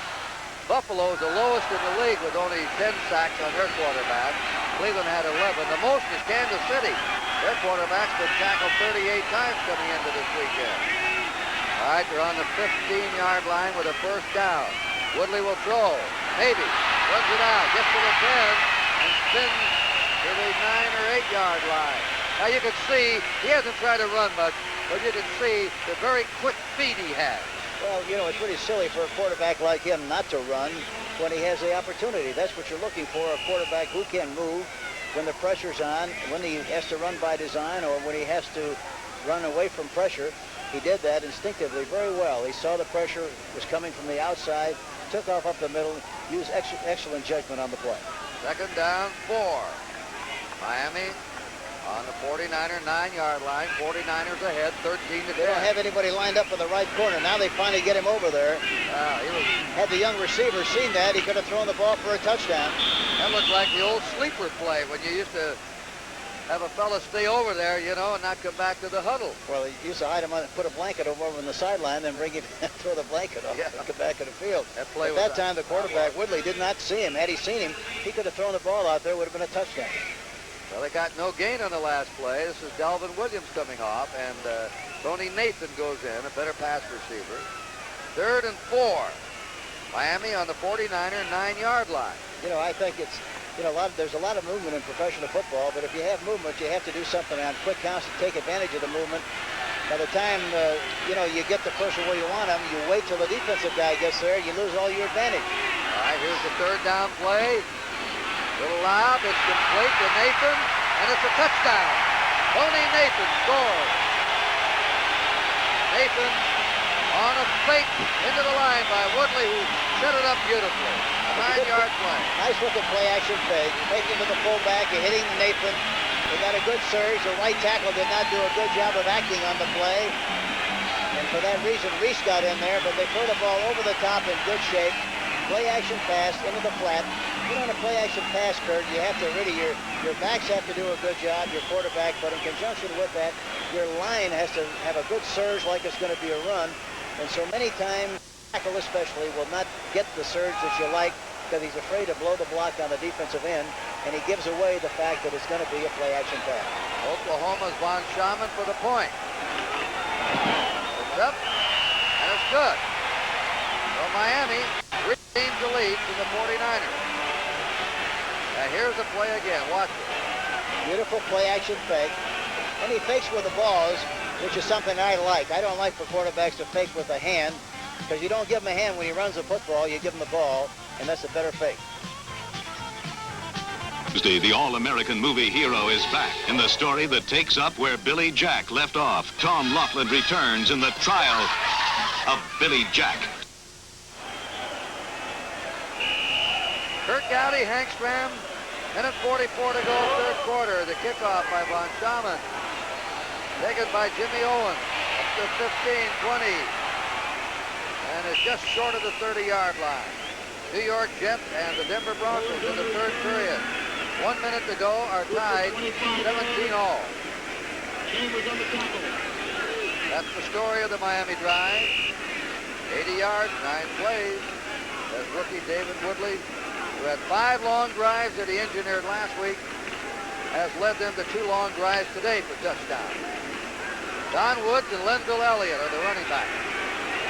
Buffalo is the lowest in the league with only 10 sacks on their quarterback. Cleveland had 11. The most is Kansas City. Their quarterback's been tackled 38 times coming into this weekend. All right, they're on the 15-yard line with a first down. Woodley will throw. Maybe. Runs it out. Gets to the 10 and spins to the 9 or 8-yard line. Now you can see he hasn't tried to run much, but you can see the very quick feet he has. Well, you know, it's pretty silly for a quarterback like him not to run when he has the opportunity. That's what you're looking for, a quarterback who can move when the pressure's on, when he has to run by design, or when he has to run away from pressure. He did that instinctively very well. He saw the pressure was coming from the outside, took off up the middle, used excellent judgment on the play. Second down, 4. Miami on the 49er 9-yard line. 49ers ahead, 13-10. They don't have anybody lined up in the right corner. Now they finally get him over there. Had the young receiver seen that, he could have thrown the ball for a touchdown. That looked like the old sleeper play when you used to have a fella stay over there, you know, and not come back to the huddle. Well, he used to hide him, put a blanket over him on the sideline, then bring him, throw the blanket off and come back to the field. At that time, the quarterback, Woodley, did not see him. Had he seen him, he could have thrown the ball out there, would have been a touchdown. Well, they got no gain on the last play. This is Delvin Williams coming off, and Tony Nathan goes in, a better pass receiver. 3rd and 4. Miami on the 49er 9-yard line. You know, I think it's, you know, there's a lot of movement in professional football, but if you have movement, you have to do something on quick counts to take advantage of the movement. By the time, you know, you get the person where you want him, you wait till the defensive guy gets there, you lose all your advantage. All right, here's the 3rd down play. Little lob, it's complete to Nathan, and it's a touchdown. Tony Nathan scores. Nathan on a fake into the line by Woodley, who set it up beautifully. A 9-yard play. Nice looking play action fake. Making to the fullback, you're hitting Nathan. They got a good surge. The right tackle did not do a good job of acting on the play. And for that reason, Reese got in there, but they throw the ball over the top in good shape. Play action pass into the flat. You know, on a play action pass, Kurt, you have to really, your backs have to do a good job, your quarterback, but in conjunction with that, your line has to have a good surge like it's going to be a run. And so many times, tackle especially, will not get the surge that you like because he's afraid to blow the block on the defensive end, and he gives away the fact that it's going to be a play action pass. Oklahoma's Von Schaman for the point. It's up, and it's good. So Miami regains the lead to the 49ers. Now here's the play again. Watch it. Beautiful play action fake. And he fakes with the balls, which is something I like. I don't like for quarterbacks to fake with a hand, because you don't give him a hand when he runs the football, you give him the ball, and that's a better fake. Tuesday, the All-American movie hero is back in the story that takes up where Billy Jack left off. Tom Laughlin returns in the trial of Billy Jack. Kurt Gowdy, Hank Stram, minute 44 to go, 3rd quarter. The kickoff by Von Schaman. Taken by Jimmy Owens. Up to 15, 20. And it's just short of the 30-yard line. New York Jets and the Denver Broncos in the 3rd period. 1 minute to go, are tied 17 all. That's the story of the Miami drive. 80 yards, 9 plays. As rookie David Woodley, who had 5 long drives that he engineered last week, has led them to 2 long drives today for touchdowns. Don Woods and Lenville Elliott are the running backs.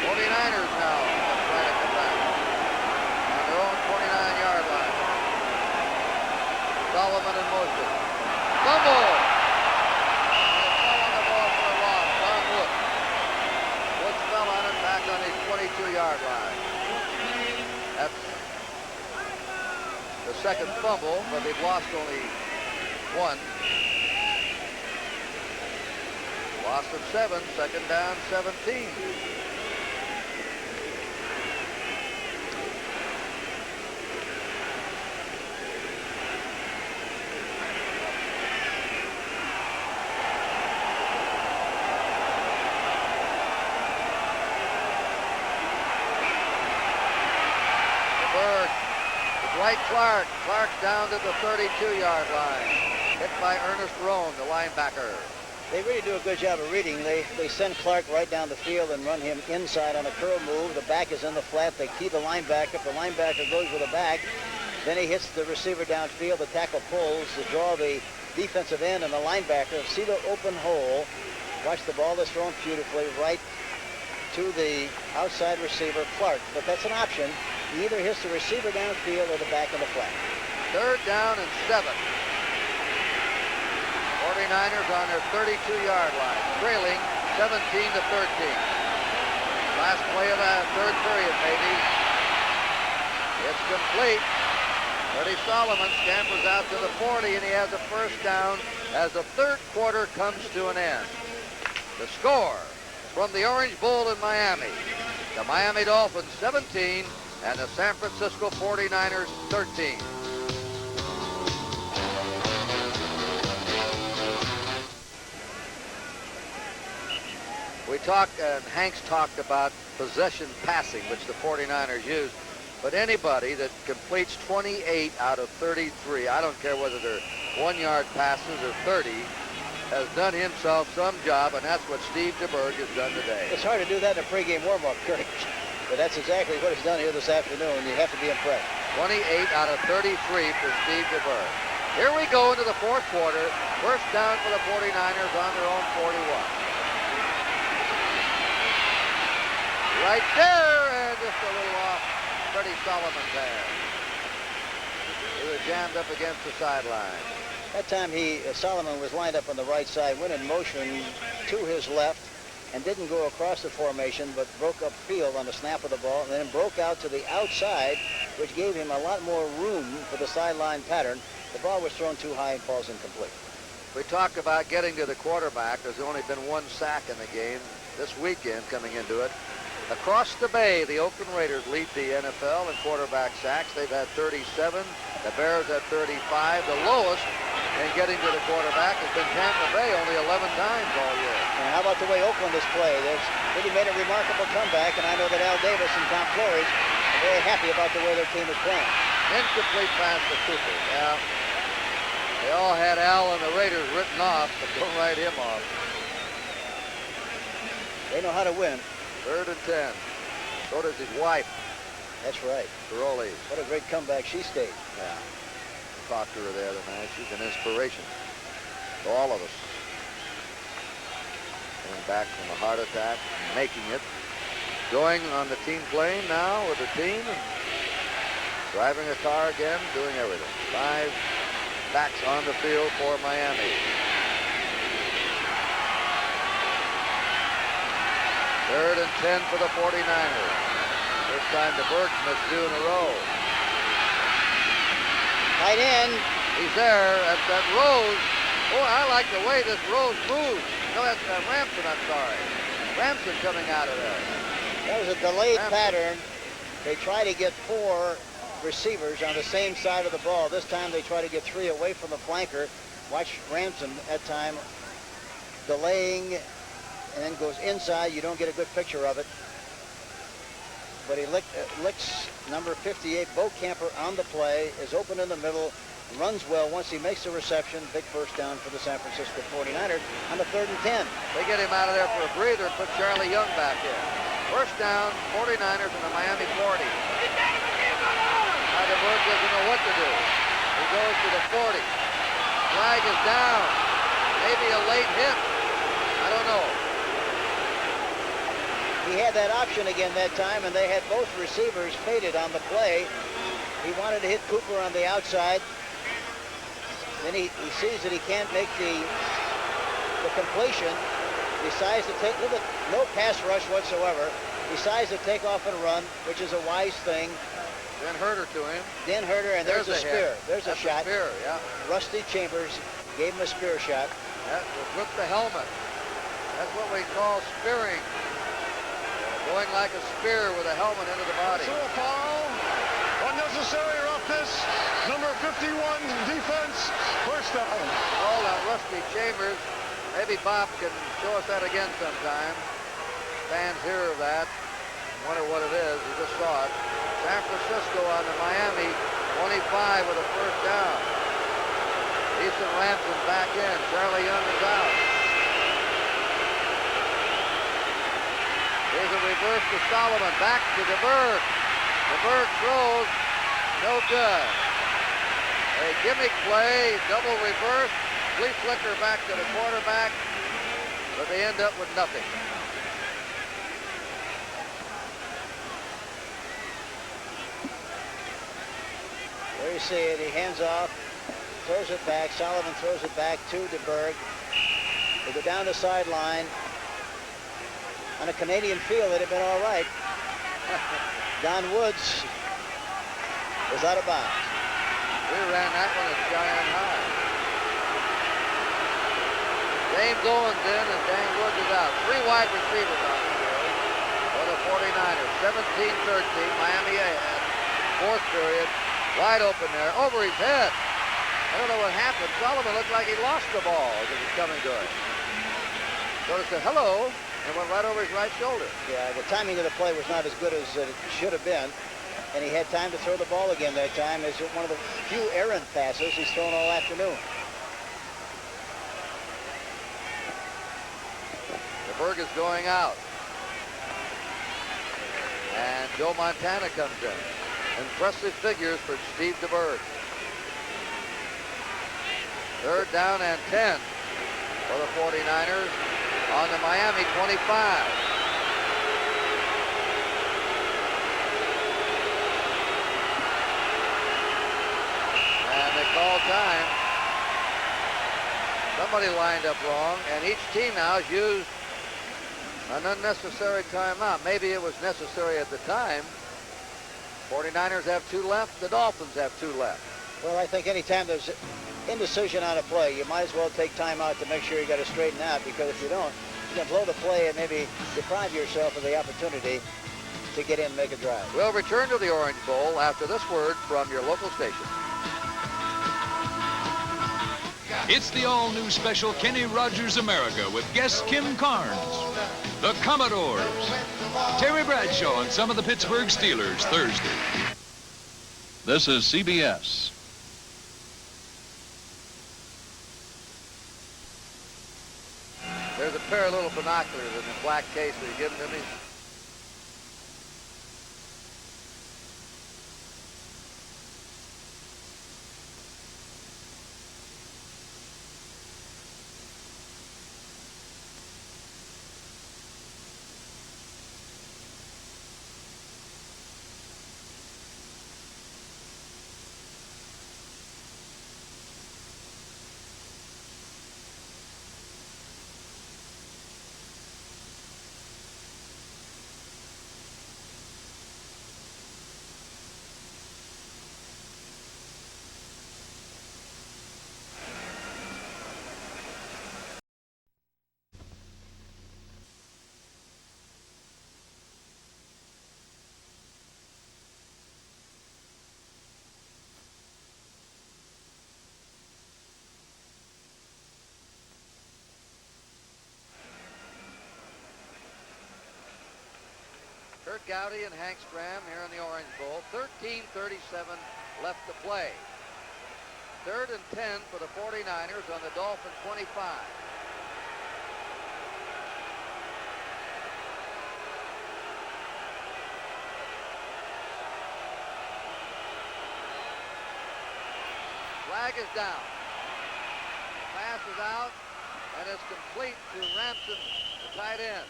49ers now trying to come back on their own 29-yard line. Solomon in motion. Fumble! And they fell on the ball for a loss. Don Woods. Woods fell on it back on his 22-yard line. That's the second fumble, but they've lost only 1. Loss of 7, 2nd down, 17. Dwight Clark. Clark down to the 32-yard line. Hit by Ernest Roan, the linebacker. They really do a good job of reading. They send Clark right down the field and run him inside on a curl move. The back is in the flat. They key the linebacker. The linebacker goes with the back. Then he hits the receiver downfield. The tackle pulls to draw the defensive end and the linebacker. See the open hole. Watch the ball that's thrown beautifully right to the outside receiver, Clark. But that's an option. He either hits the receiver downfield or the back of the flat. 3rd down and 7. 49ers on their 32-yard line, trailing 17-13. Last play of the 3rd period, maybe. It's complete. Freddie Solomon scampers out to the 40, and he has a 1st down as the 3rd quarter comes to an end. The score from the Orange Bowl in Miami, the Miami Dolphins 17 and the San Francisco 49ers 13. We talked, and Hanks talked about possession passing, which the 49ers use. But anybody that completes 28 out of 33, I don't care whether they're 1-yard passes or 30, has done himself some job, and that's what Steve DeBerg has done today. It's hard to do that in a pregame warm-up, Kurt. But that's exactly what he's done here this afternoon. You have to be impressed. 28 out of 33 for Steve DeBerg. Here we go into the 4th quarter. 1st down for the 49ers on their own 41. Right there, and just a little off Freddie Solomon there. He was jammed up against the sideline. That time Solomon was lined up on the right side, went in motion to his left, and didn't go across the formation, but broke up field on the snap of the ball, and then broke out to the outside, which gave him a lot more room for the sideline pattern. The ball was thrown too high and falls incomplete. We talked about getting to the quarterback. There's only been 1 sack in the game this weekend coming into it. Across the bay, the Oakland Raiders lead the NFL in quarterback sacks. They've had 37. The Bears had 35. The lowest in getting to the quarterback has been Tampa Bay, only 11 times all year. And how about the way Oakland has played? They've really made a remarkable comeback, and I know that Al Davis and Tom Flores are very happy about the way their team is playing. Incomplete pass to Cooper. Yeah. They all had Al and the Raiders written off, but don't write him off. They know how to win. 3rd and 10. So does his wife. That's right. Caroli. What a great comeback she stayed. Yeah. Talked to her the other night. She's an inspiration to all of us. Coming back from a heart attack, making it. Going on the team plane now with the team. And driving a car again, doing everything. 5 backs on the field for Miami. 3rd and 10 for the 49ers. First time DeBerg missed 2 in a row. Tight end. He's there at that Rose. Oh, I like the way this Rose moves. No, that's Ramson, I'm sorry. Ramson coming out of there. That was a delayed pattern. They try to get 4 receivers on the same side of the ball. This time they try to get 3 away from the flanker. Watch Ramson that time delaying, and then goes inside. You don't get a good picture of it. But he licks number 58, Bo Camper, on the play, is open in the middle, runs well once he makes the reception. Big 1st down for the San Francisco 49ers on the 3rd and 10. They get him out of there for a breather and put Charlie Young back in. 1st down, 49ers in the Miami 40. Now DeBerg doesn't know what to do. He goes to the 40. Flag is down. Maybe a late hit. I don't know. He had that option again that time, and they had both receivers faded on the play. He wanted to hit Cooper on the outside. Then he sees that he can't make the completion. Decides to take, look at, no pass rush whatsoever. Decides to take off and run, which is a wise thing. Then Herter to him. Then Herter, and there's a spear. There's a shot. Spear, yeah. Rusty Chambers gave him a spear shot. That was with the helmet. That's what we call spearing. Going like a spear with a helmet into the body. So a foul. Unnecessary roughness. Number 51 defense. 1st down. All on Rusty Chambers. Maybe Bob can show us that again sometime. Fans hear of that. Wonder what it is. You just saw it. San Francisco on the Miami 25 with a 1st down. Ethan Ramson back in. Charlie Young is out. Here's a reverse to Solomon. Back to DeBerg. DeBerg throws. No good. A gimmick play. Double reverse. Flea flicker back to the quarterback. But they end up with nothing. There you see it. He hands off, throws it back. Sullivan throws it back to DeBerg. They go down the sideline. On a Canadian field, it'd have been all right. Don Woods was out of bounds. We ran that one at Giant High. James Owens in and Dan Woods is out. 3 wide receivers on the field for the 49ers. 17-13, Miami ahead. Fourth period, wide open there, over his head. I don't know what happened. Sullivan looked like he lost the ball as it was coming to him. Sort of said hello and went right over his right shoulder. Yeah, the timing of the play was not as good as it should have been. And he had time to throw the ball again that time. It's one of the few errant passes he's thrown all afternoon. DeBerg is going out. And Joe Montana comes in. Impressive figures for Steve DeBerg. 3rd down and 10 for the 49ers on the Miami 25. And they call time. Somebody lined up wrong, and each team now has used an unnecessary timeout. Maybe it was necessary at the time. 49ers have 2 left. The Dolphins have 2 left. Well, I think anytime there's indecision on a play, you might as well take time out to make sure you got to straighten out, because if you don't, you can blow the play and maybe deprive yourself of the opportunity to get in and make a drive. We'll return to the Orange Bowl after this word from your local station. It's the all-new special Kenny Rogers America with guest Kim Carnes, the Commodores, Terry Bradshaw, and some of the Pittsburgh Steelers Thursday. This is CBS. There's a pair of little binoculars in the black case that you given to me. Kurt Gowdy and Hank Stram here in the Orange Bowl. 13:37 left to play. 3rd and 10 for the 49ers on the Dolphin 25. Flag is down. Pass is out, and it's complete to Ransom, the tight end.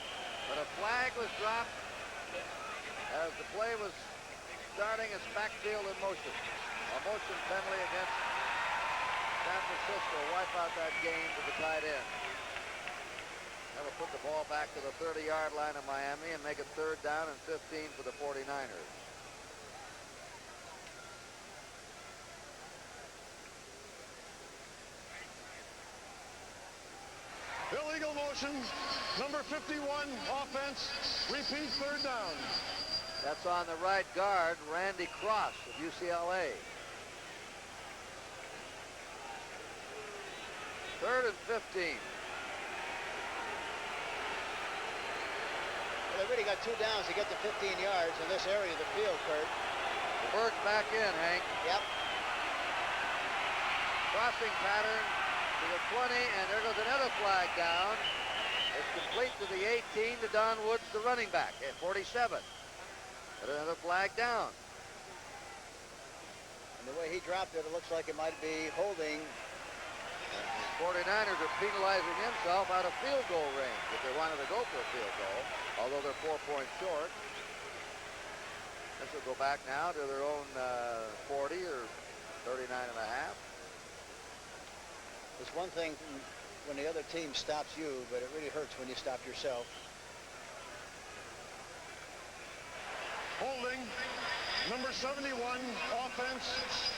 But a flag was dropped as the play was starting its backfield in motion. A motion penalty against San Francisco. Wipe out that game to the tight end. That'll put the ball back to the 30-yard line of Miami and make it 3rd down and 15 for the 49ers. Illegal motion, number 51, offense, repeat 3rd down. That's on the right guard, Randy Cross of UCLA. 3rd and 15. Well, they really got 2 downs to get to 15 yards in this area of the field, Kurt. DeBerg's back in, Hank. Yep. Crossing pattern to the 20, and there goes another flag down. It's complete to the 18 to Don Woods, the running back, at 47. But another flag down. And the way he dropped it, it looks like it might be holding. The 49ers are penalizing himself out of field goal range if they wanted to go for a field goal, although they're 4 points short. This will go back now to their own 40 or 39.5. It's one thing when the other team stops you, but it really hurts when you stop yourself. Holding, number 71, offense,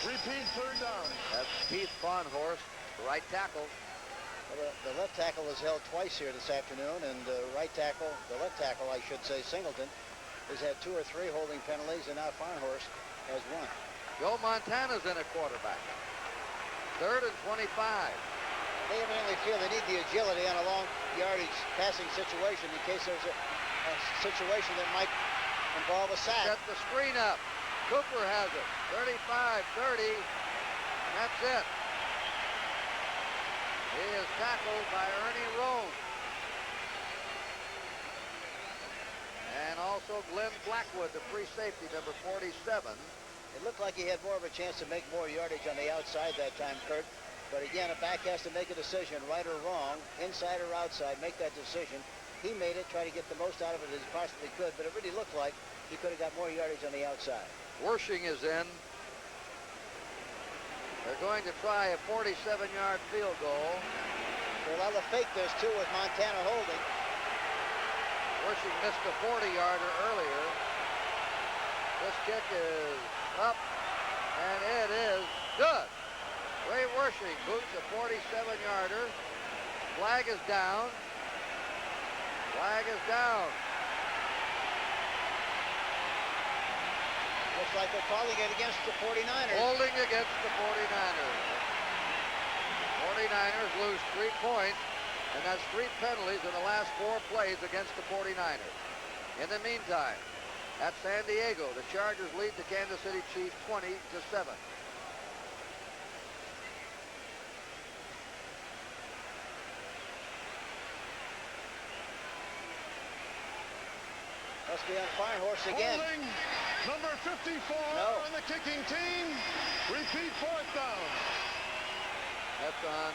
repeat, third down. That's Keith Farnhorst, the right tackle. Well, the left tackle was held twice here this afternoon, and the left tackle, I should say, Singleton, has had 2 or 3 holding penalties, and now Farnhorst has 1. Joe Montana's in at quarterback. 3rd and 25. They evidently feel they need the agility on a long yardage passing situation in case there's a situation that might involve a sack. Set the screen up. Cooper has it. 35-30. And that's it. He is tackled by Ernie Roan. And also Glenn Blackwood, the free safety, number 47. It looked like he had more of a chance to make more yardage on the outside that time, Kurt. But again, a back has to make a decision, right or wrong, inside or outside, make that decision. He made it, try to get the most out of it as he possibly could, but it really looked like he could have got more yardage on the outside. Wersching is in. They're going to try a 47-yard field goal. They're allowed to fake this, too, with Montana holding. Wersching missed a 40-yarder earlier. This kick is up, and it is good. Ray Wersching boots a 47-yarder. Flag is down. Flag is down. Looks like they're calling it against the 49ers. Holding against the 49ers. 49ers lose 3 points, and that's 3 penalties in the last 4 plays against the 49ers. In the meantime, at San Diego, the Chargers lead the Kansas City Chiefs 20-7. Must be on Farnhorst again. Holding, number 54 on the kicking team. Repeat, 4th down. That's on...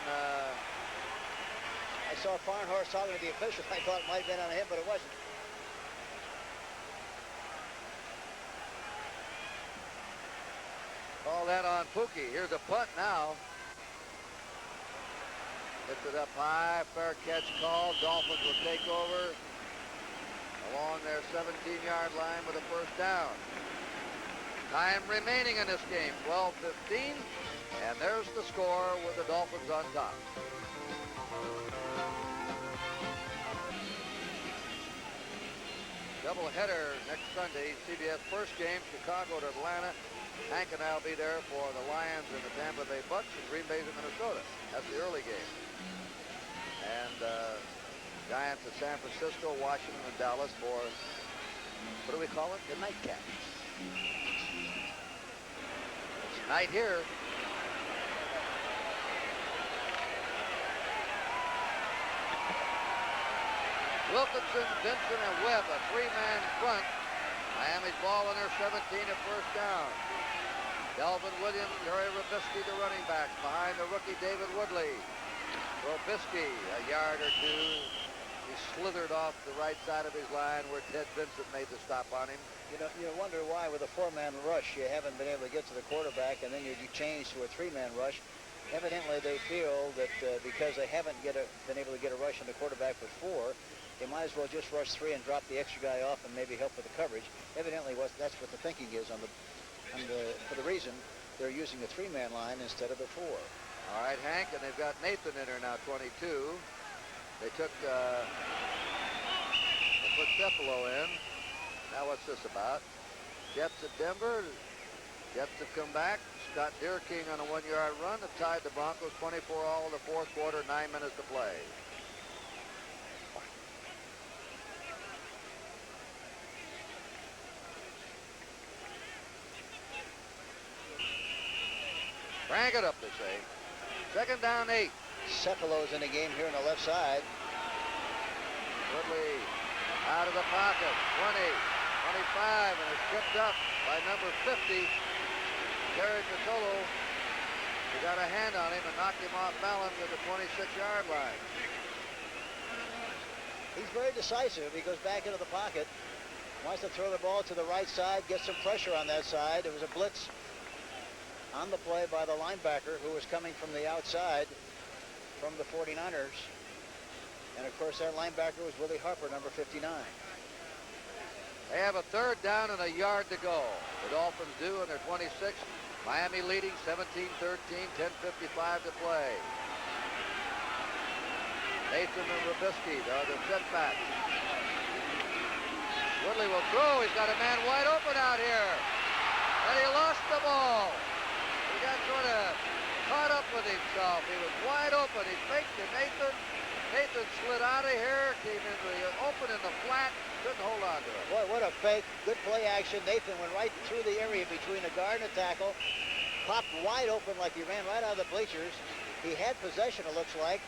I saw Farnhorst talking to the official. I thought it might have been on him, but it wasn't. Call that on Pookie. Here's a punt now. Gets it up high. Fair catch call. Dolphins will take over along their 17-yard line with a 1st down. Time remaining in this game, 12-15. And there's the score with the Dolphins on top. Doubleheader next Sunday. CBS first game, Chicago to Atlanta. Hank and I'll be there for the Lions and the Tampa Bay Bucks and Green Bay's in Minnesota. That's the early game. And Giants at San Francisco, Washington, and Dallas for, what do we call it? The nightcap. It's night here. Wilkinson, Vincent, and Webb, a 3-man front. Miami's ball on their 17 at 1st down. Delvin Williams, Terry Robisky, the running backs, behind the rookie David Woodley. Robisky, a yard or 2. He slithered off the right side of his line where Ted Vincent made the stop on him. You know, you wonder why with a 4-man rush you haven't been able to get to the quarterback, and then you change to a 3-man rush. Evidently, they feel that because they haven't been able to get a rush on the quarterback with 4, they might as well just rush 3 and drop the extra guy off and maybe help with the coverage. Evidently, that's what the thinking is for the reason they're using a 3-man line instead of the 4. All right, Hank, and they've got Nathan in there now, 22. They put Cephalo in. Now what's this about? Jets at Denver. Jets have come back. Scott Deerking on a 1-yard run have tied the Broncos 24 all in the 4th quarter, 9 minutes to play. Crank it up, they say. 2nd down, 8. Cephalo's in the game here on the left side. Woodley out of the pocket. 20, 25, and is tripped up by number 50. Terry Patolo. He got a hand on him and knocked him off balance at the 26-yard line. He's very decisive. He goes back into the pocket. Wants to throw the ball to the right side, get some pressure on that side. There was a blitz on the play by the linebacker who was coming from the outside from the 49ers. And, of course, their linebacker was Willie Harper, number 59. They have a third down and a yard to go. The Dolphins do in their 26. Miami leading 17-13, 10:55 to play. Nathan and Robisky are the setbacks. Woodley will throw. He's got a man wide open out here. And he lost the ball. He got sort of caught up with himself. He was wide open. He faked to Nathan. Nathan slid out of here, came into the open in the flat, couldn't hold on to it. Boy, what a fake. Good play action. Nathan went right through the area between a guard and a tackle. Popped wide open like he ran right out of the bleachers. He had possession, it looks like.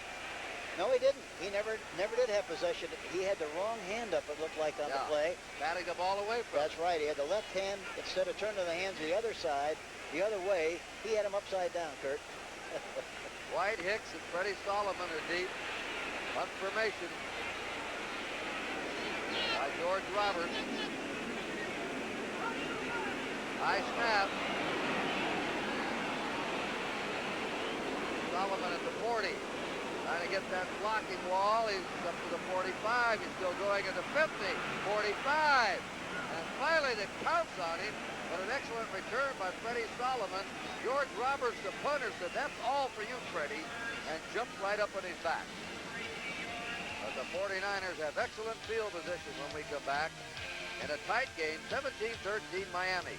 No, he didn't. He never did have possession. He had the wrong hand up, it looked like, on the play. Batting the ball away from That's right. He had the left hand, instead of turning the hands the other side, the other way, he had him upside down, Kurt. White, Hicks, and Freddie Solomon are deep. Punt formation by George Roberts. High snap. Solomon at the 40. Trying to get that blocking wall. He's up to the 45. He's still going at the 50. 45. And finally the counts on him. But an excellent return by Freddie Solomon. George Roberts, the punter, said, "That's all for you, Freddie," and jumped right up on his back. But the 49ers have excellent field position when we come back. In a tight game, 17-13 Miami.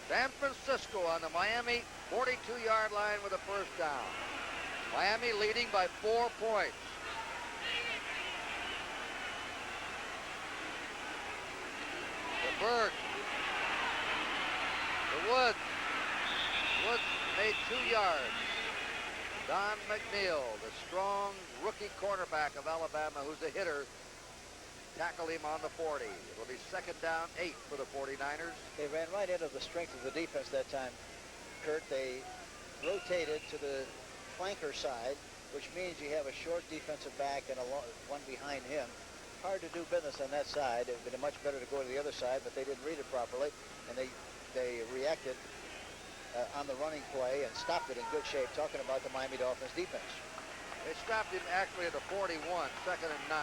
San Francisco on the Miami 42-yard line with a first down. Miami leading by 4 points. The Berg. The Woods. Woods made 2 yards. Don McNeil, the strong rookie cornerback of Alabama, who's a hitter, tackled him on the 40. It'll be second down 8 for the 49ers. They ran right into the strength of the defense that time, Kurt. They rotated to the flanker side, which means you have a short defensive back and one behind him. Hard to do business on that side. It would have been much better to go to the other side, but they didn't read it properly, and they reacted on the running play and stopped it in good shape, talking about the Miami Dolphins defense. They strapped him actually at the 41, second and 9.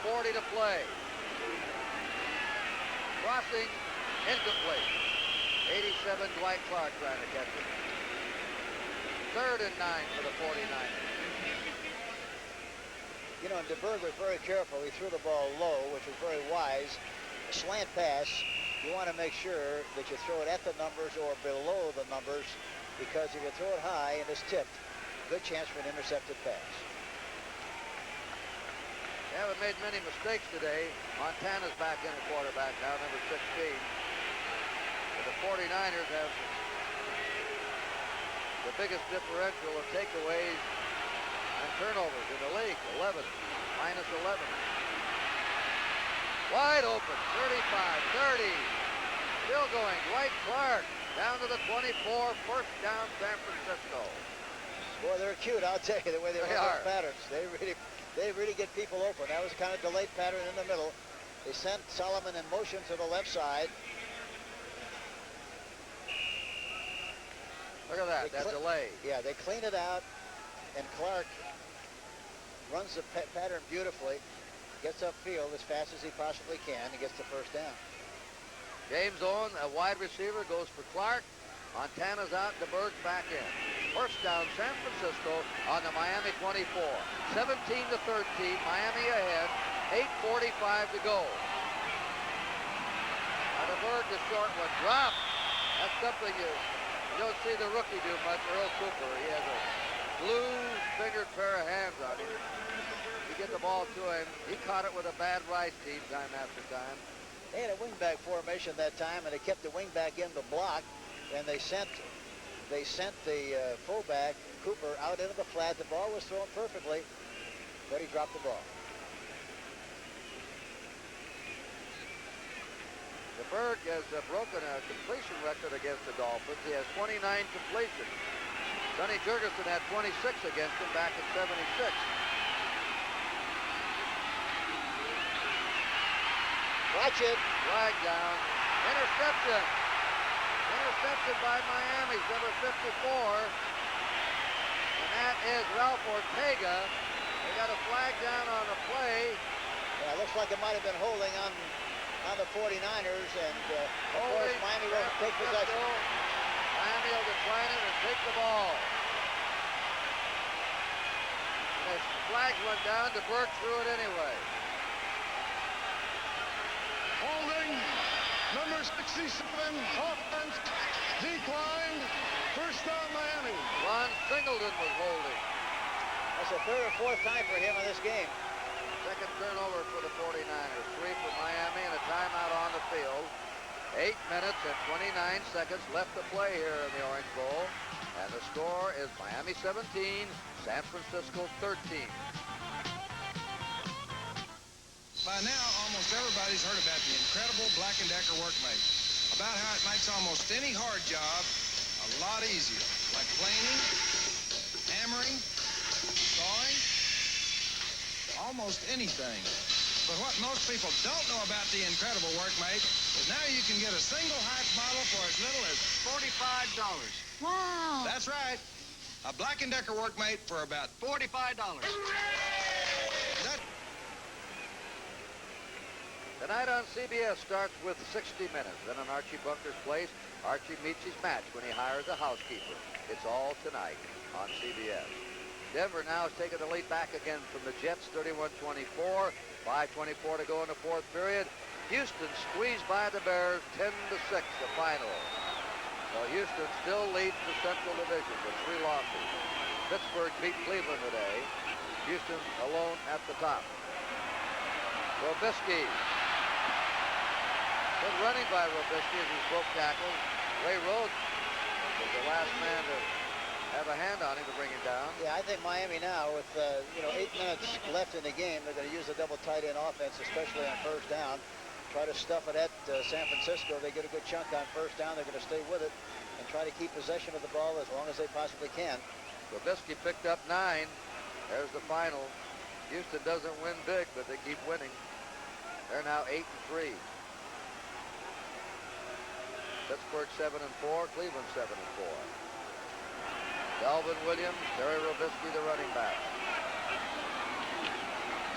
9:40 to play. Crossing, incomplete. 87, Dwight Clark trying to catch it. Third and 9 for the 49ers. You know, and DeBerg was very careful. He threw the ball low, which was very wise. A slant pass, you want to make sure that you throw it at the numbers or below the numbers, because if you throw it high and it's tipped, good chance for an intercepted pass. They haven't made many mistakes today. Montana's back in at quarterback now, number 16. But the 49ers have the biggest differential of takeaways and turnovers in the league, 11, minus 11. Wide open, 35, 30. Still going, Dwight Clark down to the 24, first down San Francisco. Boy, they're cute, I'll tell you, the way they run those patterns. They really get people open. That was kind of delayed pattern in the middle. They sent Solomon in motion to the left side. Look at that delay. Yeah, they clean it out, and Clark runs the pattern beautifully, gets upfield as fast as he possibly can, and gets the first down. James Owen, a wide receiver, goes for Clark. Montana's out, DeBerg's back in. First down, San Francisco on the Miami 24. 17-13, Miami ahead. 8:45 to go. Now DeBerg, the short one, dropped. That's something you don't see the rookie do much, Earl Cooper. He has a blue-fingered pair of hands on him. You get the ball to him. He caught it with a bad Rice team time after time. They had a wingback formation that time, and they kept the wingback in the block, and they sent the fullback, Cooper, out into the flat. The ball was thrown perfectly, but he dropped the ball. DeBerg has broken a completion record against the Dolphins. He has 29 completions. Sonny Jurgensen had 26 against him back in '76. Watch it. Flag down. Interception. Intercepted by Miami's number 54. And that is Ralph Ortega. They got a flag down on the play. Yeah, looks like it might have been holding on the 49ers, and of course Miami will take possession. Miami will decline it and take the ball. And as flags went down, DeBerg threw it anyway. Holding, number 67, offense, declined. First down, Miami. Ron Singleton was holding. That's the third or fourth time for him in this game. Second turnover for the 49ers. 3 for Miami and a timeout on the field. 8 minutes and 29 seconds left to play here in the Orange Bowl. And the score is Miami 17, San Francisco 13. By now, almost everybody's heard about the incredible Black & Decker Workmate. About how it makes almost any hard job a lot easier, like planing, hammering, sawing, almost anything. But what most people don't know about the incredible Workmate is now you can get a single hatch model for as little as $45. Wow. That's right. A Black & Decker Workmate for about $45. Tonight on CBS starts with 60 Minutes. Then on Archie Bunker's Place, Archie meets his match when he hires a housekeeper. It's all tonight on CBS. Denver now has taken the lead back again from the Jets, 31-24. 5:24 to go in the fourth period. Houston squeezed by the Bears, 10-6, the final. So Houston still leads the Central Division with 3 losses. Pittsburgh beat Cleveland today. Houston alone at the top. Robisky. Good running by Robisky as he broke tackles. Ray Rhodes was the last man to have a hand on him to bring him down. Yeah, I think Miami now, with 8 minutes left in the game, they're going to use a double tight end offense, especially on first down. Try to stuff it at San Francisco. They get a good chunk on first down. They're going to stay with it and try to keep possession of the ball as long as they possibly can. Robisky picked up 9. There's the final. Houston doesn't win big, but they keep winning. They're now 8-3. Pittsburgh 7-4, Cleveland 7-4. Calvin Williams, Terry Robisky, the running back.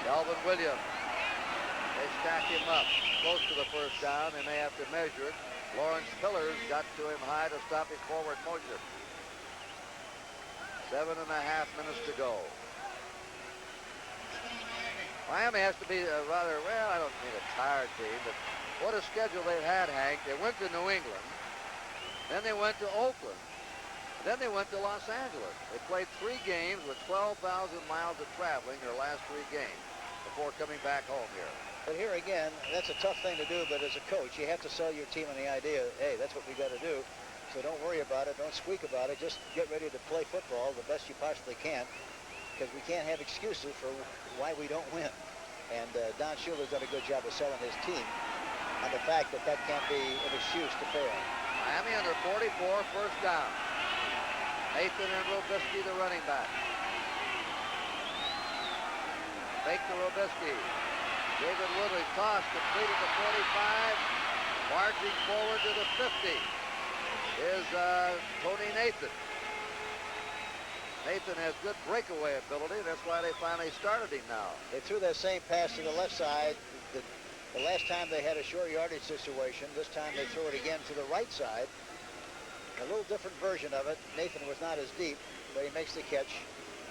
Calvin Williams. They stack him up close to the first down. They may have to measure it. Lawrence Pillars got to him high to stop his forward motion. 7.5 minutes to go. Miami has to be a rather, well, I don't mean a tired team, but what a schedule they've had, Hank. They went to New England, then they went to Oakland, then they went to Los Angeles. They played 3 games with 12,000 miles of traveling their last 3 games before coming back home here. But here again, that's a tough thing to do, but as a coach, you have to sell your team on the idea, hey, that's what we got to do. So don't worry about it, don't squeak about it, just get ready to play football the best you possibly can, because we can't have excuses for why we don't win. And Don Shula's done a good job of selling his team on the fact that that can't be an excuse to fail. Miami under 44, first down. Nathan and Robisky, the running back. Fake to Robisky. David Woodley tossed, completed the 45. Marching forward to the 50 is Tony Nathan. Nathan has good breakaway ability. That's why they finally started him now. They threw that same pass to the left side. The last time they had a short yardage situation. This time they threw it again to the right side. A little different version of it. Nathan was not as deep, but he makes the catch,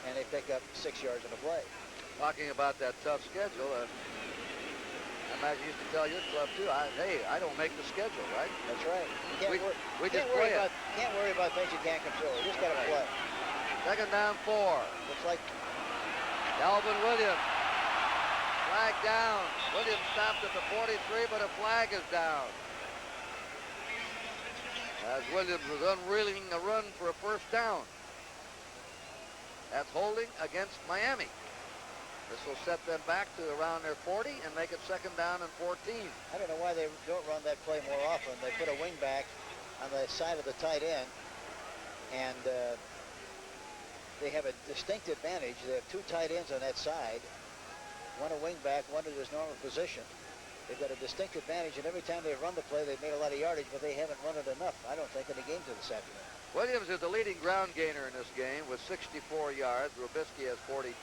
and they pick up 6 yards on the play. Talking about that tough schedule, I imagine you used to tell your club too, hey, I don't make the schedule, right? That's right. You Can't worry about things you can't control. You just got to play. Second down 4. Looks like Calvin Williams. Flag down. Williams stopped at the 43, but a flag is down. As Williams was unreeling a run for a first down. That's holding against Miami. This will set them back to around their 40 and make it second down and 14. I don't know why they don't run that play more often. They put a wing back on the side of the tight end, and they have a distinct advantage. They have 2 tight ends on that side, one a wing back, one at his normal position. They've got a distinct advantage, and every time they've run the play, they've made a lot of yardage, but they haven't run it enough, I don't think, in the games of this afternoon. Williams is the leading ground gainer in this game with 64 yards. Robisky has 42.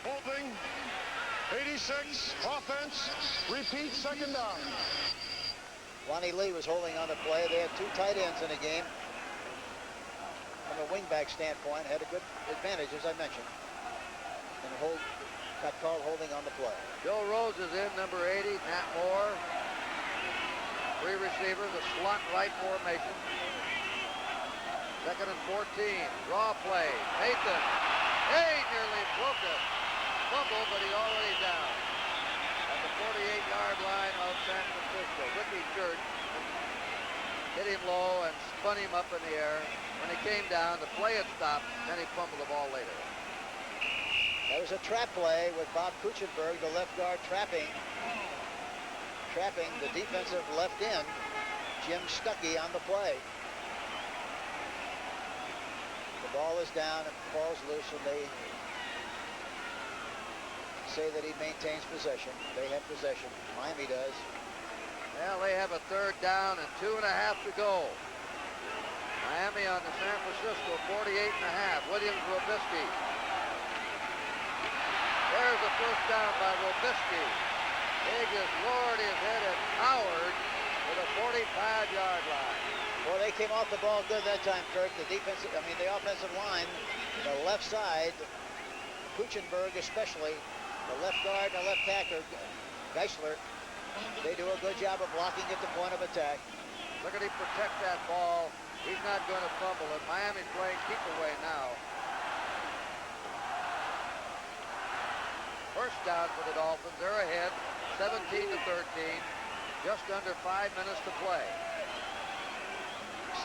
Holding, 86, offense, repeat, second down. Lonnie Lee was holding on the play. They had two tight ends in the game. From a wingback standpoint, had a good advantage, as I mentioned. And got called holding on the play. Joe Rose is in, number 80. Nat Moore. Three receivers, a slot right formation. Second and 14. Draw play. Nathan. Hey, nearly broke it. Fumble, but he already down. At the 48-yard line of San Francisco. Ricky Church hit him low and spun him up in the air. When he came down, the play had stopped, then he fumbled the ball later. That was a trap play with Bob Kuchenberg, the left guard, trapping the defensive left end, Jim Stuckey, on the play. The ball is down and falls loose, and they say that he maintains possession. They have possession. Miami does. Well, they have a third down and 2.5 to go. Miami on the San Francisco 48.5. Williams, Robisky. There's the first down by Robisky. He just lowered his head at Howard to the 45-yard line. Well, they came off the ball good that time, Kirk. The offensive line, the left side, Kuchenberg especially, the left guard and the left tackler, Geisler, they do a good job of blocking at the point of attack. Look at him protect that ball. He's not going to fumble it. Miami's playing keep away now. First down for the Dolphins. They're ahead, 17-13. Just under 5 minutes to play.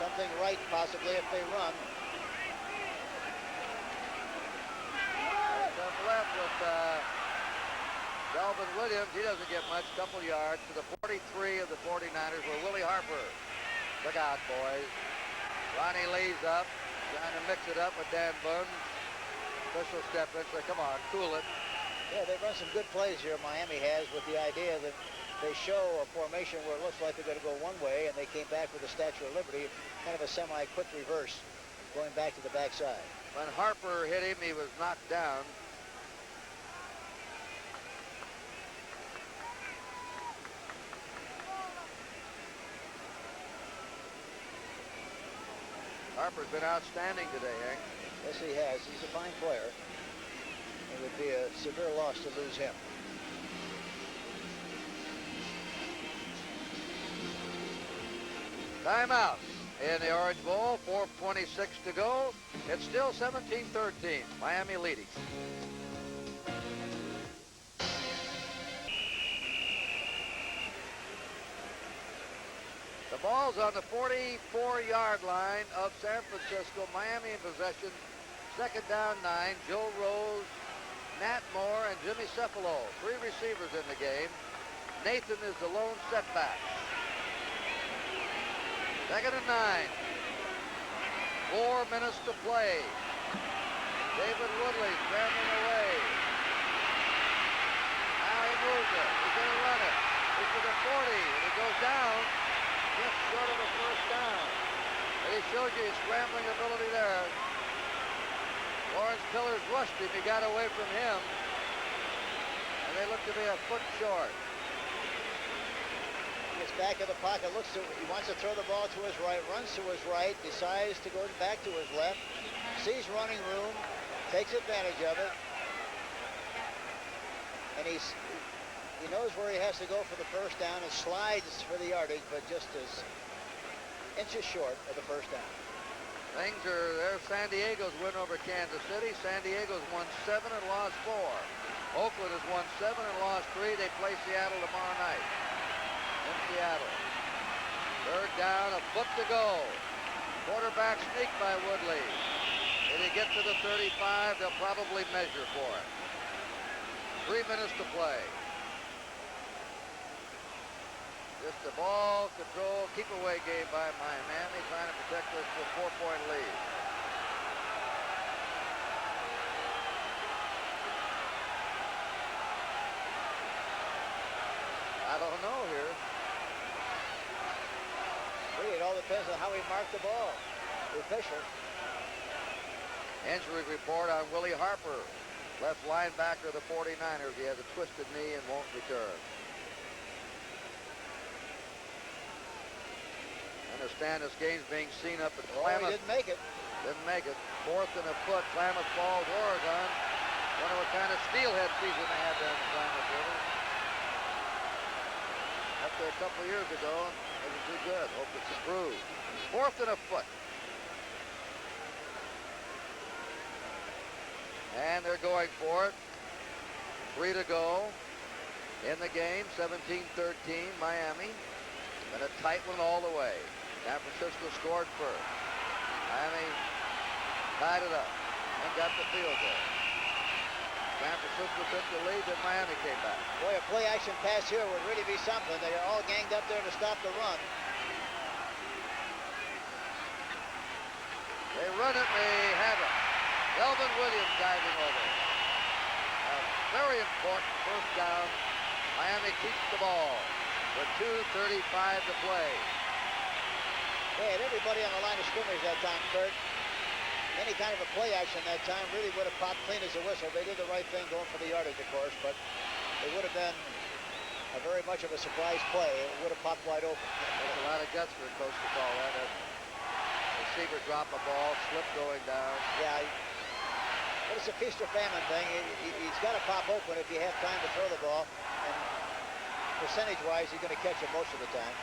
Something right, possibly, if they run. Some left with Delvin Williams. He doesn't get much, couple yards to the 43 of the 49ers where Willie Harper. Look out, boys. Ronnie Lee's up, trying to mix it up with Dan Boone. Official step in, say, come on, cool it. Yeah, they've run some good plays here, Miami has, with the idea that they show a formation where it looks like they're going to go one way, and they came back with the Statue of Liberty, kind of a semi-quick reverse, going back to the backside. When Harper hit him, he was knocked down. Harper's been outstanding today, Hank. Yes, he has. He's a fine player. It would be a severe loss to lose him. Timeout in the Orange Bowl, 4:26 to go. It's still 17-13, Miami leading. The ball's on the 44-yard line of San Francisco. Miami in possession. Second down 9. Joe Rose, Nat Moore, and Jimmy Cephalo. Three receivers in the game. Nathan is the lone setback. Second and 9. 4 minutes to play. David Woodley scrambling away. Now he moves it. He's going to run it. He's to the 40, and he goes down just short of a first down. And he shows you his scrambling ability there. Lawrence Pillars rushed him. He got away from him. And they look to be a foot short. Gets back in the pocket, he wants to throw the ball to his right, runs to his right, decides to go back to his left, sees running room, takes advantage of it, and he knows where he has to go for the first down and slides for the yardage, but just is inches short of the first down. Things are there. San Diego's win over Kansas City. San Diego's won 7 and lost 4. Oakland has won 7 and lost 3. They play Seattle tomorrow night. In Seattle. Third down, a foot to go. Quarterback sneak by Woodley. Did he get to the 35? They'll probably measure for it. 3 minutes to play. Just a ball control, keep away game by Miami, trying to protect us to a 4-point lead. depends on how he marked the ball. The official. Injury report on Willie Harper, left linebacker of the 49ers. He has a twisted knee and won't return. I understand this game's being seen up at Klamath. He didn't make it. Didn't make it. 4th and a foot, Klamath Falls, Oregon. Wonder what kind of steelhead season they had down in the Klamath River. After a couple of years ago, it wasn't too good. Hope it's improved. 4th and a foot. And they're going for it. 3 to go in the game. 17-13, Miami. And a tight one all the way. San Francisco scored first. Miami tied it up and got the field goal. San Francisco took the lead, then Miami came back. Boy, a play-action pass here would really be something. They're all ganged up there to stop the run. They run it, they have it. Delvin Williams diving over. A very important first down. Miami keeps the ball with 2:35 to play. They had everybody on the line of scrimmage that time, Kurt. Any kind of a play action that time really would have popped clean as a whistle. They did the right thing going for the yardage, of course, but it would have been a very much of a surprise play. It would have popped wide open. There's a lot of guts for a coach to call that. Receiver drop a ball, slip going down. Yeah, but it's a feast or famine thing. He's got to pop open if you have time to throw the ball. And percentage-wise, he's going to catch it most of the time.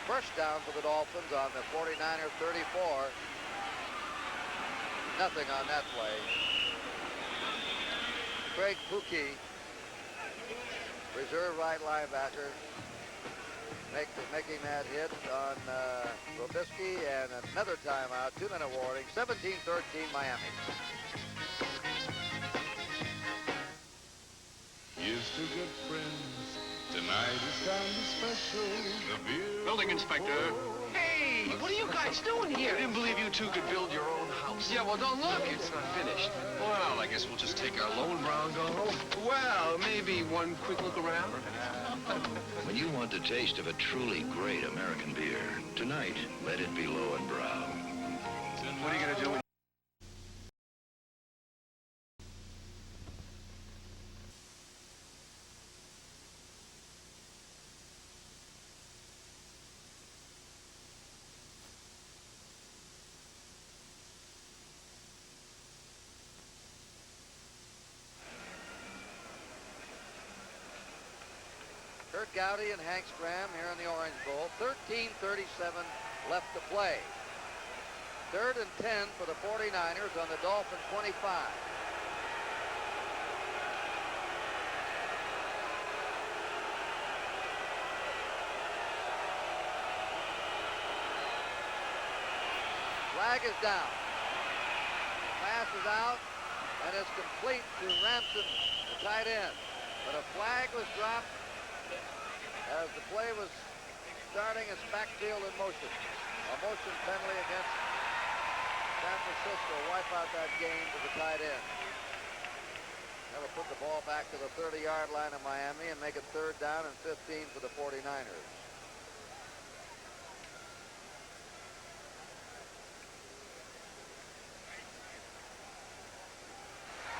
First down for the Dolphins on the 49er 34. Nothing on that play. Craig Pookie, reserve right linebacker, making that hit on Robisky, and another timeout, 2-minute warning, 17-13 Miami. Here's to good friends. Tonight is kind of special. The beer. Building inspector. Hey, what are you guys doing here? I didn't believe you two could build your own house. Yeah, well, don't look. It's not finished. Well, I guess we'll just take our loan brown go home. Well, maybe one quick look around. When you want the taste of a truly great American beer, tonight, let it be Lowenbrau. What are you going to do when Kurt Gowdy and Hank Stram here in the Orange Bowl. 13:37 left to play. 3rd and 10 for the 49ers on the Dolphin 25. Flag is down. Pass is out and is complete to Ramson, the tight end. But a flag was dropped as the play was starting as backfield in motion. A motion penalty against San Francisco. Wipe out that game to the tight end. That'll put the ball back to the 30-yard line of Miami and make it 3rd down and 15 for the 49ers.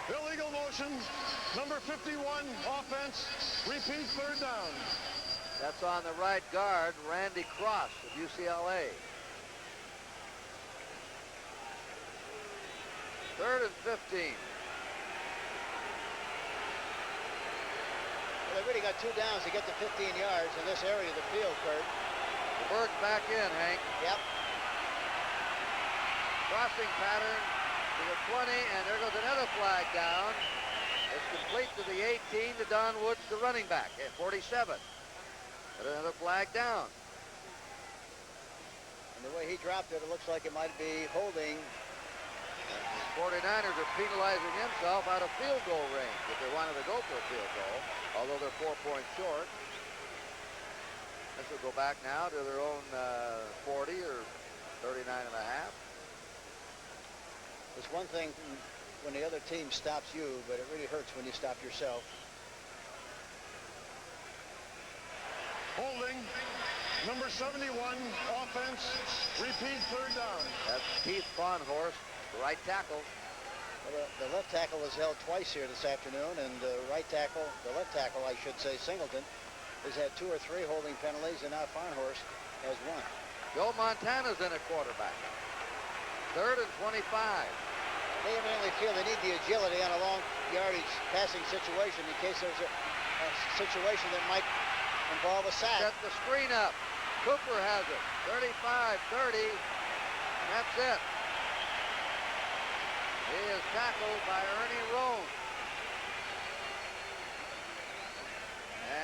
Illegal motion, number 51, offense, repeat 3rd down. That's on the right guard, Randy Cross of UCLA. 3rd and 15. Well, they really got 2 downs to get to 15 yards in this area of the field, Kurt. The Bird's back in, Hank. Yep. Crossing pattern to the 20, and there goes another flag down. It's complete to the 18 to Don Woods, the running back, at 47. But another flag down. And the way he dropped it, it looks like it might be holding. The 49ers are penalizing himself out of field goal range if they wanted to go for a field goal, although they're 4 points short. This will go back now to their own 40 or 39 and a half. It's one thing when the other team stops you, but it really hurts when you stop yourself. Holding, number 71, offense, repeat third down. That's Keith Farnhorst, the right tackle. Well, the left tackle was held twice here this afternoon, and the left tackle, I should say, Singleton, has had 2 or 3 holding penalties, and now Farnhorst has 1. Joe Montana's in at quarterback. 3rd and 25. They evidently feel they need the agility on a long yardage passing situation in case there's a situation that might involve a sack. Set the screen up. Cooper has it. 35, 30. And that's it. He is tackled by Ernie Roan.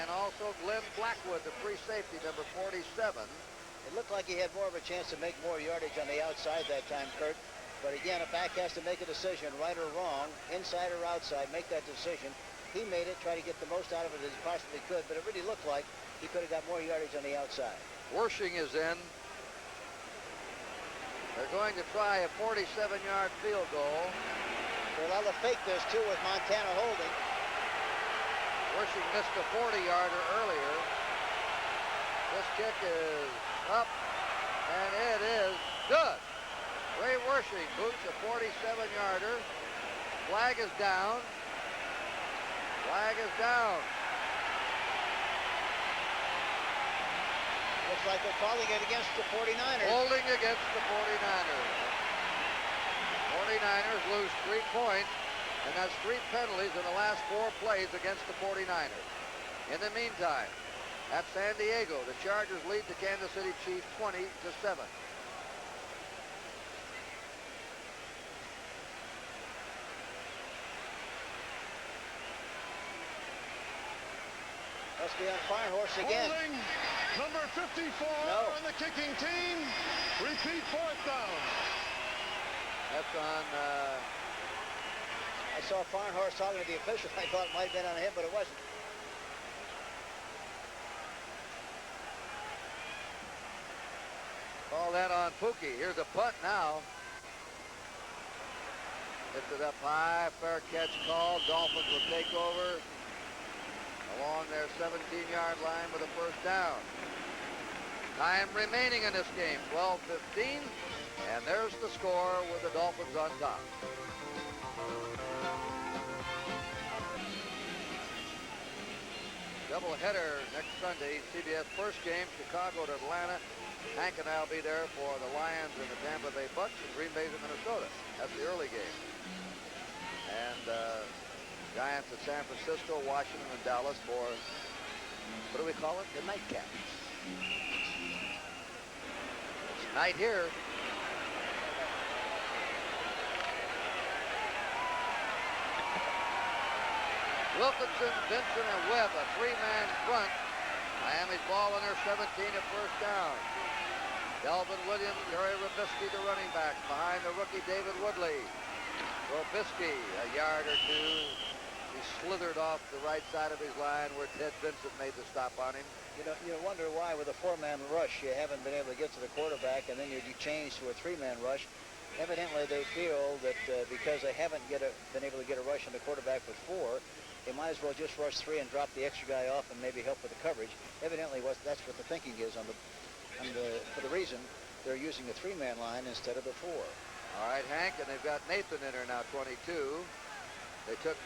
And also Glenn Blackwood, the free safety, number 47. It looked like he had more of a chance to make more yardage on the outside that time, Kurt. But again, a back has to make a decision, right or wrong, inside or outside, make that decision. He made it, try to get the most out of it as he possibly could, but it really looked like he could have got more yardage on the outside. Wersching is in. They're going to try a 47-yard field goal. They're allowed to fake this, too, with Montana holding. Wersching missed a 40-yarder earlier. This kick is up, and it is good. Ray Wersching boots a 47-yarder. Flag is down. Flag is down. Looks like they're calling it against the 49ers. Holding against the 49ers. 49ers lose 3 points, and that's 3 penalties in the last 4 plays against the 49ers. In the meantime, at San Diego, the Chargers lead the Kansas City Chiefs 20-7. Must be on Farnhorst again. Holding number 54 on the kicking team. Repeat 4th down. That's on... I saw Farnhorst talking to the official. I thought it might have been on him, but it wasn't. Call that on Pookie. Here's a punt now. Hits it up high. Fair catch called. Dolphins will take over along their 17-yard line with a 1st down. Time remaining in this game, 12-15. And there's the score with the Dolphins on top. Doubleheader next Sunday. CBS first game, Chicago to Atlanta. Hank and I'll be there for the Lions and the Tampa Bay Bucks and Green Bay's in Minnesota. That's the early game. And Giants at San Francisco, Washington, and Dallas for, what do we call it? The nightcap. It's night here. Wilkinson, Vincent, and Webb, a 3-man front. Miami's ball on their 17 at 1st down. Delvin Williams, Jerry Robisky, the running back, behind the rookie David Woodley. Robisky, a yard or 2. He slithered off the right side of his line where Ted Vincent made the stop on him. You know, you wonder why with a 4-man rush you haven't been able to get to the quarterback, and then you change to a 3-man rush. Evidently, they feel that because they haven't been able to get a rush on the quarterback with 4, they might as well just rush 3 and drop the extra guy off and maybe help with the coverage. Evidently, that's what the thinking is for the reason they're using a 3-man line instead of the 4. All right, Hank, and they've got Nathan in there now, 22. They put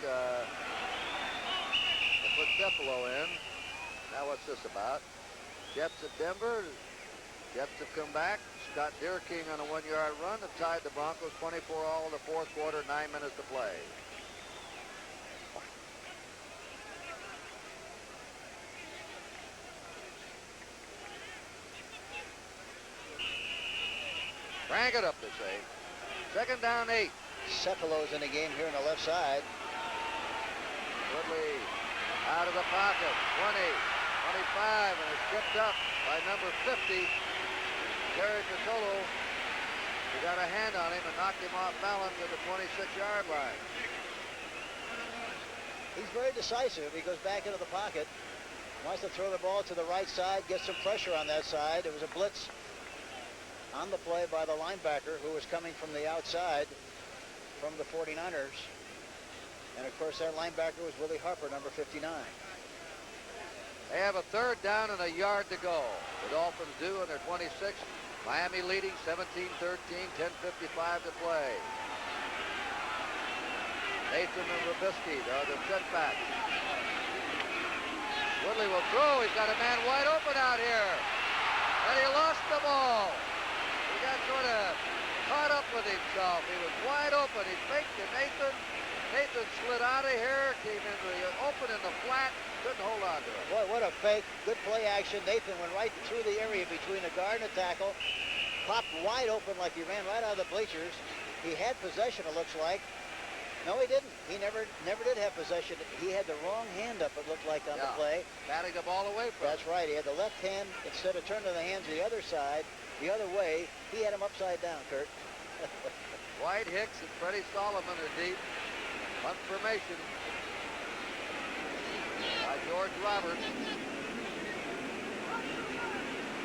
Cephalo in. Now what's this about? Jets at Denver. Jets have come back. Scott Deerking on a 1-yard run have tied the Broncos 24-all in the 4th quarter, 9 minutes to play. Crank it up, they say. 2nd down, 8. Cephalo's in the game here on the left side. Woodley out of the pocket. 20, 25, and it's tipped up by number 50. Gary Patolo. He got a hand on him and knocked him off balance at the 26-yard line. He's very decisive. He goes back into the pocket. Wants to throw the ball to the right side, get some pressure on that side. It was a blitz on the play by the linebacker who was coming from the outside from the 49ers. And of course, their linebacker was Willie Harper, number 59. They have a 3rd down and a yard to go. The Dolphins do on their 26th. Miami leading 17-13, 10:55 to play. Nathan and Robisky are the setbacks. Woodley will throw. He's got a man wide open out here. And he lost the ball. He got sort of caught up with himself. He was wide open. He faked to Nathan. Nathan slid out of here, came into the open in the flat, couldn't hold on to it. Boy, what a fake. Good play action. Nathan went right through the area between the guard and the tackle. Popped wide open like he ran right out of the bleachers. He had possession, it looks like. No, he didn't. He never did have possession. He had the wrong hand up, it looked like, on the play. Batting the ball away from him. That's right. He had the left hand, instead of turning the hands the other side, the other way, he had him upside down, Kurt. White, Hicks, and Freddie Solomon are deep. Punt formation by George Roberts.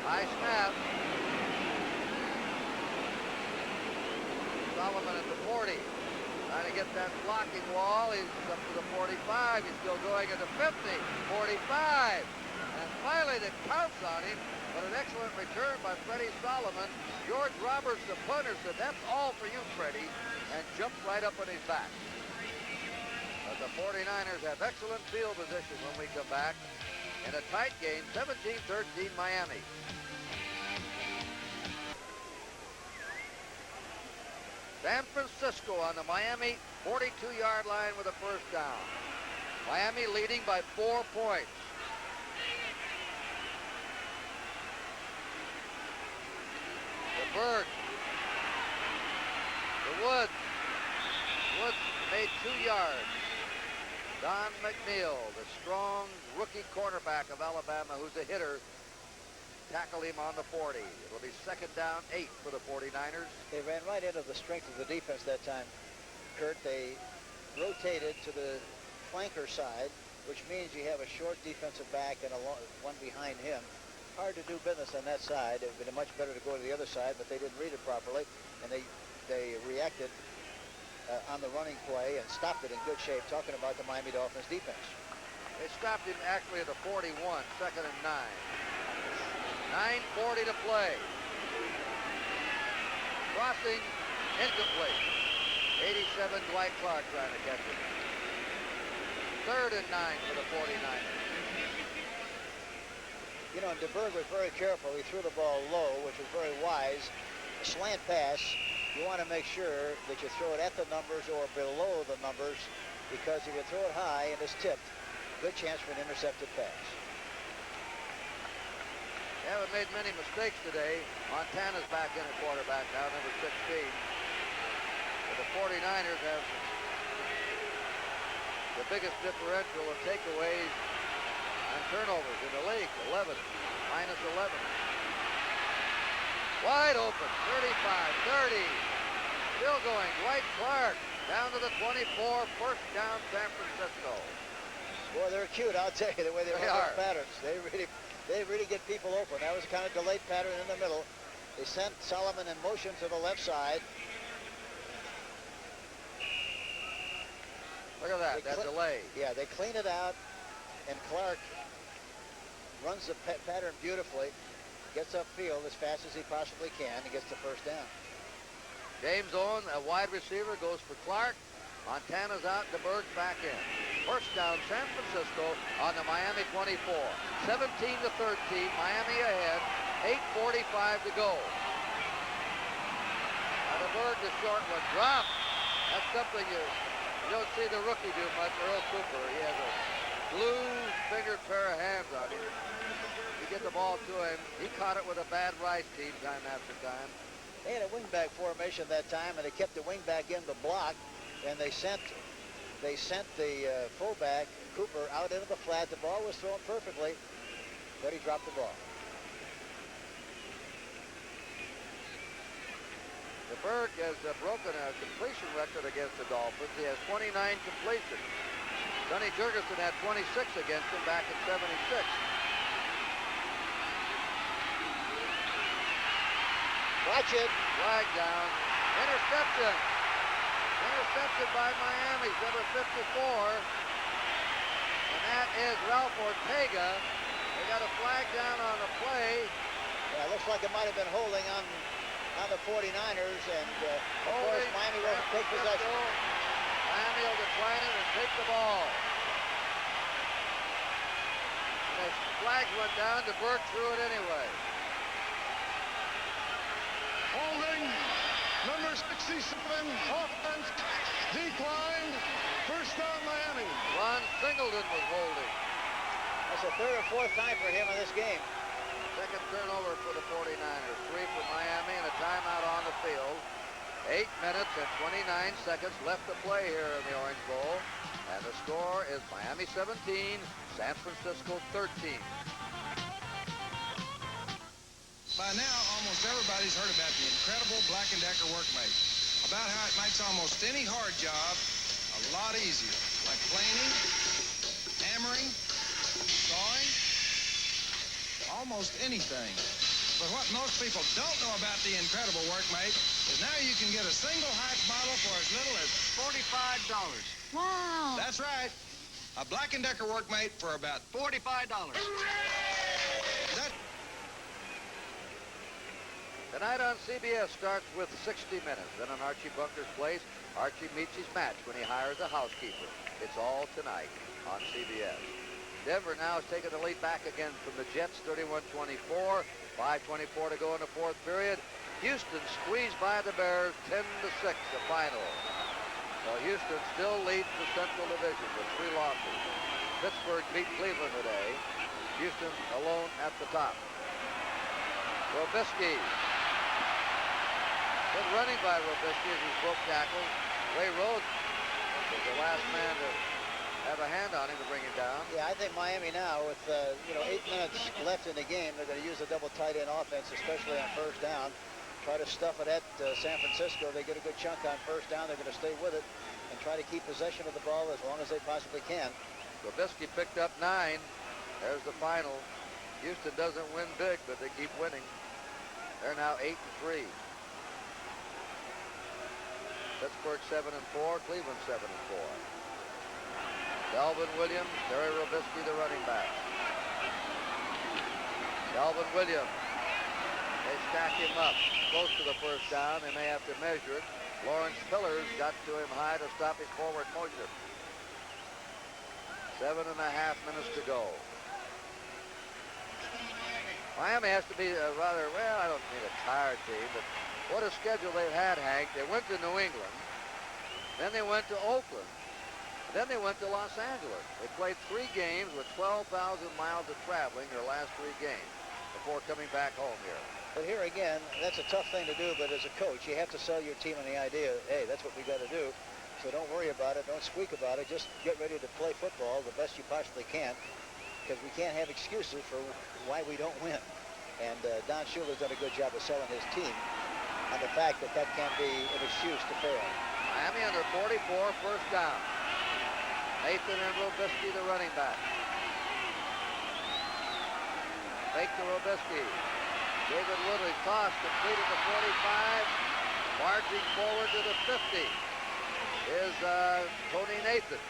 High snap. Solomon at the 40. Trying to get that blocking wall. He's up to the 45. He's still going at the 50, 45. And finally they pounce on him, but an excellent return by Freddie Solomon. George Roberts, the punter, said, "That's all for you, Freddie," and jumped right up on his back. But the 49ers have excellent field position when we come back in a tight game, 17-13 Miami. San Francisco on the Miami 42-yard line with a 1st down. Miami leading by 4 points. The Berg. The Woods. Woods made 2 yards. Don McNeil, the strong rookie cornerback of Alabama, who's a hitter, tackled him on the 40. It'll be 2nd down, 8 for the 49ers. They ran right into the strength of the defense that time, Kurt. They rotated to the flanker side, which means you have a short defensive back and one behind him. Hard to do business on that side. It would have been much better to go to the other side, but they didn't read it properly, and they reacted on the running play and stopped it in good shape, talking about the Miami Dolphins defense. They stopped him actually at the 41, 2nd and 9. 9:40 to play. Crossing incomplete. 87 Dwight Clark trying to catch it. 3rd and 9 for the 49ers. You know, DeBerg was very careful. He threw the ball low, which was very wise. A slant pass, you want to make sure that you throw it at the numbers or below the numbers, because if you throw it high and it's tipped, good chance for an intercepted pass. They haven't made many mistakes today. Montana's back in at quarterback now, number 16. But the 49ers have the biggest differential of takeaways and turnovers in the league, 11, -11. Wide open, 35, 30. Still going, Dwight Clark down to the 24, 1st down San Francisco. Boy, they're cute, I'll tell you, the way they run those patterns. They really get people open. That was kind of delayed pattern in the middle. They sent Solomon in motion to the left side. Look at that delay. Yeah, they clean it out, and Clark runs the pattern beautifully, gets upfield as fast as he possibly can, and gets the 1st down. James Owen, a wide receiver, goes for Clark. Montana's out, DeBerg's back in. 1st down, San Francisco on the Miami 24. 17-13, Miami ahead. 8:45 to go. Now DeBerg, the short one, dropped. That's something you don't see the rookie do much, Earl Cooper. He has a blue-fingered pair of hands on him. You get the ball to him. He caught it with a bad Rice team time after time. They had a wingback formation that time, and they kept the wingback in the block, and they sent the fullback, Cooper, out into the flat. The ball was thrown perfectly, but he dropped the ball. DeBerg has broken a completion record against the Dolphins. He has 29 completions. Sonny Jurgensen had 26 against him back in '76. Watch it. Flag down. Interception. Intercepted by Miami, number 54. And that is Ralph Ortega. They got a flag down on the play. Yeah, looks like it might have been holding on the 49ers, and of course Miami will take possession. Miami will decline it and take the ball. And the flags went down. DeBerg threw it anyway. Holding, number 67, offense, declined. First down, Miami. Ron Singleton was holding. That's the third or fourth time for him in this game. Second turnover for the 49ers. 3 for Miami and a timeout on the field. 8 minutes and 29 seconds left to play here in the Orange Bowl. And the score is Miami 17, San Francisco 13. By now, almost everybody's heard about the incredible Black & Decker workmate. About how it makes almost any hard job a lot easier. Like planing, hammering, sawing, almost anything. But what most people don't know about the incredible workmate is now you can get a single hatch model for as little as $45. Wow. That's right. A Black & Decker workmate for about $45. Tonight on CBS starts with 60 Minutes. Then on Archie Bunker's place, Archie meets his match when he hires a housekeeper. It's all tonight on CBS. Denver now is taking the lead back again from the Jets, 31-24. 5:24 to go in the fourth period. Houston squeezed by the Bears, 10-6, the final. So Houston still leads the Central Division with 3 losses. Pittsburgh beat Cleveland today. Houston alone at the top. Robisky. Good running by Robisky as he broke tackles. Ray Rhodes was the last man to have a hand on him to bring him down. Yeah, I think Miami now, with 8 minutes left in the game, they're going to use a double tight end offense, especially on first down. Try to stuff it at San Francisco. They get a good chunk on first down. They're going to stay with it and try to keep possession of the ball as long as they possibly can. Robisky picked up 9. There's the final. Houston doesn't win big, but they keep winning. They're now 8-3. Pittsburgh 7-4, Cleveland 7-4. Delvin Williams, Terry Robisky, the running back. Delvin Williams. They stack him up close to the first down. They may have to measure it. Lawrence Pillars got to him high to stop his forward motion. 7.5 minutes to go. Miami has to be a rather, well, I don't mean a tired team, but what a schedule they've had, Hank. They went to New England, then they went to Oakland, then they went to Los Angeles. They played 3 games with 12,000 miles of traveling their last 3 games before coming back home here. But here again, that's a tough thing to do, but as a coach, you have to sell your team on the idea, hey, that's what we got to do. So don't worry about it, don't squeak about it, just get ready to play football the best you possibly can, because we can't have excuses for why we don't win. And Don Shula's done a good job of selling his team on the fact that that can't be an excuse to fail. Miami under 44, first down. Nathan and Robisky, the running back. Fake to Robisky. David Woodley tossed, completed the 45. Marching forward to the 50 is Tony Nathan.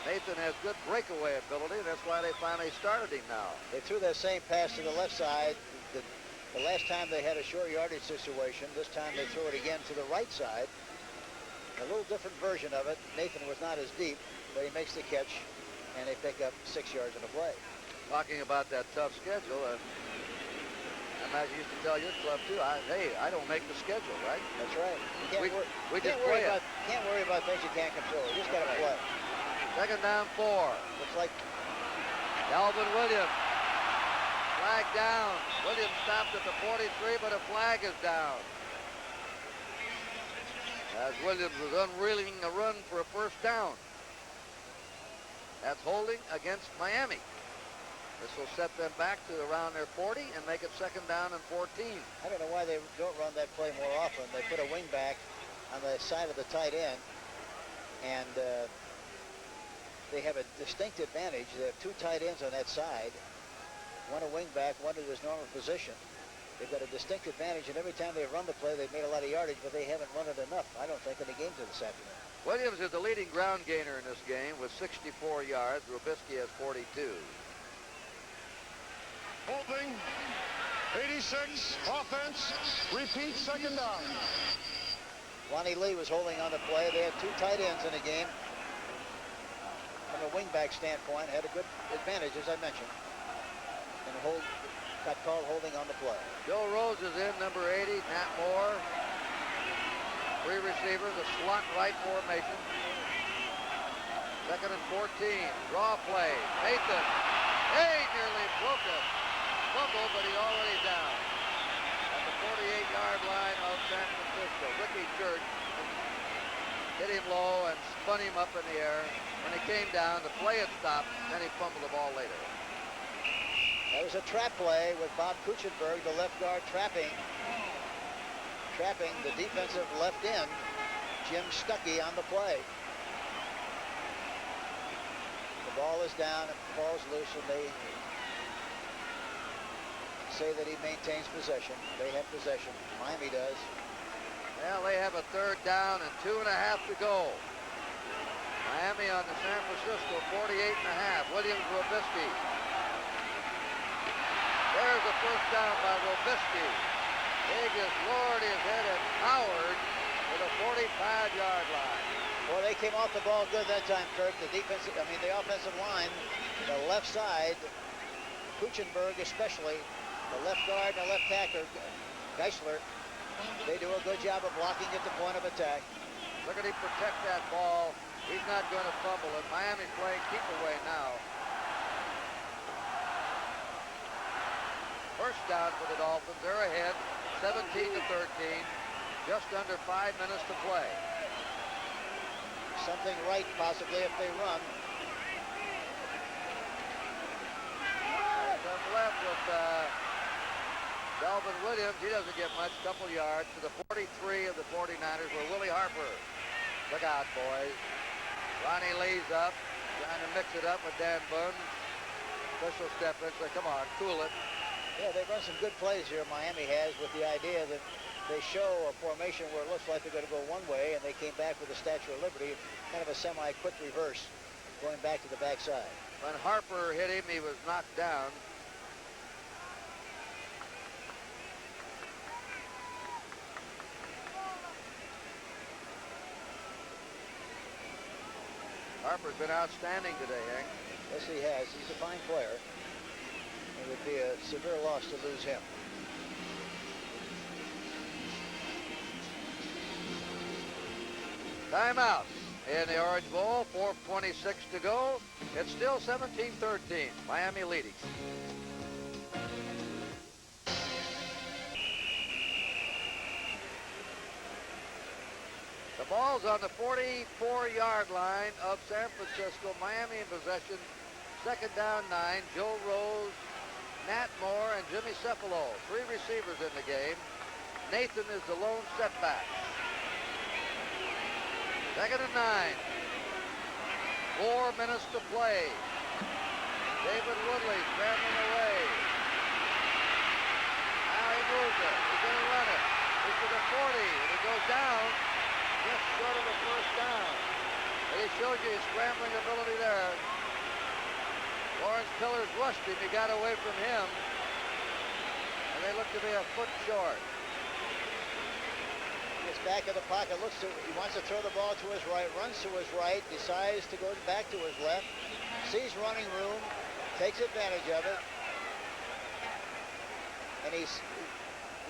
Nathan has good breakaway ability. That's why they finally started him now. They threw that same pass to the left side. The last time they had a short yardage situation. This time they threw it again to the right side. A little different version of it. Nathan was not as deep, but he makes the catch, and they pick up 6 yards in the play. Talking about that tough schedule, I imagine you used to tell your club too, hey, I don't make the schedule, right? That's right. We just play it. Can't worry about things you can't control. You just got to play. Second down 4. Looks like Delvin Williams. Flag down. Williams stopped at the 43, but a flag is down. As Williams was unreeling a run for a first down. That's holding against Miami. This will set them back to around their 40 and make it second down and 14. I don't know why they don't run that play more often. They put a wing back on the side of the tight end, and they have a distinct advantage. They have 2 tight ends on that side, one a wing back, one in his normal position. They've got a distinct advantage, and every time they run the play, they've made a lot of yardage, but they haven't run it enough, I don't think, in the game this afternoon. Williams is the leading ground gainer in this game with 64 yards. Robisky has 42. Holding. 86. Offense. Repeat, second down. Ronnie Lee was holding on the play. They had 2 tight ends in the game. From a wingback standpoint, had a good advantage, as I mentioned. And got called holding on the play. Joe Rose is in, number 80. Nat Moore. 3 receivers, a slot right formation. 2nd and 14. Draw play. Nathan. Hey, nearly broke it. Fumble, but he's already down. At the 48-yard line of San Francisco. Ricky Church hit him low and spun him up in the air. When he came down, the play had stopped, then he fumbled the ball later. That was a trap play with Bob Kuchenberg, the left guard, trapping the defensive left end, Jim Stuckey, on the play. The ball is down and falls loose, and they say that he maintains possession. They have possession. Miami does. Well, they have a 3rd down and 2.5 to go. Miami on the San Francisco 48.5. Williams Robisky. There's a 1st down by Robisky. He just lowered his head at Howard to the 45-yard line. Well, they came off the ball good that time, Kirk. The offensive line, the left side, Kuchenberg especially, the left guard and the left tackler, Geisler, they do a good job of blocking at the point of attack. Look at him protect that ball. He's not going to fumble it. Miami's playing keep away now. 1st down for the Dolphins. They're ahead, 17-13. Just under 5 minutes to play. Something right, possibly, if they run. Some left with Delvin Williams. He doesn't get much, couple yards to the 43 of the 49ers where Willie Harper. Look out, boys. Ronnie Lee's up, trying to mix it up with Dan Boone. Official step in, so come on, cool it. Yeah, they've run some good plays here, Miami has, with the idea that they show a formation where it looks like they're going to go one way, and they came back with the Statue of Liberty, kind of a semi-quick reverse, going back to the backside. When Harper hit him, he was knocked down. Harper's been outstanding today, Hank. Yes, he has. He's a fine player. It would be a severe loss to lose him. Timeout in the Orange Bowl, 4:26 to go. It's still 17-13, Miami leading. The ball's on the 44-yard line of San Francisco. Miami in possession. 2nd down, 9. Joe Rose, Nat Moore, and Jimmy Cefalo. 3 receivers in the game. Nathan is the lone setback. 2nd and 9. 4 minutes to play. David Woodley scrambling away. Now he moves it. He's going to run it. He's to the 40, and he goes down just short of the 1st down. But he shows you his scrambling ability there. Lawrence Pillars rushed him. He got away from him. And they look to be a foot short. Gets back in the pocket, he wants to throw the ball to his right, runs to his right, decides to go back to his left, sees running room, takes advantage of it, and he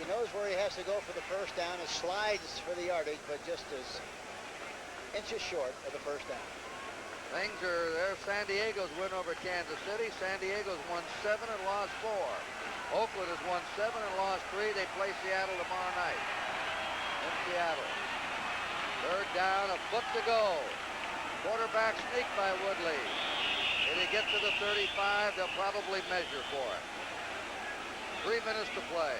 knows where he has to go for the 1st down and slides for the yardage, but just is inches short of the 1st down. Things are there. San Diego's win over Kansas City. San Diego's won 7 and lost 4. Oakland has won 7 and lost 3. They play Seattle tomorrow night. In Seattle. 3rd down, a foot to go. Quarterback sneak by Woodley. Did he get to the 35? They'll probably measure for it. 3 minutes to play.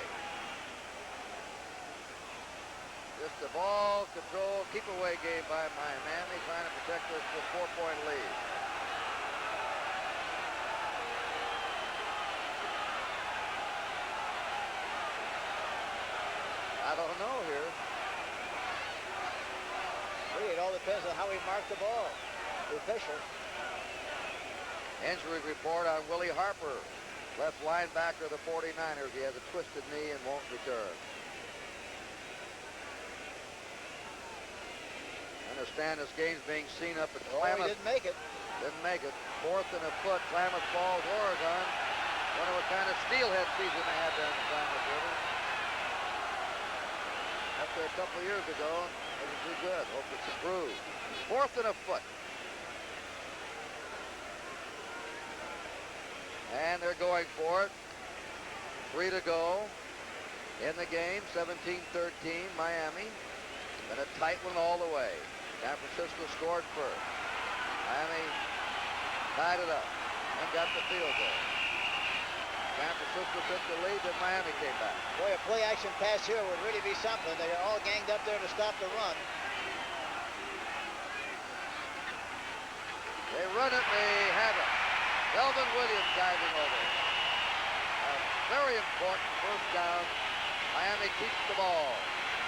Just a ball control, keep away game by Miami, trying to protect this 4-point lead. I don't know here. It all depends on how he marked the ball. The official. Injury report on Willie Harper. left linebacker of the 49ers. He has a twisted knee and won't return. I understand this game's being seen up at Klamath. He didn't make it. Didn't make it. 4th and a foot. Klamath Falls, Oregon. Wonder what kind of steelhead season they had down in the Klamath River. After a couple of years ago, it was too good. Hope it's improved. 4th and a foot. And they're going for it. 3 to go in the game. 17-13, Miami. And a tight one all the way. San Francisco scored first. Miami tied it up and got the field goal. San Francisco took the lead, then Miami came back. Boy, a play-action pass here would really be something. They're all ganged up there to stop the run. They run it, they have it. Delvin Williams diving over. A very important first down. Miami keeps the ball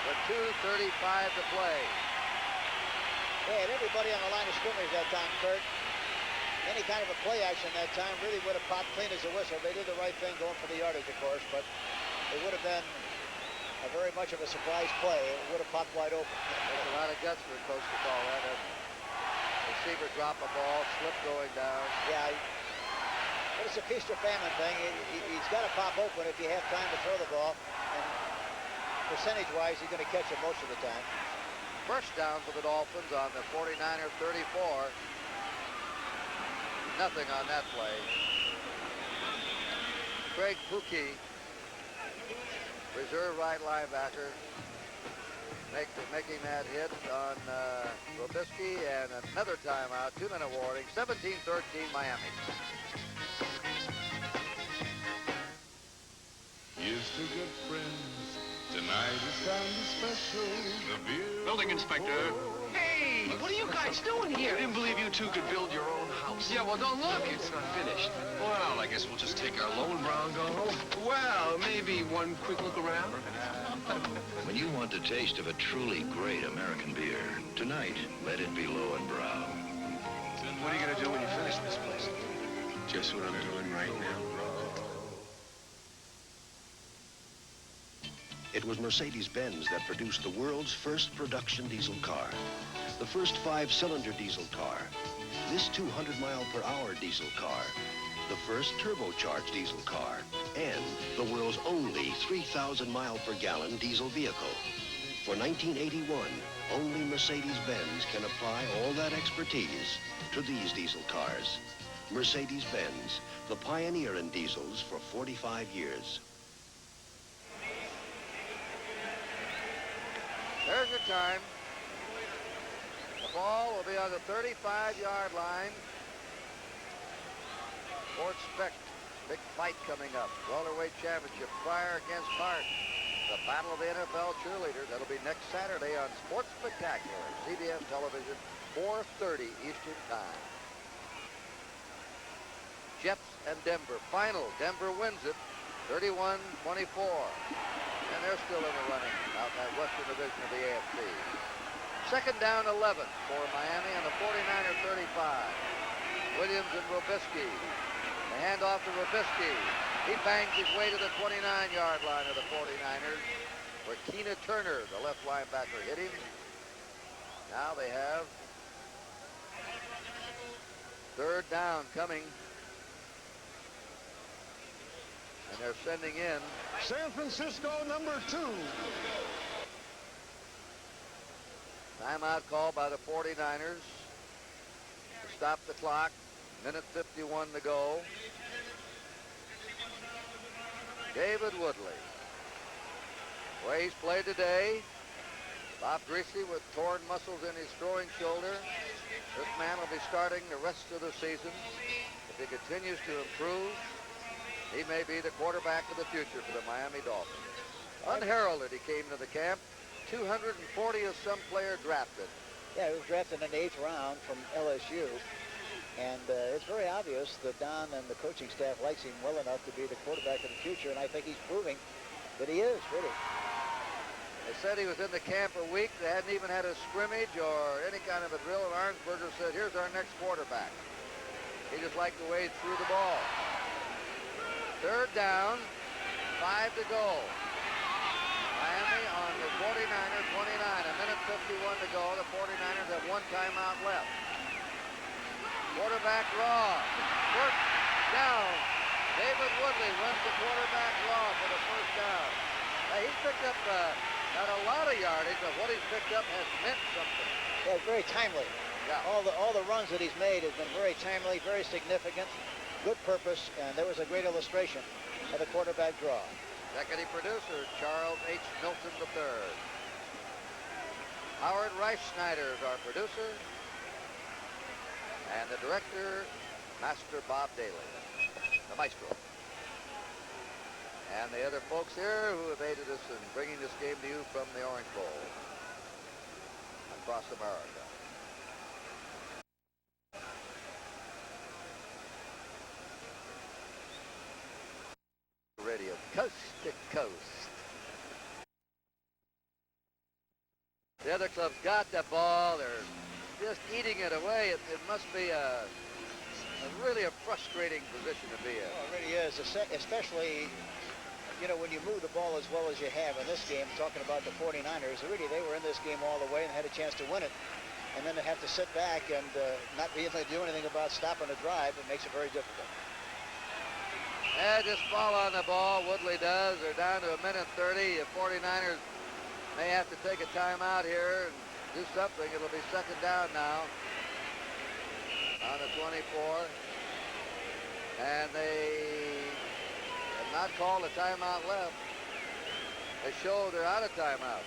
with 2:35 to play. They had everybody on the line of scrimmage that time, Kurt. Any kind of a play action that time really would have popped clean as a whistle. They did the right thing going for the yardage, of course, but it would have been a very much of a surprise play. It would have popped wide open. There's a lot of guts for a coach to call that, doesn't it? Receiver drop a ball, slip going down. Yeah, but it's a feast or famine thing. He's got to pop open if you have time to throw the ball, and percentage-wise, he's going to catch it most of the time. First down for the Dolphins on the 49er 34. Nothing on that play. Craig Pookie, reserve right linebacker, making that hit on Robisky, and another timeout, 2-minute warning, 17-13 Miami. Here's to good friends. Tonight is kind of special. The beer. Building inspector. Hey, what are you guys doing here? I didn't believe you two could build your own house. Yeah, well, don't look. It's not finished. Well, I guess we'll just take our loan, Brown, go home. Well, maybe one quick look around. When you want the taste of a truly great American beer, tonight, let it be Lowenbrau. What are you going to do when you finish this place? Just what I'm doing right now. It was Mercedes-Benz that produced the world's first production diesel car. The first 5-cylinder diesel car. This 200-mile-per-hour diesel car. The first turbocharged diesel car. And the world's only 3,000-mile-per-gallon diesel vehicle. For 1981, only Mercedes-Benz can apply all that expertise to these diesel cars. Mercedes-Benz, the pioneer in diesels for 45 years. There's your time. The ball will be on the 35-yard line. Fort Speck, big fight coming up. Welterweight championship, Pryor against Hart. The battle of the NFL cheerleaders. That'll be next Saturday on Sports Spectacular, CBS television, 4:30 Eastern time. Jets and Denver. Final. Denver wins it, 31-24. And they're still in the running out in that Western Division of the AFC. Second down 11 for Miami on the 49er 35. Williams and Robisky. The handoff to Robisky. He bangs his way to the 29-yard line of the 49ers, where Keena Turner, the left linebacker, hit him. Now they have third down coming. And they're sending in San Francisco number 2. Timeout called by the 49ers to stop the clock. Minute 51 to go. David Woodley. The way he's played today, Bob Greasy with torn muscles in his throwing shoulder. This man will be starting the rest of the season. If he continues to improve, he may be the quarterback of the future for the Miami Dolphins. Unheralded, he came to the camp. 240 of some player drafted. Yeah, he was drafted in the 8th round from LSU. And it's very obvious that Don and the coaching staff likes him well enough to be the quarterback of the future, and I think he's proving that he is, really. They said he was in the camp a week. They hadn't even had a scrimmage or any kind of a drill, and Arnsberger said, here's our next quarterback. He just liked the way he threw the ball. Third down, 5 to go. Miami on the 49er, 29, a minute 51 to go. The 49ers have one timeout left. Quarterback draw. First down. David Woodley runs the quarterback draw for the first down. He's picked up not a lot of yardage, but what he's picked up has meant something. Yeah, very timely. Yeah. All the runs that he's made have been very timely, very significant, good purpose, and there was a great illustration of the quarterback draw. Deputy producer Charles H. Milton III. Howard Reichsnyder is our producer, and the director, Master Bob Daly, the maestro. And the other folks here who have aided us in bringing this game to you from the Orange Bowl across America. Radio, coast to coast. The other club's got the ball. They're just eating it away. It must be really a frustrating position to be in. Oh, it really is, especially, you know, when you move the ball as well as you have in this game, talking about the 49ers, really, they were in this game all the way and had a chance to win it. And then to have to sit back and not be able to do anything about stopping the drive, it makes it very difficult. Just fall on the ball. Woodley does. They're down to a minute 30. The 49ers may have to take a timeout here and do something. It'll be second down now on the 24. And they have not called a timeout left. They show they're out of timeout.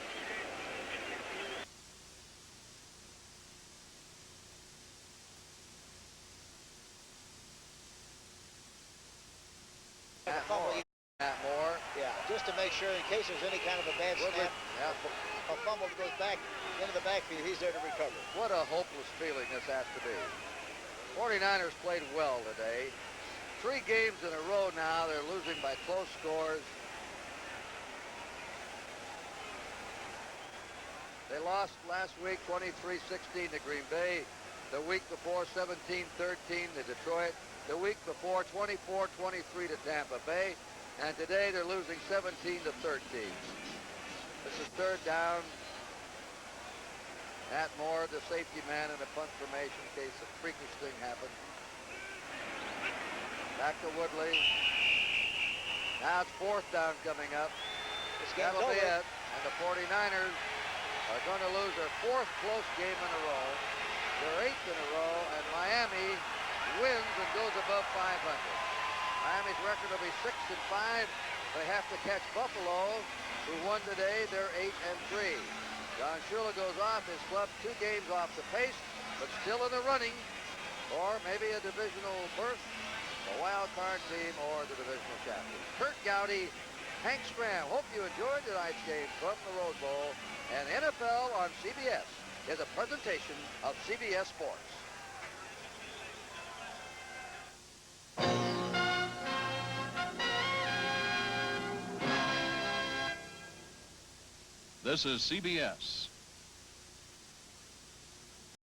Matt Moore. Yeah, just to make sure in case there's any kind of a bad snap, a fumble goes back into the backfield, he's there to recover. What a hopeless feeling this has to be. 49ers played well today. 3 games in a row now, they're losing by close scores. They lost last week 23-16 to Green Bay. The week before 17-13 to Detroit. The week before 24-23 to Tampa Bay. And today they're losing 17-13. This is third down. Matt Moore, the safety man, in a punt formation in case a freakish thing happened. Back to Woodley. Now it's fourth down coming up. That'll be it. And the 49ers are going to lose their 4th close game in a row, their 8th in a row, and Miami wins and goes above 500. Miami's record will be 6-5. They have to catch Buffalo, who won today. They're 8-3. John Shula goes off. His club 2 games off the pace, but still in the running for maybe a divisional berth, a wild card team, or the divisional champion. Kurt Gowdy, Hank Stram. Hope you enjoyed tonight's game from the Rose Bowl. And NFL on CBS is a presentation of CBS Sports. This is CBS.